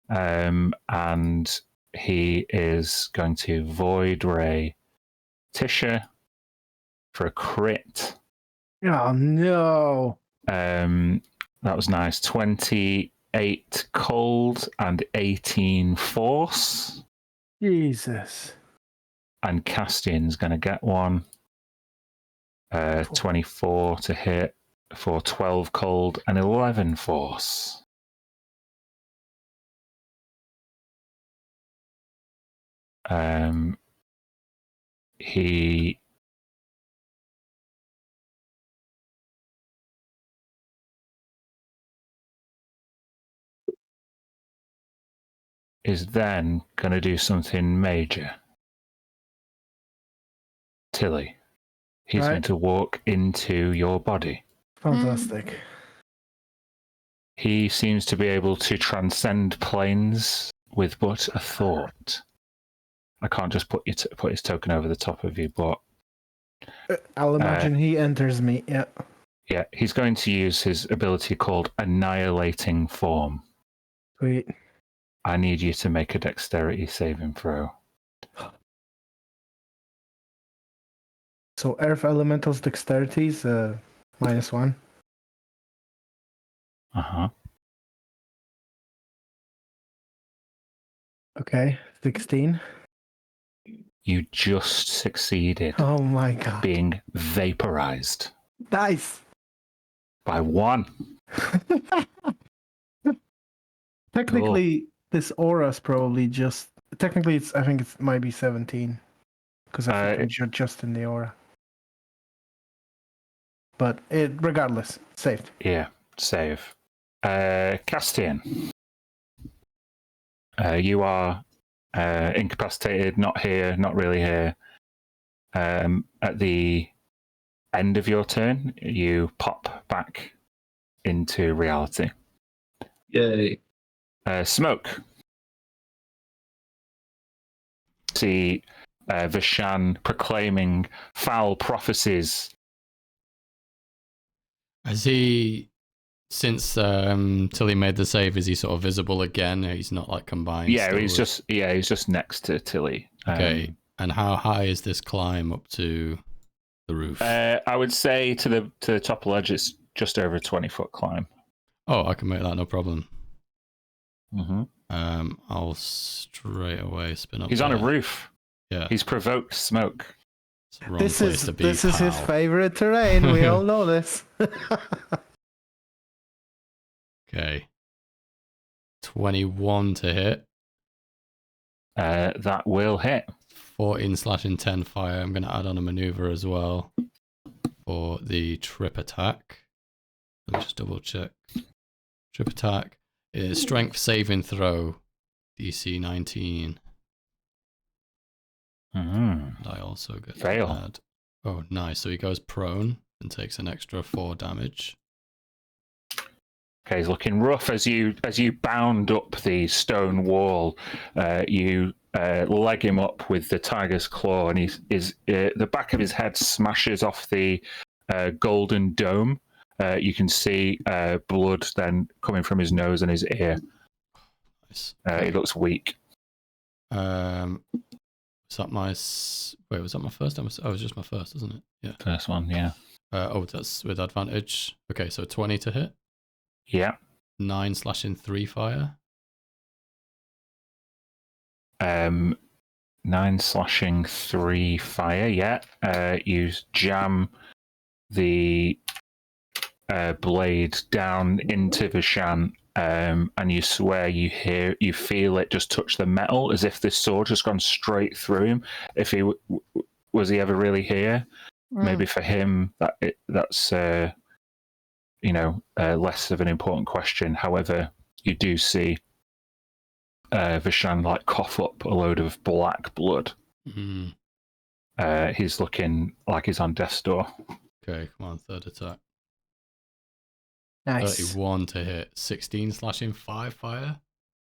And he is going to Void Ray Tisha for a crit. Oh no! That was nice. 28 cold and 18 force. Jesus. And Castian's going to get one. 24 to hit for 12 cold and 11 force. He is then going to do something major. Tilly, he's going to walk into your body. Fantastic. He seems to be able to transcend planes with but a thought. I can't just put his token over the top of you, but I'll imagine he enters me. Yeah. Yeah, he's going to use his ability called Annihilating Form. Sweet. I need you to make a dexterity saving throw. So Earth Elemental's dexterity's -1. Uh-huh. Okay, 16. You just succeeded Oh my god. being vaporized Nice. by 1. Technically, this aura's probably just... Technically, I think it might be 17. Because I think you're just in the aura. But regardless, saved. Yeah, save. Castian. You are incapacitated, not here, not really here. At the end of your turn, you pop back into reality. Yay. Smoke. See Vishan proclaiming foul prophecies. Has he, since Tilly made the save, is he sort of visible again? He's not like combined. Yeah, he's just next to Tilly. Okay. And how high is this climb up to the roof? I would say to the top ledge, it's just over a 20-foot climb. Oh, I can make that no problem. Mm-hmm. I'll straight away spin up. He's on a roof. Yeah. He's provoked Smoke. It's the wrong This place is to be, his pal. favorite terrain. We all know this. Okay. 21 to hit. That will hit. 14 slashing 10 fire. I'm going to add on a maneuver as well for the trip attack. Let me just double check. Trip attack is strength saving throw. DC 19. Mm-hmm. I also get Fail. to add. Oh, nice. So he goes prone and takes an extra 4 damage. Okay, he's looking rough as you bound up the stone wall. You leg him up with the tiger's claw, and the back of his head smashes off the golden dome. You can see blood then coming from his nose and his ear. Nice. He looks weak. Was that my first? Oh, it was just my first, isn't it? Yeah. First one, yeah. That's with advantage. Okay, so 20 to hit. Yeah. 9 slashing 3 fire. 9 slashing 3 fire. Yeah. You jam the blade down into Vishan, and you swear you feel it just touch the metal, as if this sword has gone straight through him. If he was he ever really here? Maybe for him that's less of an important question. However, you do see Vishan like cough up a load of black blood. Mm-hmm. He's looking like he's on death's door. Okay, come on, third attack. Nice. 31 to hit. 16 slashing, 5 fire.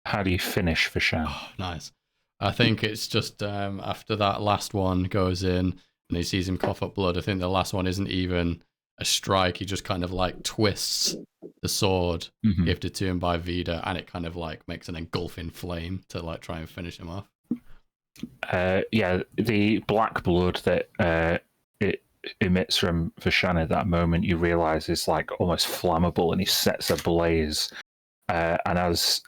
How do you finish for Shan? Oh, nice. I think it's just after that last one goes in and he sees him cough up blood. I think the last one isn't even a strike. He just kind of like twists the sword gifted to him by Vida, and it kind of like makes an engulfing flame to like try and finish him off. Yeah, the black blood that it emits from Vishan at that moment, you realise is like almost flammable, and he sets ablaze. And as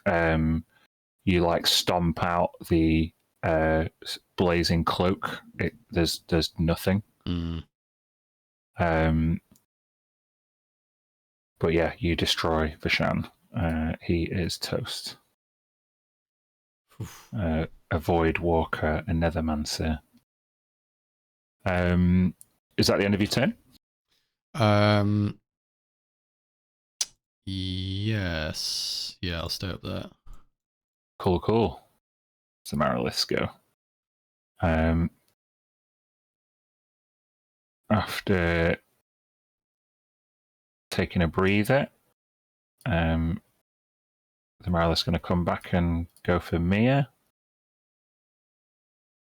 you like stomp out the blazing cloak, there's nothing. But yeah, you destroy Vishan. He is toast. A Void Walker, a Nethermancer. Is that the end of your turn? Yes. Yeah, I'll stay up there. Cool. So Maryliths go. After taking a breather, the Marylith's going to come back and go for Mia.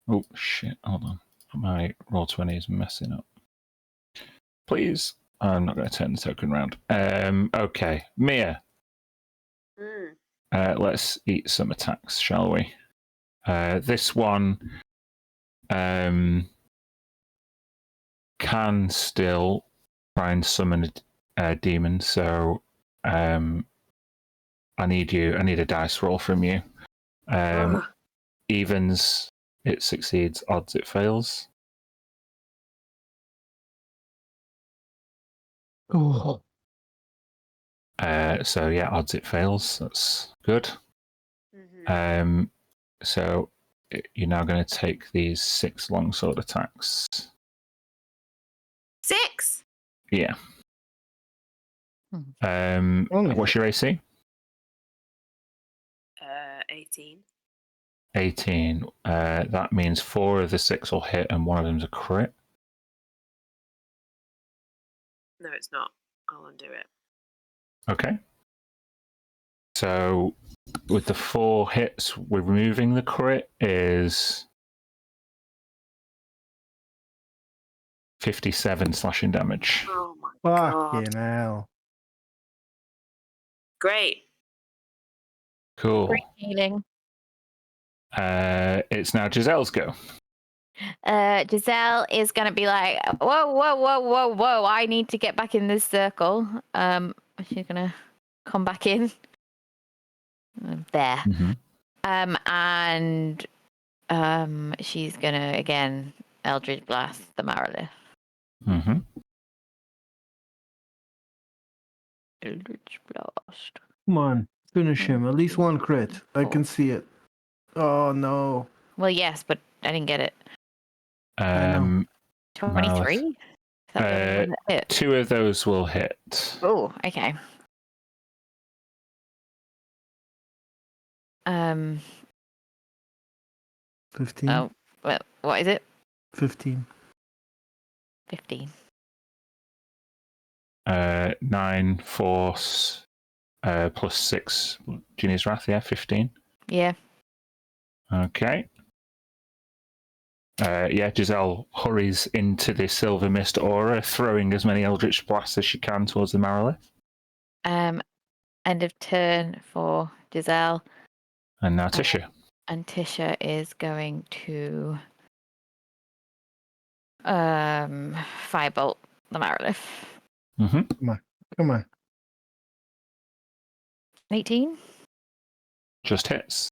Oh shit! Hold on, my roll20 is messing up. Please, I'm not going to turn the token round. Okay, Mia. Let's eat some attacks, shall we? This one can still try and summon a demon, so I need a dice roll from you. Evens, it succeeds. Odds, it fails. Oh. So yeah, odds, it fails. That's good. So you're now going to take these 6 longsword attacks. 6? Yeah. What's your AC? 18. 18. That means 4 of the 6 will hit and 1 of them's a crit. No, it's not. I'll undo it. Okay. So with the 4 hits, we're removing the crit is 57 slashing damage. Oh my god. Fucking hell. Great. Cool. Great healing. It's now Giselle's go. Giselle is going to be like, whoa, I need to get back in this circle. She's going to come back in. There. And she's going to, again, Eldritch Blast the Marylith. Eldritch Blast. Come on, finish him. At least 1 crit. I can see it. Oh no. Well, yes, but I didn't get it. I know. 23? 2 of those will hit. Oh, okay. 15. Oh, well, what is it? 15. 15. 9 force plus 6 Genius Wrath, yeah, 15. Yeah. Okay. Giselle hurries into the silver mist aura, throwing as many Eldritch blasts as she can towards the Marylith. End of turn for Giselle. And now Tisha. And Tisha is going to firebolt the Marylith. Come on. 18? Just hits.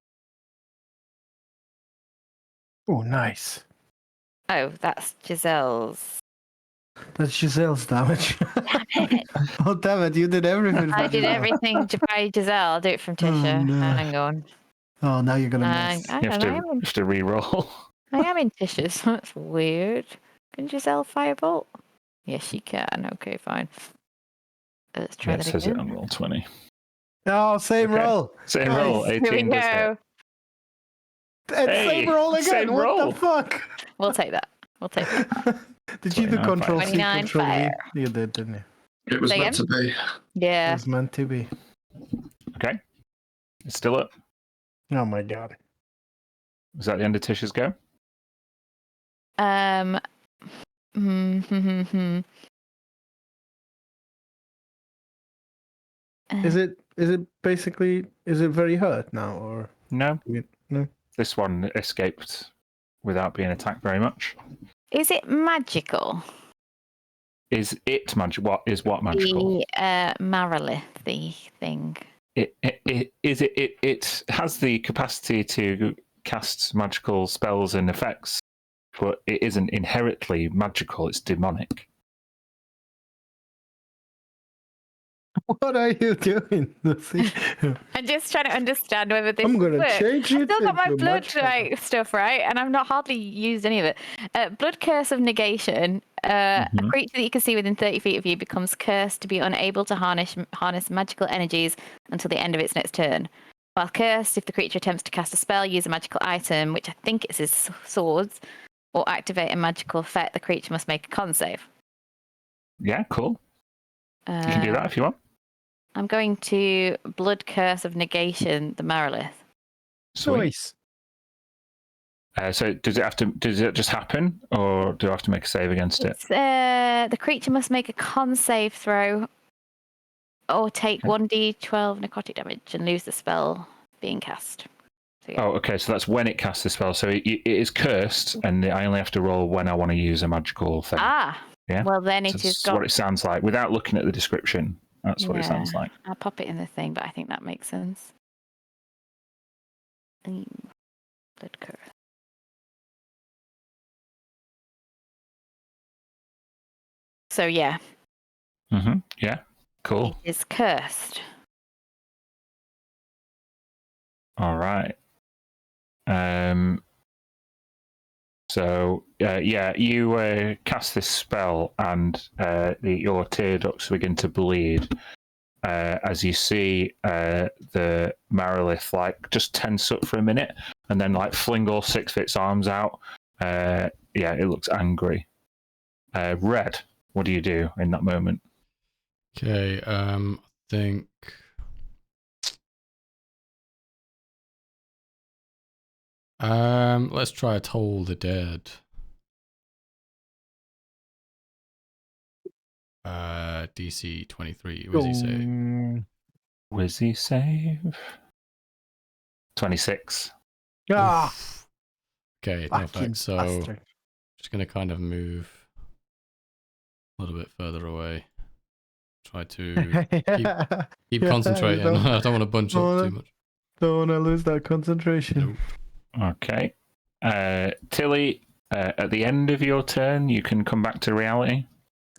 Oh, nice. Oh, that's Giselle's. That's Giselle's damage. Damn it. Oh, damn it. You did everything. I did everything to buy Giselle. I'll do it from Tisha. no. Hang on. Oh, now you're going to miss. You have to re-roll. I am in Tisha's. That's weird. Can Giselle firebolt? Yes, she can. Okay, fine. Let's try that again. It says it on roll 20. Oh, same roll. Same roll. 18 Here we does go. And same roll again. Same what roll. the fuck? We'll take that. Did you do 29 control C, 29 control V? fire. You did, didn't you? It was Say meant to be. Yeah. It's meant to be. Okay. It's still up. Oh my god. Is that the end of Tish's go? Is it basically very hurt now or No. no? This one escaped without being attacked very much. Is it magical? Is it magic? What is what magical? The Marilith thing. It has the capacity to cast magical spells and effects, but it isn't inherently magical. It's demonic. What are you doing, Lucy? I'm just trying to understand whether this I'm gonna works. change I've it. still got my into blood magic. stuff, right? And I've not hardly used any of it. Blood curse of negation. A creature that you can see within 30 feet of you becomes cursed to be unable to harness magical energies until the end of its next turn. While cursed, if the creature attempts to cast a spell, use a magical item, which I think is his swords, or activate a magical effect, the creature must make a con save. Yeah, cool. You can do that if you want. I'm going to Blood Curse of Negation, the Marilith. Sweet. Choice. So does it just happen, or do I have to make a save against it? The creature must make a con save throw, or take Okay. 1d12 necrotic damage and lose the spell being cast. So, yeah. Oh, okay. So that's when it casts the spell. So it is cursed, and I only have to roll when I want to use a magical thing. Yeah. Well, then So it is that's got. what it sounds like without looking at the description. That's what it sounds like. I'll pop it in the thing, but I think that makes sense. Blood curse. So yeah, Yeah. Cool. it is cursed. All right. So you cast this spell, and your tear ducts begin to bleed as you see the Marilith like just tense up for a minute, and then like fling all six of its arms out. It looks angry. Red, what do you do in that moment? Okay, I think let's try Toll the Dead. DC 23. What does he say? Wizzy save 26. Ah, Oof. Okay, no fucking effect. So bastard. just gonna kind of move a little bit further away. Try to keep Yeah, concentrating. you I don't want to bunch up wanna- too much. Don't want to lose that concentration. Nope. Okay. Tilly, at the end of your turn, you can come back to reality.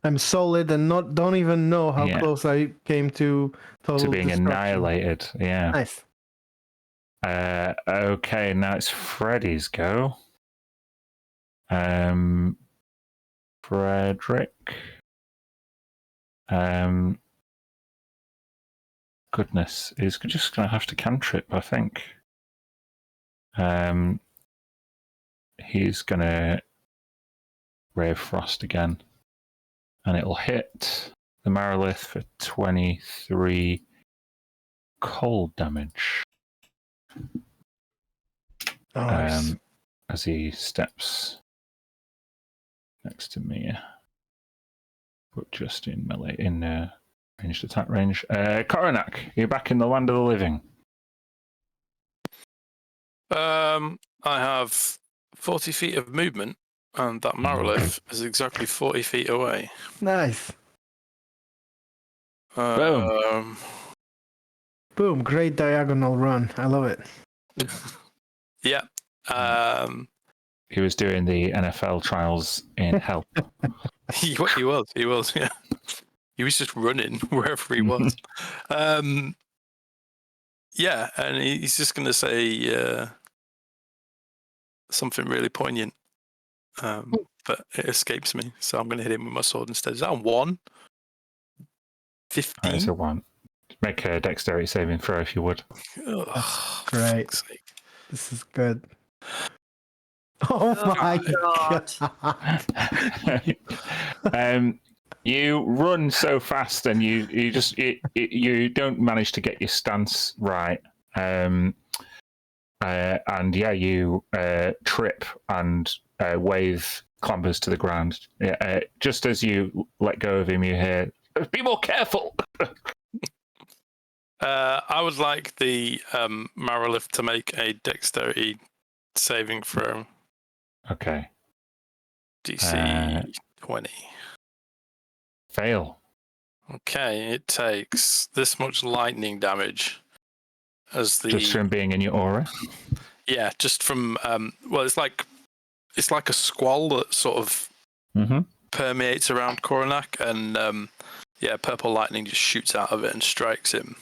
I'm solid and don't even know how Yeah. close I came to total To being destruction. annihilated. Yeah. Nice. Okay, now it's Freddy's go. Frederick. Goodness, he's just gonna have to cantrip, I think. He's gonna Ray of Frost again, and it'll hit the Marilith for 23 cold damage. Nice. As he steps next to me, but just in melee, ranged attack range. Coronac, you're back in the land of the living. I have 40 feet of movement, and that Marilith is exactly 40 feet away. Nice. Boom. Boom. Great diagonal run. I love it. Yeah. He was doing the NFL trials in hell. He was, yeah. He was just running wherever he was. Yeah, and he's just going to say something really poignant, but it escapes me, so I'm going to hit him with my sword instead. Is that a 1? 15? It's a 1. Make a dexterity saving throw if you would. Oh, Great. fuck's sake. This is good. Oh my God. god. You run so fast, and you don't manage to get your stance right. And yeah, you trip and wave clambers to the ground. Just as you let go of him, you hear, "Be more careful." I would like the Marilith to make a dexterity saving throw. Okay. DC 20. Fail. Okay, it takes this much lightning damage as the Just from being in your aura. Yeah, just from well, it's like a squall that sort of permeates around Coronac, and yeah, purple lightning just shoots out of it and strikes him.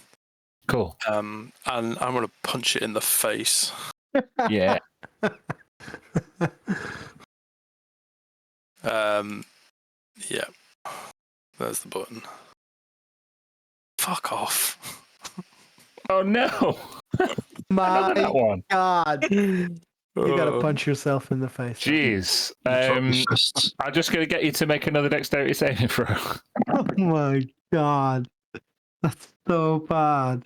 Cool. And I'm gonna punch it in the face. Yeah. Yeah. There's the button. Fuck off. Oh no! My that one. God. You gotta punch yourself in the face. Jeez. Drop your fists. I'm just going to get you to make another dexterity saving throw. Oh my God. That's so bad.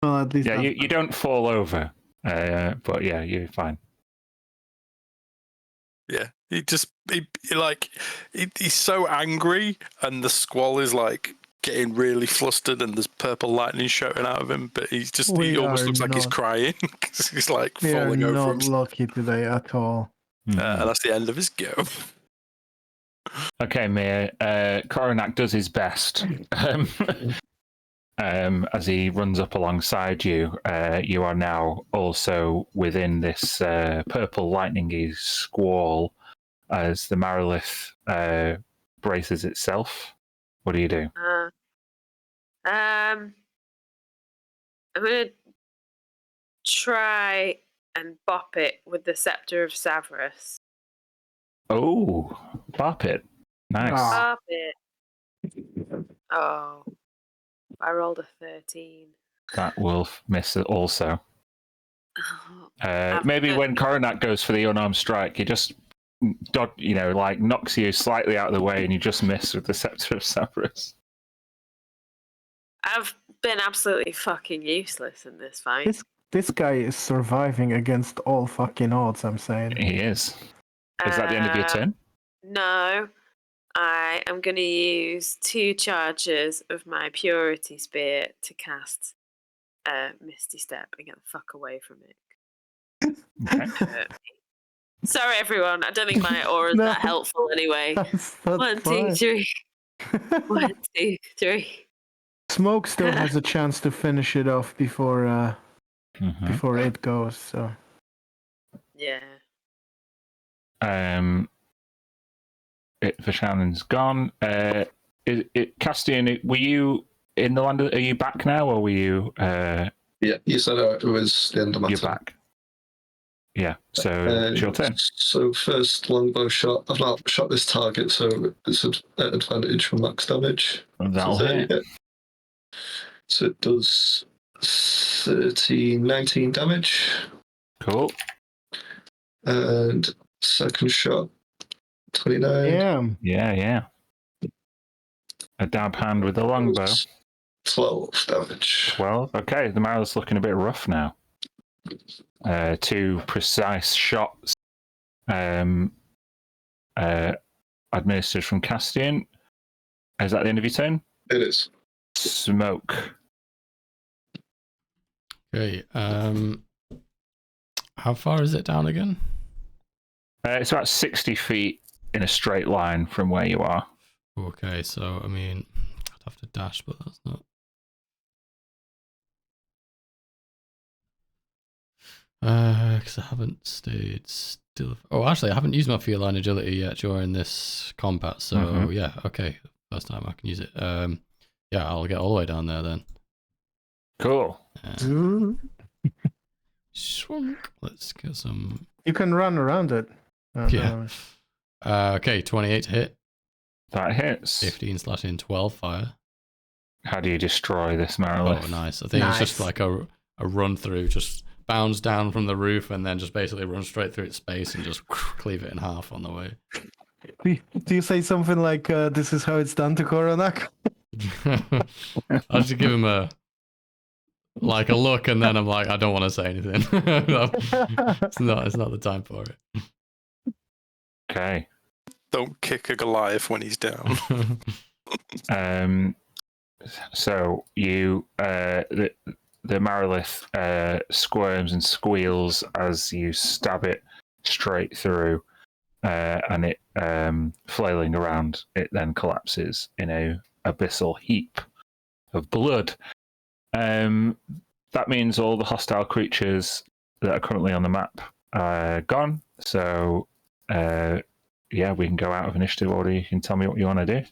Well, at least Yeah, you don't fall over. But yeah, you're fine. Yeah, he's so angry, and the squall is like getting really flustered, and there's purple lightning shooting out of him. But he almost looks like he's crying because he's like falling over not himself. lucky today at all. And that's the end of his go. Okay, Mia. Coronac does his best. As he runs up alongside you, you are now also within this purple lightningy squall as the Marilith braces itself. What do you do? I'm gonna try and bop it with the scepter of Severus. Oh, bop it. Nice. Bop it. Oh, I rolled a 13. That will miss it also. Oh, Maybe when Coronac goes for the unarmed strike, he just knocks you slightly out of the way, and you just miss with the scepter of Severus. I've been absolutely fucking useless in this fight. This guy is surviving against all fucking odds, I'm saying. He is. Is that the end of your turn? No. I am going to use 2 charges of my Purity Spear to cast Misty Step and get the fuck away from it. Okay. Sorry, everyone. I don't think my aura's that helpful anyway. That's 1, 2, fine. 3. 1, 2, 3. Smoke still has a chance to finish it off before it goes. So Yeah. Vashannon's gone. Castian, were you in the land? Are you back now, or were you? Yeah, you said it was the end of my You're turn. back. Yeah, so it's your turn. So first longbow shot. I've not shot this target, so it's an advantage for max damage. That'll hit. So it does 19 damage. Cool. And second shot, 29. yeah. A dab hand with the longbow. 12 damage. 12. Okay, the Marilith's looking a bit rough now. 2 precise shots administered from Castian. Is that the end of your turn? It is. Smoke. Okay. How far is it down again? It's about 60 feet in a straight line from where you are. Okay, so I mean, I'd have to dash, but that's not. Because I haven't stayed still. Oh, actually, I haven't used my feline agility yet during this combat. So yeah, okay, first time I can use it. Yeah, I'll get all the way down there then. Cool. Swunk. Let's get some. You can run around it. Yeah. Okay, 28 to hit. That hits. 15 slashing, 12 fire. How do you destroy this Marilith? Oh, nice. I think it's just like a run through, just bounds down from the roof and then just basically run straight through its space and just cleave it in half on the way. Do you say something like, "This is how it's done to Koronak"? I'll just give him a look, and then I'm like, I don't want to say anything. No, it's not the time for it. Okay. Don't kick a Goliath when he's down. So you the Marilith squirms and squeals as you stab it straight through, and it flailing around. It then collapses in a abyssal heap of blood. That means all the hostile creatures that are currently on the map are gone. So yeah, we can go out of initiative order. You can tell me what you want to do.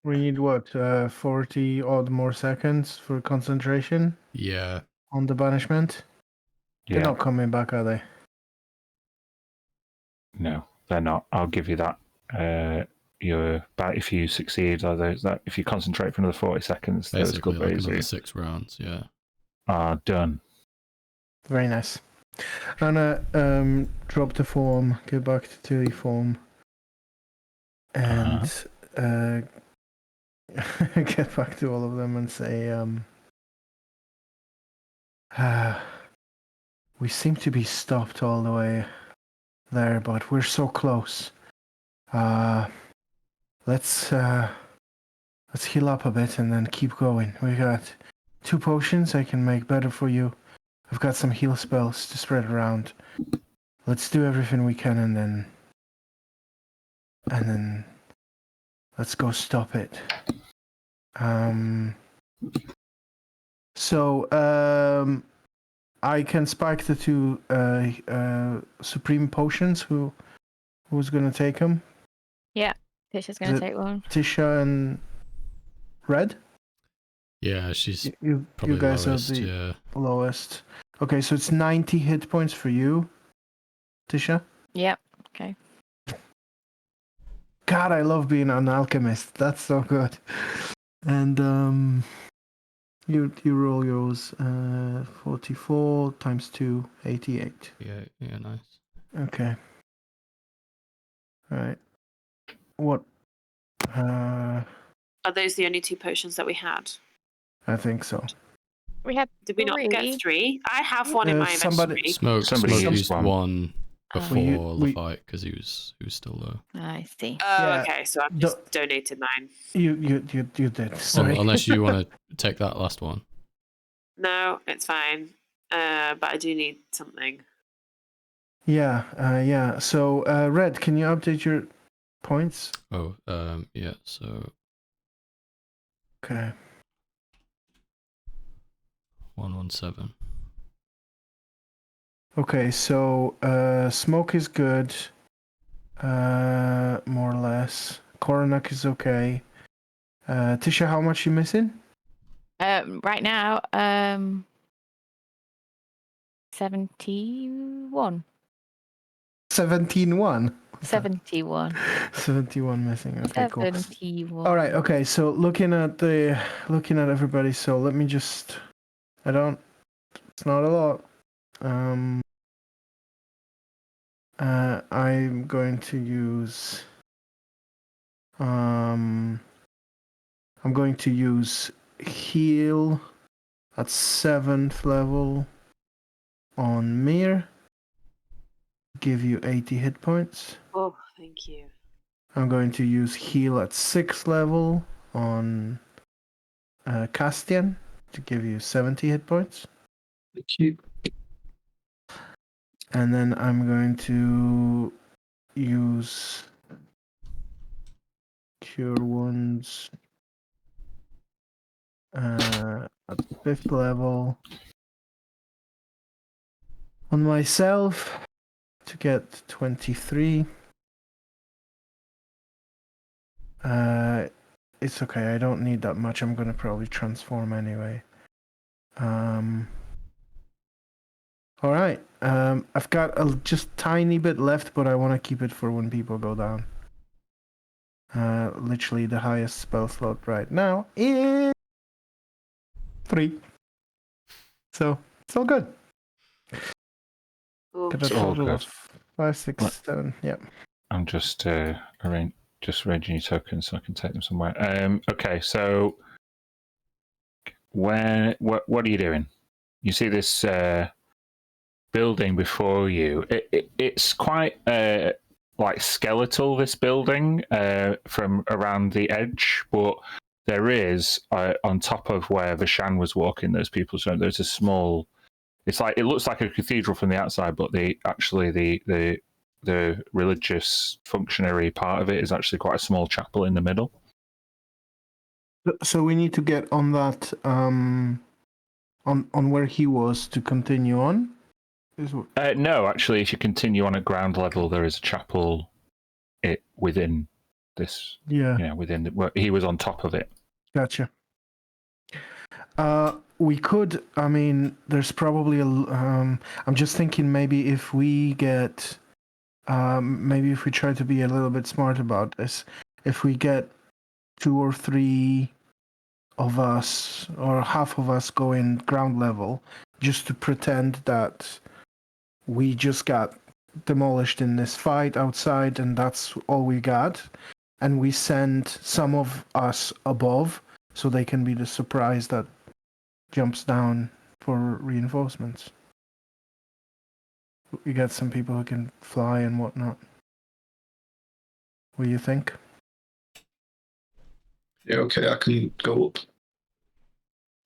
We need what, 40 odd more seconds for concentration Yeah. on the banishment? They're Yeah. not coming back, are they? No, they're not. I'll give you that. If you succeed, if you concentrate for another 40 seconds, Basically, those like good another 6 rounds. Yeah. are done. Very nice. I'm gonna drop the form, get back to Tilly form, and get back to all of them and say, we seem to be stopped all the way there, but we're so close. Let's heal up a bit and then keep going. We got 2 potions I can make better for you. I've got some heal spells to spread around. Let's do everything we can and then let's go stop it. So I can spike the 2 supreme potions. Who's gonna take them? Tisha's going to take one. Tisha and Red? Yeah, she's You probably guys lowest. are the Yeah. lowest. Okay, so it's 90 hit points for you, Tisha. Yep. Okay. God, I love being an alchemist. That's so good. And you roll yours. 44 times 2, 88. Yeah, nice. Okay. All right. What? Are those the only 2 potions that we had? I think so. We had Did we not 3. get 3? I have one in my somebody- inventory. Somebody Smoke used used one. one before we- the fight because he was still low. I see. Oh, Yeah. okay. So I've just donated mine. You did. Sorry. Unless you want to take that last one. No, it's fine. But I do need something. Yeah. So, Red, can you update your points? Oh, yeah. So Okay. 117. Okay, so Smoke is good. More or less. Koronak is okay. Tisha, how much you missing? Right now, 71. 17-1. 71. 71 missing. Okay, cool. 71. All right. Okay. So looking at everybody. So let me just. It's not a lot. I'm going to use. I'm going to use heal at 7th level on Mir. Give you 80 hit points. Oh, thank you. I'm going to use heal at 6th level on Castian to give you 70 hit points. Thank you. And then I'm going to use Cure Wounds at 5th level on myself to get 23. It's okay, I don't need that much. I'm gonna probably transform anyway. Alright, I've got a just tiny bit left, but I want to keep it for when people go down. Literally the highest spell slot right now is 3. So, it's all good. Oh, Got a It's all total good. of 5, 6, What? 7. Yep. I'm just arranging your tokens so I can take them somewhere. Okay, so what are you doing? You see this building before you. It's quite like skeletal, this building from around the edge, but there is on top of where Vishan was walking, there's a small. It looks like a cathedral from the outside, but the religious functionary part of it is actually quite a small chapel in the middle. So we need to get on that on where he was to continue on. No, actually, if you continue on at ground level, there is a chapel. Within this. Yeah. He was on top of it. Gotcha. We could. I mean, there's probably a. I'm just thinking maybe if we get. Maybe if we try to be a little bit smart about this, if we get 2 or 3 of us or half of us going ground level, just to pretend that we just got demolished in this fight outside and that's all we got, and we send some of us above so they can be the surprise that jumps down for reinforcements. We got some people who can fly and whatnot. What do you think? Yeah, okay, I can go up.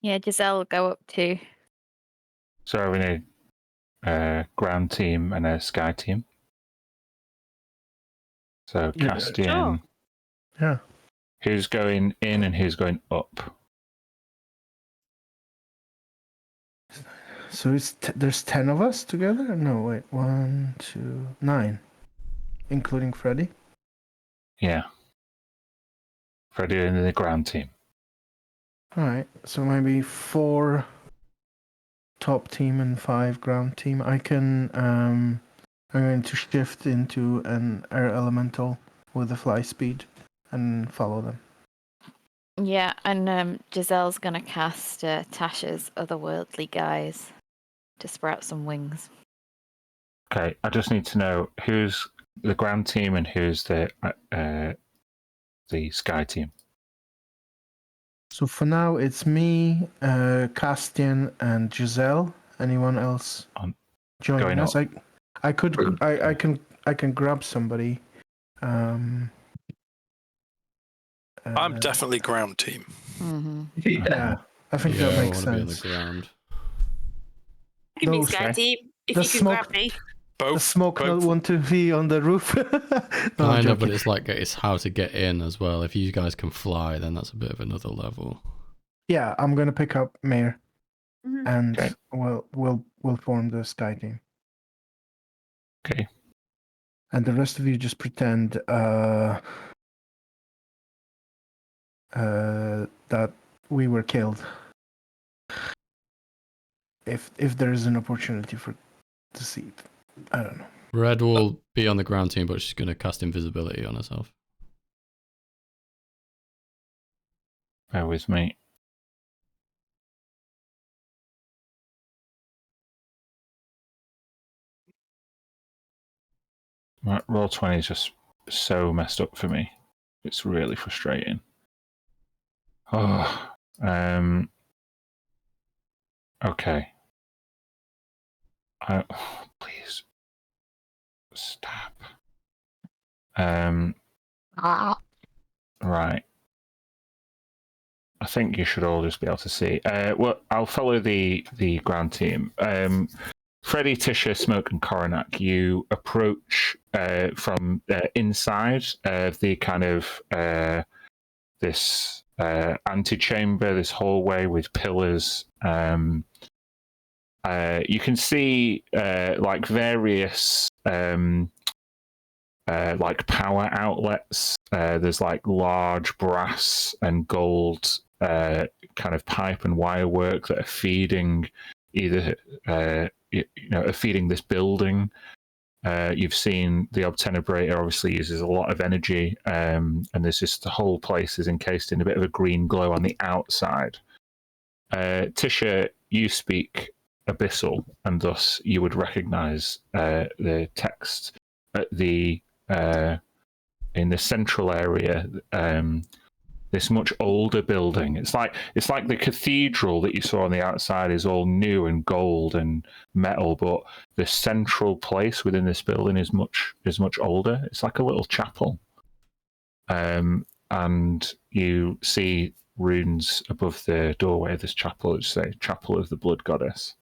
Yeah, Giselle will go up too. So we need a ground team and a sky team. So Castian. Yeah. Who's going in and who's going up? So there's 10 of us together? No, wait. 1, 2, 9. Including Freddy? Yeah. Freddie in the ground team. Alright, so maybe 4 top team and 5 ground team. I'm going to shift into an air elemental with a fly speed and follow them. Yeah, and Giselle's gonna cast Tasha's otherworldly guise to sprout some wings. Okay, I just need to know who's the ground team and who's the sky team. So for now, it's me, Castian, and Giselle. Anyone else joining us? I can grab somebody. I'm definitely ground team. Mm-hmm. Yeah, I think that makes I want to be on sense. the ground. I can be Those- sky team if the you can smoke- grab me. Both. The smoke both. not want to be on the roof. No, I I'm know, but joking. it's how to get in as well. If you guys can fly, then that's a bit of another level. Yeah, I'm gonna pick up Mayor, Mhm. and Okay. we'll form the sky team. Okay. And the rest of you just pretend that we were killed. If there is an opportunity to see it, I don't know. Red will be on the ground team, but she's going to cast invisibility on herself. Bear with me. My roll 20 is just so messed up for me. It's really frustrating. Oh, okay. Please stop. Right. I think you should all just be able to see. Well, I'll follow the ground team. Freddy, Tisha, Smoke, and Coronac, you approach from inside the kind of this antechamber, this hallway with pillars. You can see like various like power outlets. There's like large brass and gold kind of pipe and wire work that are feeding either are feeding this building. You've seen the obtenebrator obviously uses a lot of energy, and there's just the whole place is encased in a bit of a green glow on the outside. Tisha, you speak abyssal, and thus you would recognise the text at the in the central area. This much older building. It's like the cathedral that you saw on the outside is all new and gold and metal, but the central place within this building is much older. It's like a little chapel, and you see runes above the doorway of this chapel which say "Chapel of the Blood Goddess."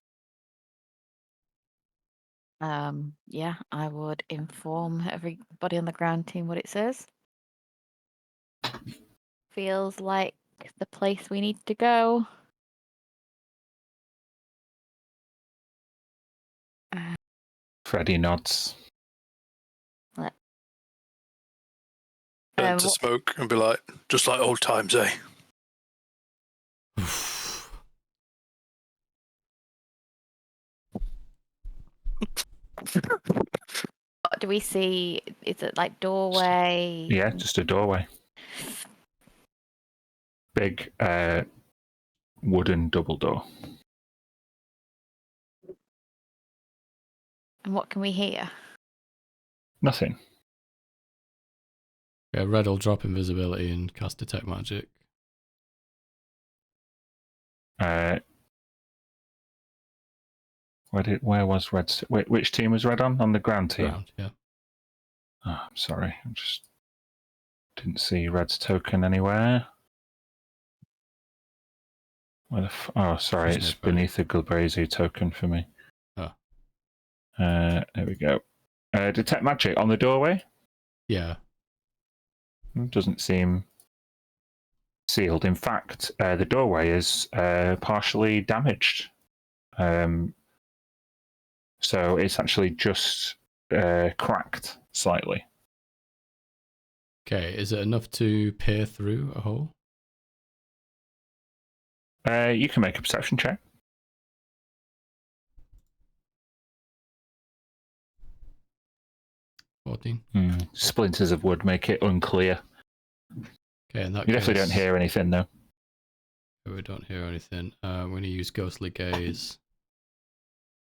Yeah, I would inform everybody on the ground team what it says. Feels like the place we need to go. Freddy nods. Turn to Smoke and be like, just like old times, eh? What do we see? Is it like doorway? Yeah, just a doorway. Big wooden double door. And what can we hear? Nothing. Yeah, Red will drop invisibility and cast Detect Magic. Where was Red? Which team was Red on? On the ground team? Ground, yeah. Oh, I'm sorry. I just didn't see Red's token anywhere. Oh, sorry. She's It's beneath the Gilbrazu token for me. Oh. There we go. Detect Magic on the doorway? Yeah. Doesn't seem sealed. In fact, the doorway is partially damaged. So it's actually just cracked slightly. Okay, is it enough to peer through a hole? You can make a perception check. 14. Splinters of wood make it unclear. Okay, in that You case, definitely don't hear anything, though. we don't hear anything. We're going to use Ghostly Gaze.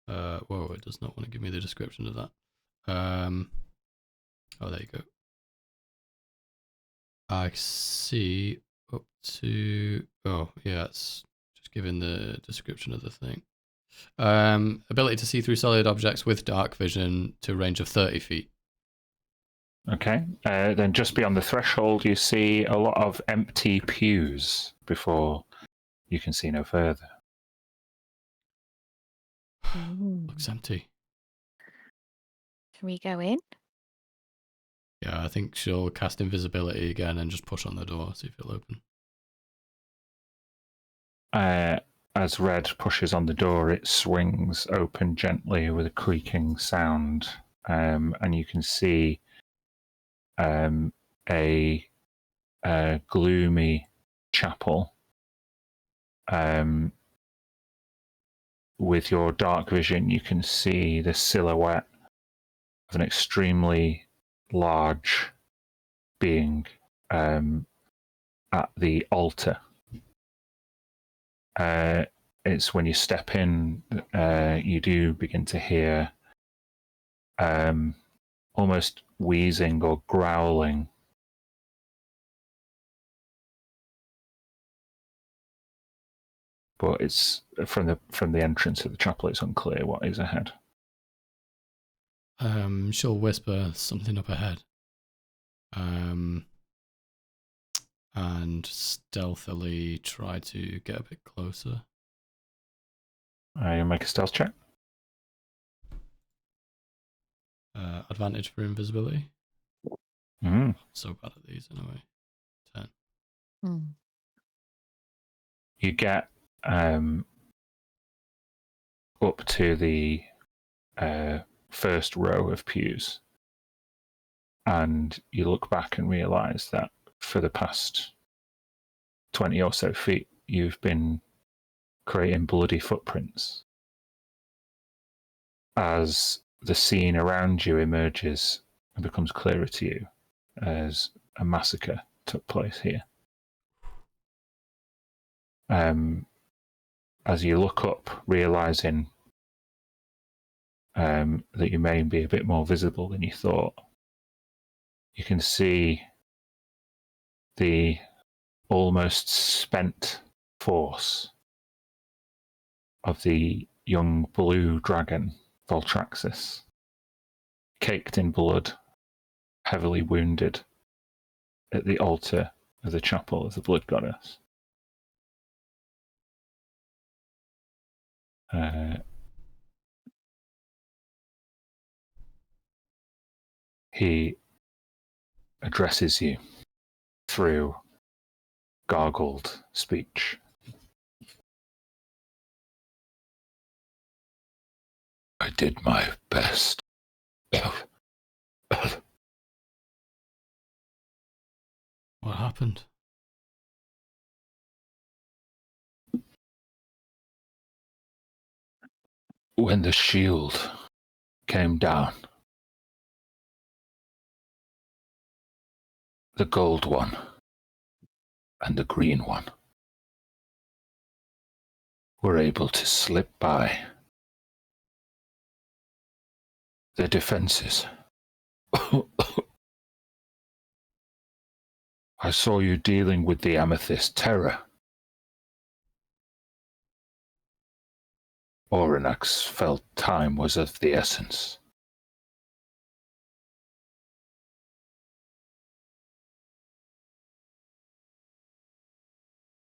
Whoa, it does not want to give me the description of that. Oh, there you go. I see up to... Oh, yeah, it's just giving the description of the thing. Ability to see through solid objects with dark vision to a range of 30 feet. Okay. Then just beyond the threshold, you see a lot of empty pews before you can see no further. Looks empty. Can we go in? Yeah, I think she'll cast invisibility again and just push on the door, see if it'll open. As Red pushes on the door, it swings open gently with a creaking sound, and you can see a gloomy chapel. With your dark vision, you can see the silhouette of an extremely large being at the altar. It's when you step in, you do begin to hear almost wheezing or growling. But it's from the entrance of the chapel. It's unclear what is ahead. She'll whisper something up ahead. And stealthily try to get a bit closer. You make a stealth check. Advantage for invisibility. So bad at these anyway. 10. You get up to the first row of pews, and you look back and realise that for the past 20 or so feet, you've been creating bloody footprints. As the scene around you emerges and becomes clearer to you, as a massacre took place here. As you look up, realising that you may be a bit more visible than you thought. You can see the almost spent force of the young blue dragon, Voltraxis, caked in blood, heavily wounded at the altar of the chapel of the Blood Goddess. He addresses you through gargled speech. I did my best. What happened? When the shield came down, the gold one and the green one were able to slip by the defenses. I saw you dealing with the amethyst terror. Oranax felt time was of the essence.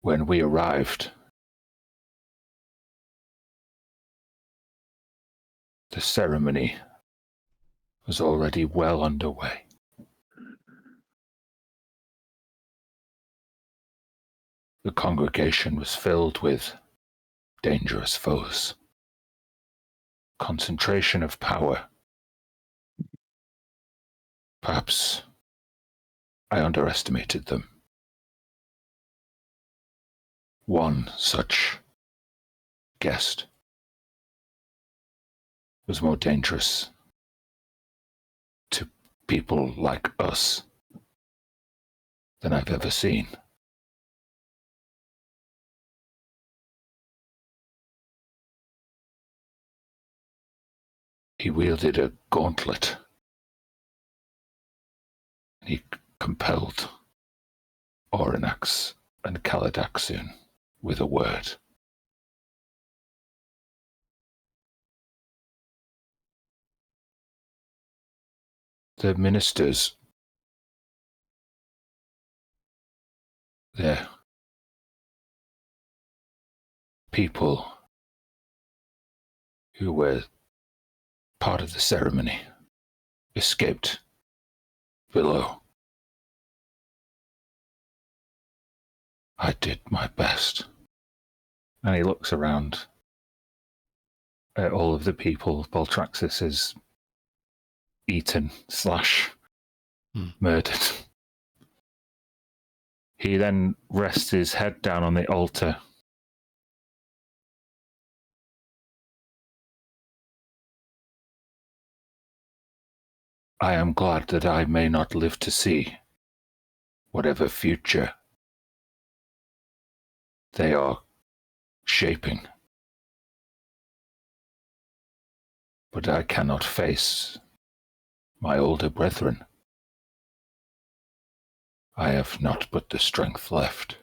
When we arrived, the ceremony was already well underway. The congregation was filled with dangerous foes. Concentration of power. Perhaps I underestimated them. One such guest was more dangerous to people like us than I've ever seen. He wielded a gauntlet. He compelled Oranax and Kaladaxun with a word. The ministers, their people who were part of the ceremony, escaped below. I did my best. And he looks around at all of the people Voltraxis has eaten / murdered. He then rests his head down on the altar. I am glad that I may not live to see whatever future they are shaping. But I cannot face my older brethren. I have not but the strength left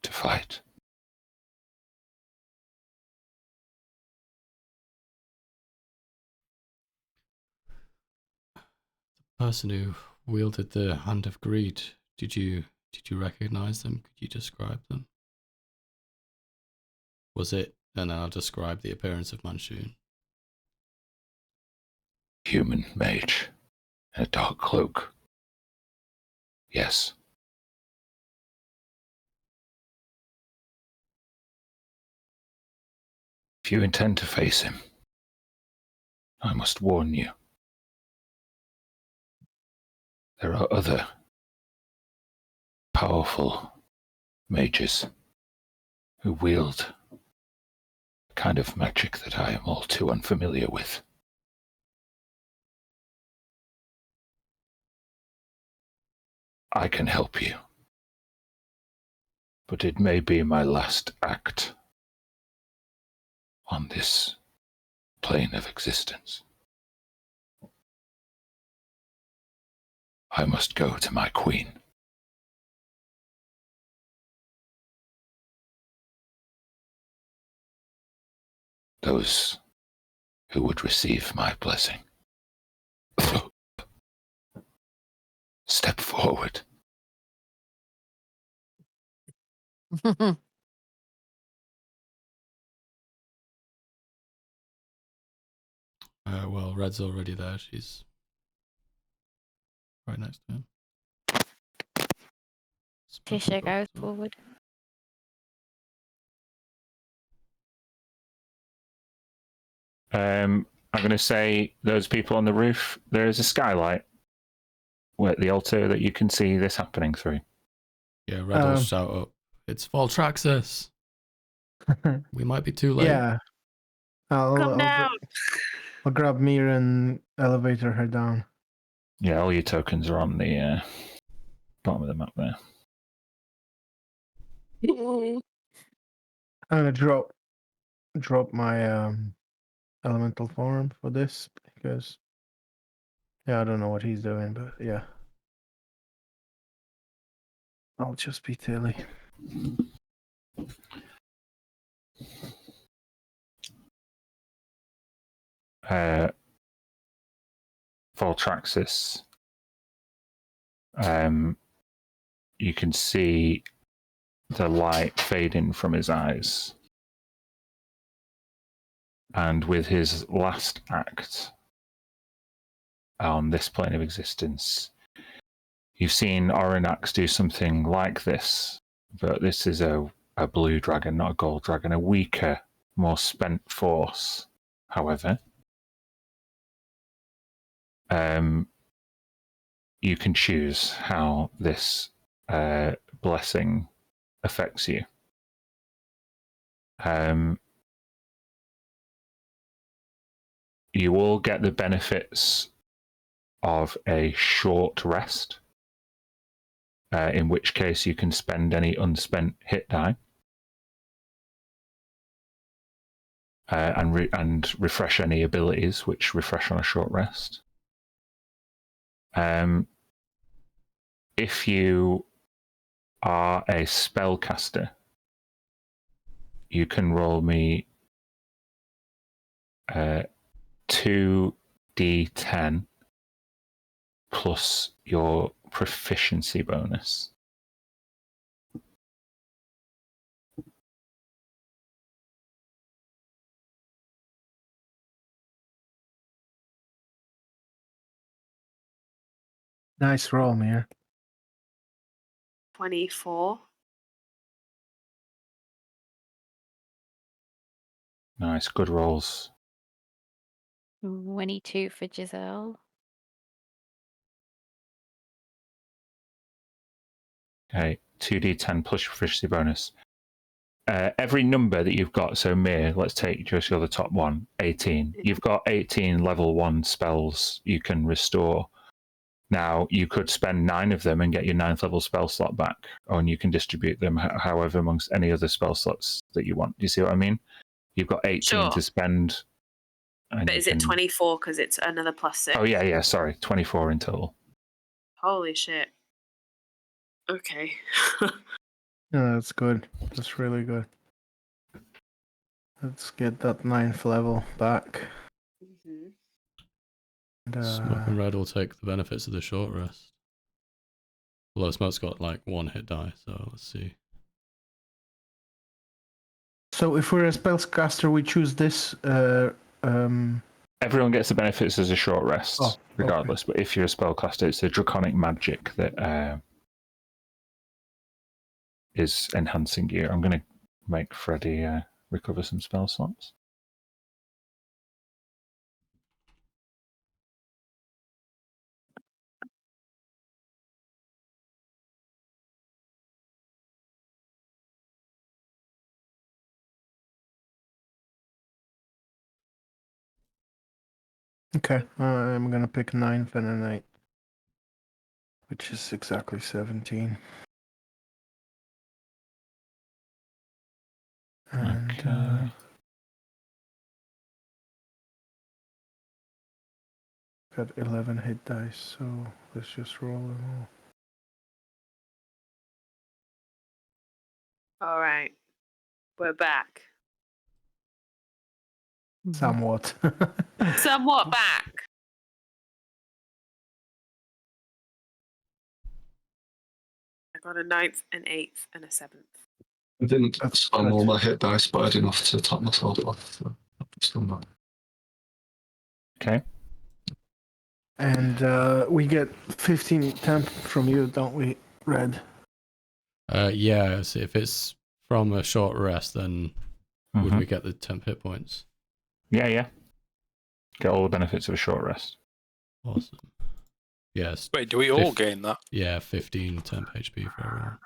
to fight. The person who wielded the Hand of Greed, did you recognize them? Could you describe them? Was it, and I'll describe the appearance of Manchun. Human mage in a dark cloak. Yes. If you intend to face him, I must warn you. There are other powerful mages who wield a kind of magic that I am all too unfamiliar with. I can help you, but it may be my last act on this plane of existence. I must go to my queen. Those who would receive my blessing. Step forward. Well, Red's already there. She's right next to him. Tisha goes forward. I'm going to say those people on the roof, there is a skylight at the altar that you can see this happening through. Yeah, Red will shout up. It's Voltraxis. We might be too late. Yeah. Come down. I'll grab Mira and elevator her down. Yeah, all your tokens are on the bottom of the map there. I'm gonna drop my elemental form for this because I don't know what he's doing, but yeah. I'll just be Tilly. Voltraxis. You can see the light fading from his eyes. And with his last act on this plane of existence, you've seen Oranax do something like this, but this is a blue dragon, not a gold dragon, a weaker, more spent force. However, you can choose how this blessing affects you. You all get the benefits of a short rest, in which case you can spend any unspent hit die and refresh any abilities which refresh on a short rest. If you are a spellcaster, you can roll me 2d10 plus your proficiency bonus. Nice roll, Mir. 24. Nice, good rolls. 22 for Giselle. Okay, 2d10 plus your proficiency bonus. Every number that you've got, so Mir, let's take just the top one, 18. You've got 18 level 1 spells you can restore. Now, you could spend 9 of them and get your 9th level spell slot back, and you can distribute them however amongst any other spell slots that you want. Do you see what I mean? You've got 18 Sure. to spend. But is it 24 because it's another +6? Oh, yeah, sorry. 24 in total. Holy shit. Okay. Yeah, that's good. That's really good. Let's get that 9th level back. Mm-hmm. Smoke and Red will take the benefits of the short rest. Although Smoke's got like 1 hit die, so let's see. So if we're a spellcaster, we choose this. Everyone gets the benefits as a short rest, regardless. Okay. But if you're a spellcaster, it's the draconic magic that is enhancing you. I'm going to make Freddy recover some spell slots. Okay, I'm gonna pick 9th and an 8th, which is exactly 17. And Okay. Got 11 hit dice, so let's just roll them all. All right. We're back. Somewhat. Somewhat back. I got a 9th, an 8th, and a 7th. I didn't That's spam all good. my hit dice, but I did enough to top myself off. So I've just done that. Okay. And we get 15 temp from you, don't we, Red? Yeah, so if it's from a short rest, then would we get the temp hit points? Yeah. Get all the benefits of a short rest. Awesome. Yes. Wait, do we all gain that? Yeah, 15 temp HP for everyone.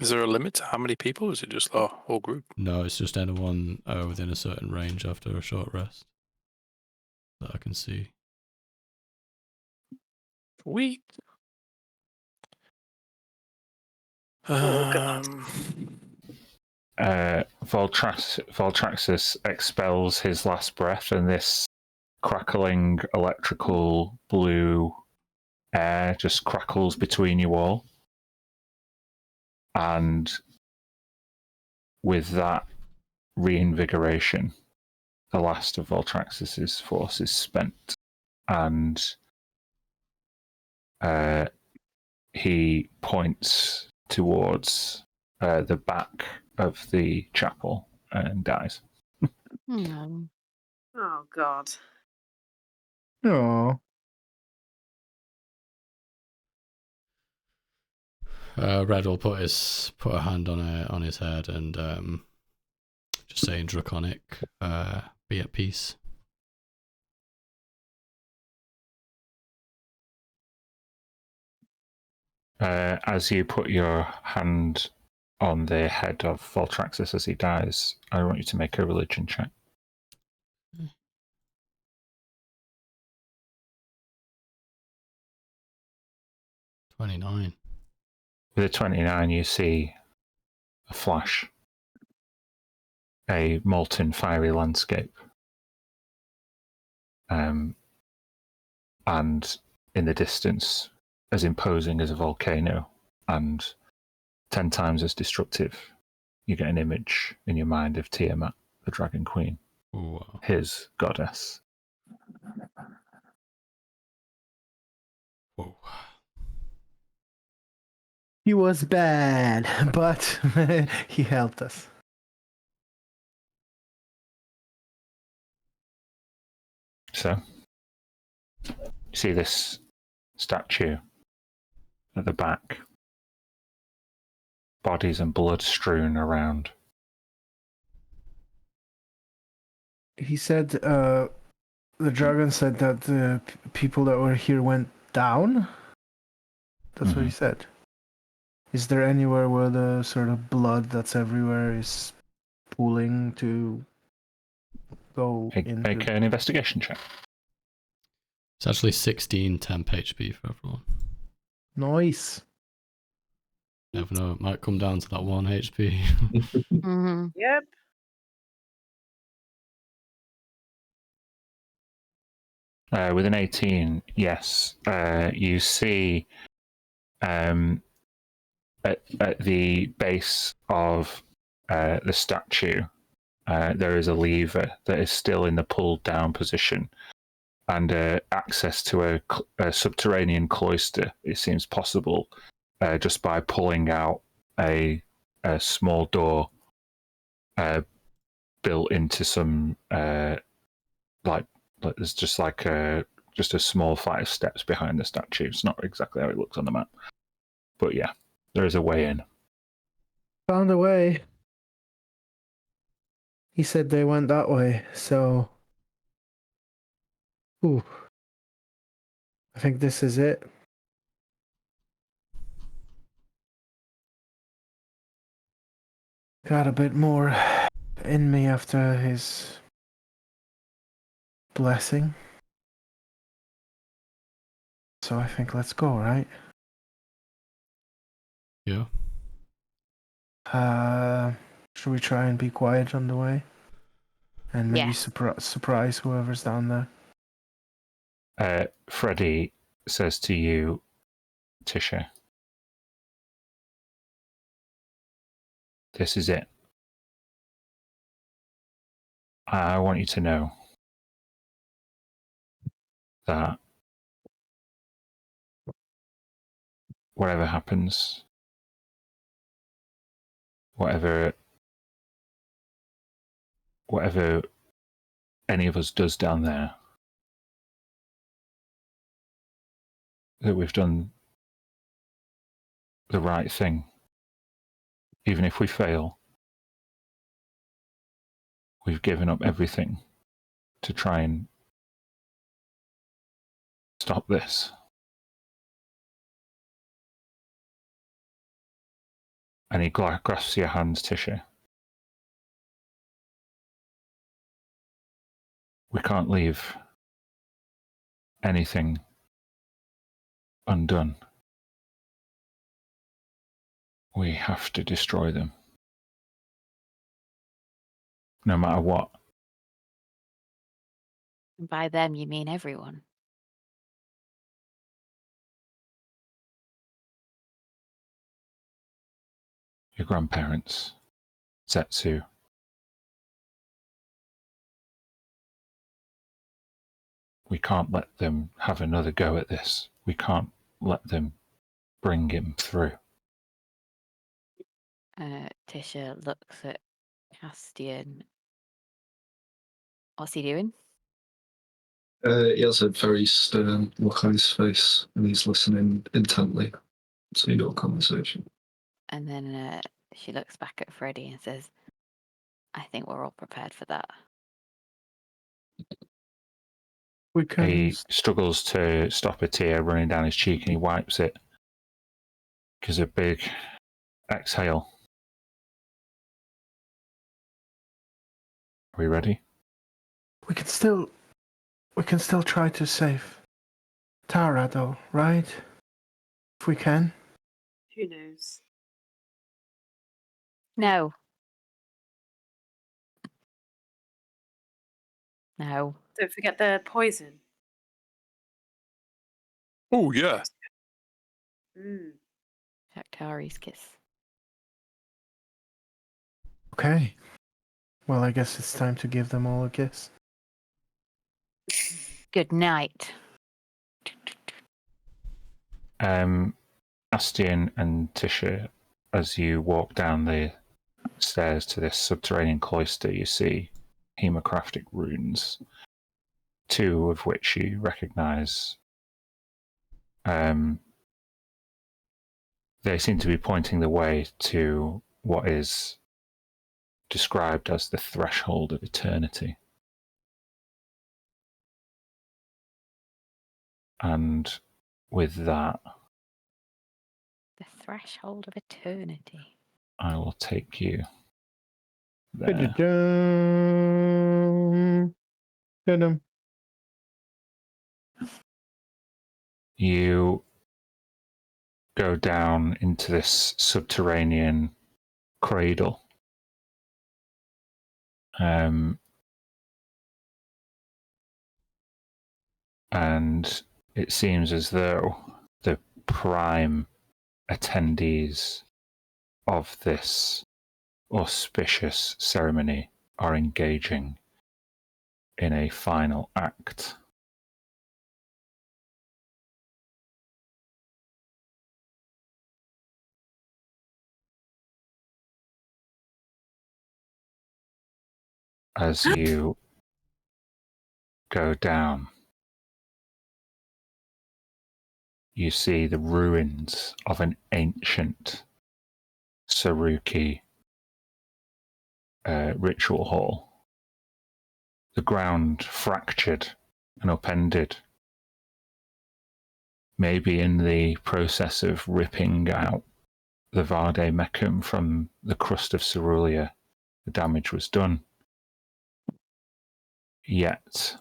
Is there a limit to how many people? Or is it just our whole group? No, it's just anyone within a certain range after a short rest that I can see. Sweet. Voltraxis expels his last breath, and this crackling electrical blue air just crackles between you all. And with that reinvigoration, the last of Voltraxis's force is spent, and he points towards the back of the chapel and dies. Oh, God. Oh, Red will put a hand on his head and just saying draconic, be at peace. As you put your hand on the head of Voltraxis as he dies, I want you to make a religion check. 29. With a 29, you see a flash, a molten fiery landscape. And in the distance, as imposing as a volcano and 10 times as destructive, you get an image in your mind of Tiamat, the Dragon Queen, Wow. his goddess. Whoa. he was bad, but he helped us. So, you see this statue at the back, bodies and blood strewn around. He said, the dragon said that the people that were here went down? That's what he said. Is there anywhere where the sort of blood that's everywhere is pooling to go into? Make an investigation check. It's actually 16 temp HP for everyone. Nice. Never know, it might come down to that 1 HP. Mm-hmm. Yep. With an 18, yes, you see at the base of the statue, there is a lever that is still in the pulled down position, and access to a subterranean cloister, it seems possible, just by pulling out a small door built into some there's just a small flight of steps behind the statue. It's not exactly how it looks on the map, but yeah, there is a way in. Found a way. He said they went that way, so... Ooh. I think this is it. Got a bit more in me after his blessing. So I think let's go, right? Yeah. Should we try and be quiet on the way? And maybe Yes. surprise whoever's down there? Freddie says to you, Tisha, this is it. I want you to know that whatever happens, whatever any of us does down there, that we've done the right thing. Even if we fail, we've given up everything to try and stop this. And he grasps your hands, Tisha. We can't leave anything undone. We have to destroy them. No matter what. And by them, you mean everyone. Your grandparents, Zetsu. We can't let them have another go at this. We can't let them bring him through. Tisha looks at Castian. What's he doing? He has a very stern look on his face, and he's listening intently to your conversation. And then she looks back at Freddie and says, I think we're all prepared for that. We can. He struggles to stop a tear running down his cheek and he wipes it. Gives a big exhale. Are we ready? We can still try to save Tara, though, right? If we can. Who knows? No. No. Don't forget the poison. Oh, yeah. Shaktari's kiss. Okay. Well, I guess it's time to give them all a kiss. Good night. Astian and Tisha, as you walk down the stairs to this subterranean cloister, you see hemocraftic runes, two of which you recognize. They seem to be pointing the way to what is described as the threshold of eternity. And with that, The threshold of eternity. I will take you there. Dun-dun-dun. Dun-dun. You go down into this subterranean cradle. And it seems as though the prime attendees of this auspicious ceremony are engaging in a final act. As you go down, you see the ruins of an ancient Saruki ritual hall. The ground fractured and upended, maybe in the process of ripping out the Vade Mecum from the crust of Cerulea, the damage was done. Yet,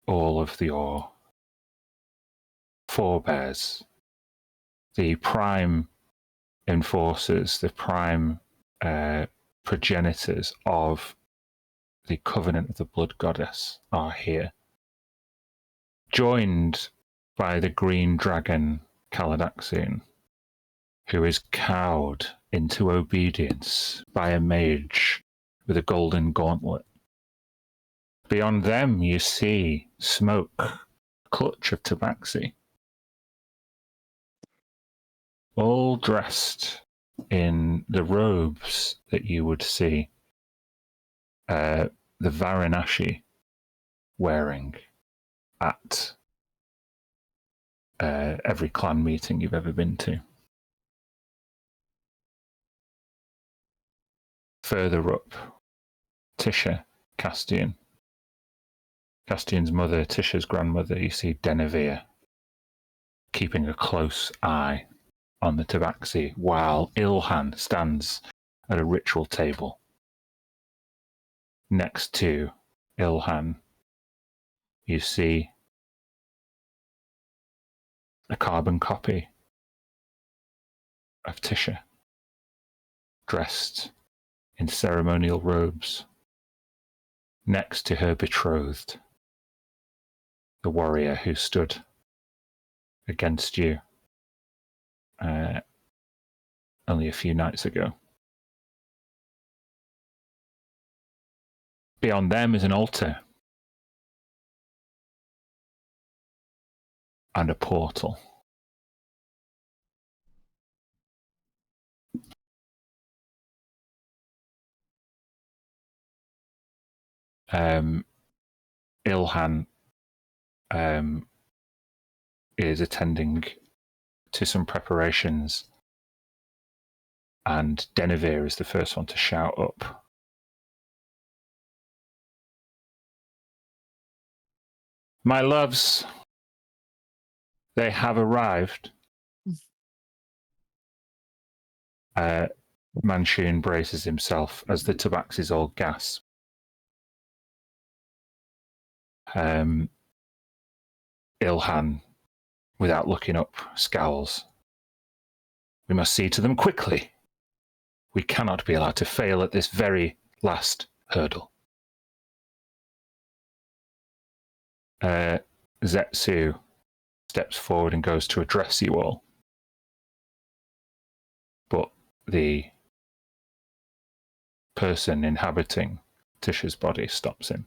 all of your forebears, the prime enforcers, the prime progenitors of the Covenant of the Blood Goddess are here, joined by the green dragon Kaladaxine, who is cowed into obedience by a mage with a golden gauntlet. Beyond them, you see Smoke, clutch of Tabaxi, all dressed in the robes that you would see the Varanashi wearing at every clan meeting you've ever been to. Further up, Tisha, Castian. Castian's mother, Tisha's grandmother, you see Denevere keeping a close eye on the Tabaxi while Ilhan stands at a ritual table. Next to Ilhan, you see a carbon copy of Tisha, dressed in ceremonial robes. Next to her betrothed, the warrior who stood against you only a few nights ago. Beyond them is an altar and a portal. Ilhan is attending to some preparations, and Denevere is the first one to shout up. My loves, they have arrived. Manshoon braces himself as the Tabaxis all gasp. Ilhan, without looking up, scowls. We must see to them quickly. We cannot be allowed to fail at this very last hurdle. Zetsu steps forward and goes to address you all. But the person inhabiting Tisha's body stops him.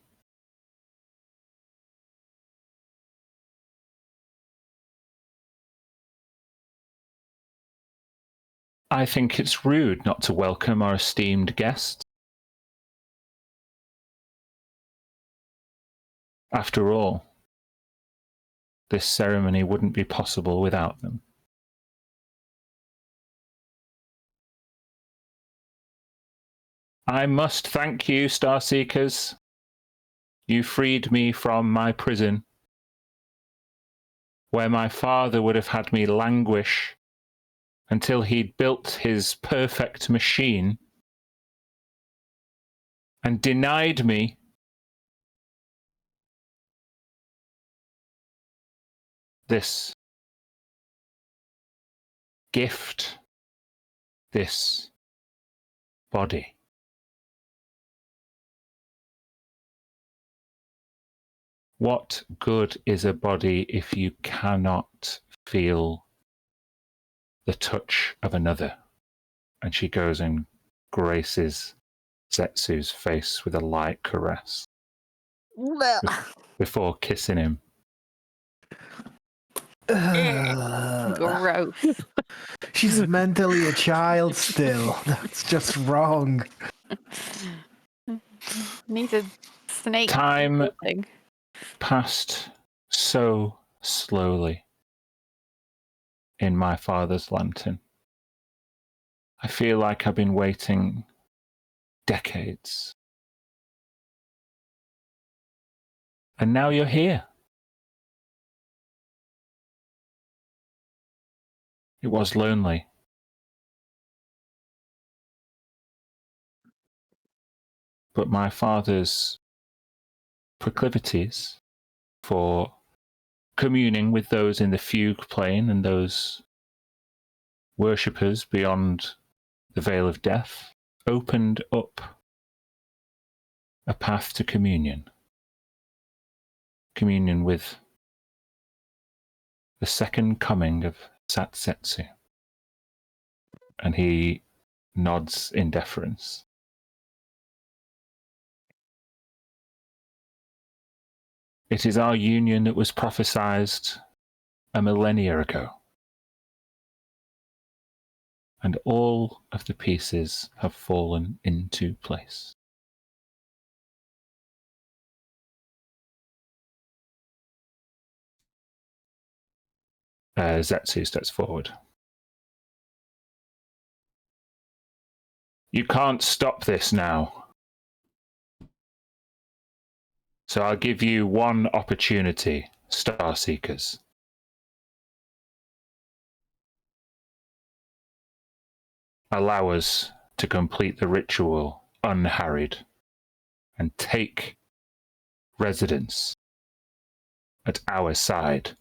I think it's rude not to welcome our esteemed guests. After all, this ceremony wouldn't be possible without them. I must thank you, Starseekers. You freed me from my prison, where my father would have had me languish until he'd built his perfect machine and denied me this gift, this body. What good is a body if you cannot feel the touch of another? And she goes and graces Zetsu's face with a light caress before kissing him. Gross. She's mentally a child still. That's just wrong. Needs a snake. Time thing. passed so slowly in my father's lantern. I feel like I've been waiting decades. And now you're here. It was lonely. But my father's proclivities for communing with those in the fugue plane and those worshippers beyond the veil of death opened up a path to communion. Communion with the second coming of Satsetsu. And he nods in deference. It is our union that was prophesied a millennia ago. And all of the pieces have fallen into place. Zetsu steps forward. You can't stop this now. So I'll give you one opportunity, Starseekers. Allow us to complete the ritual unharried and take residence at our side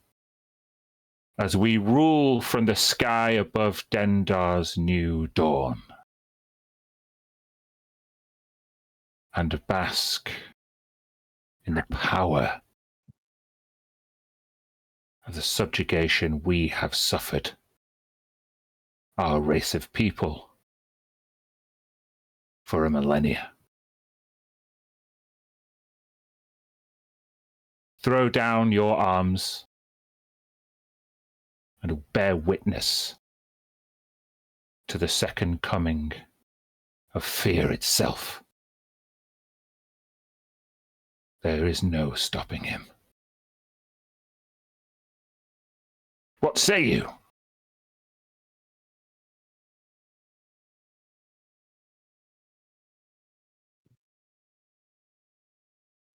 as we rule from the sky above Dendar's new dawn and bask in the power of the subjugation we have suffered, our race of people, for a millennia. Throw down your arms and bear witness to the second coming of fear itself. There is no stopping him. What say you?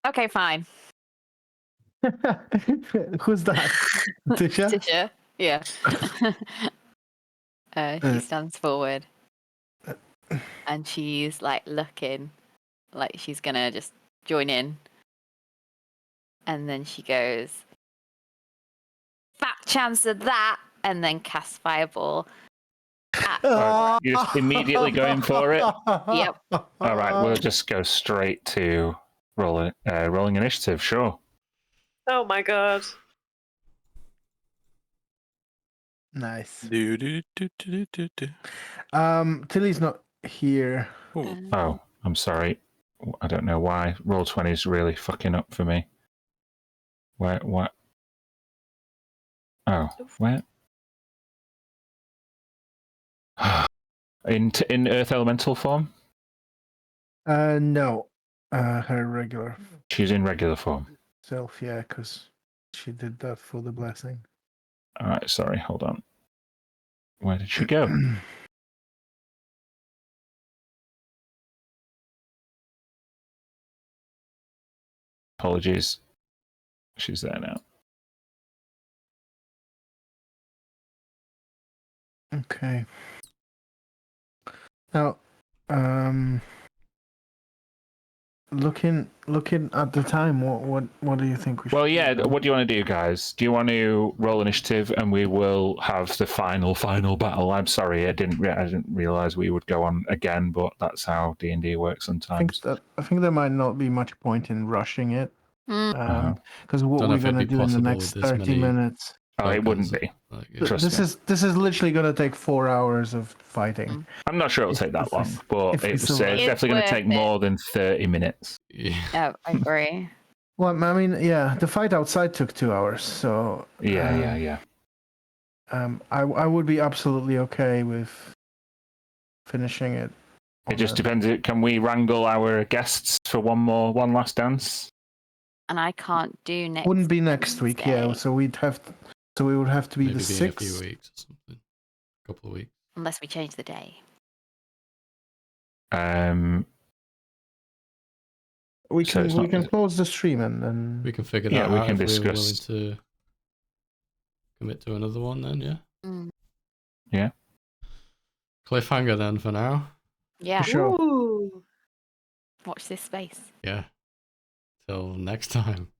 Okay, fine. Who's that? Tisha? Tisha, yeah. She stands forward and she's like looking like she's gonna just join in. And then she goes, fat chance of that, and then casts Fireball. You're just immediately going for it? Yep. All right, we'll just go straight to rolling initiative, sure. Oh my god. Nice. Do, do, do, do, do, do. Tilly's not here. Ooh. Oh, I'm sorry. I don't know why. Roll20 is really fucking up for me. Where, what? Oh, where? In Earth Elemental form? No. Her regular She's in regular form. self, yeah, because she did that for the blessing. All right, sorry, hold on. Where did she go? Apologies. She's there now. Okay. Now, looking at the time, what do you think we should Well, yeah, do? what do you want to do, guys? Do you want to roll initiative and we will have the final battle? I'm sorry, I didn't realize we would go on again, but that's how D&D works sometimes. I think there might not be much point in rushing it. Mm. Because what Don't know we're if it'd gonna be do in the possible next with this 30 many minutes. Oh, it wouldn't be. Like, Trust This me. is literally gonna take 4 hours of fighting. I'm not sure it'll If take that this long, is- but if it's it's a- It's definitely going to worth take it. more than 30 minutes. yeah. Oh, I agree. Well, I mean, yeah, the fight outside took 2 hours, so Yeah. I would be absolutely okay with finishing it. It just depends. Can we wrangle our guests for one last dance? And I can't do next. Wouldn't be next week, yeah. Wednesday, So we would have to be Maybe the be in a few 6th. weeks or something. A couple of weeks. unless we change the day. We So it's can not- close the stream and We can figure Yeah, that we out can if we're willing discuss. to commit to another one then, yeah? Mm. Yeah. Cliffhanger then for now. Yeah. For sure. Ooh. Watch this space. Yeah. Till next time.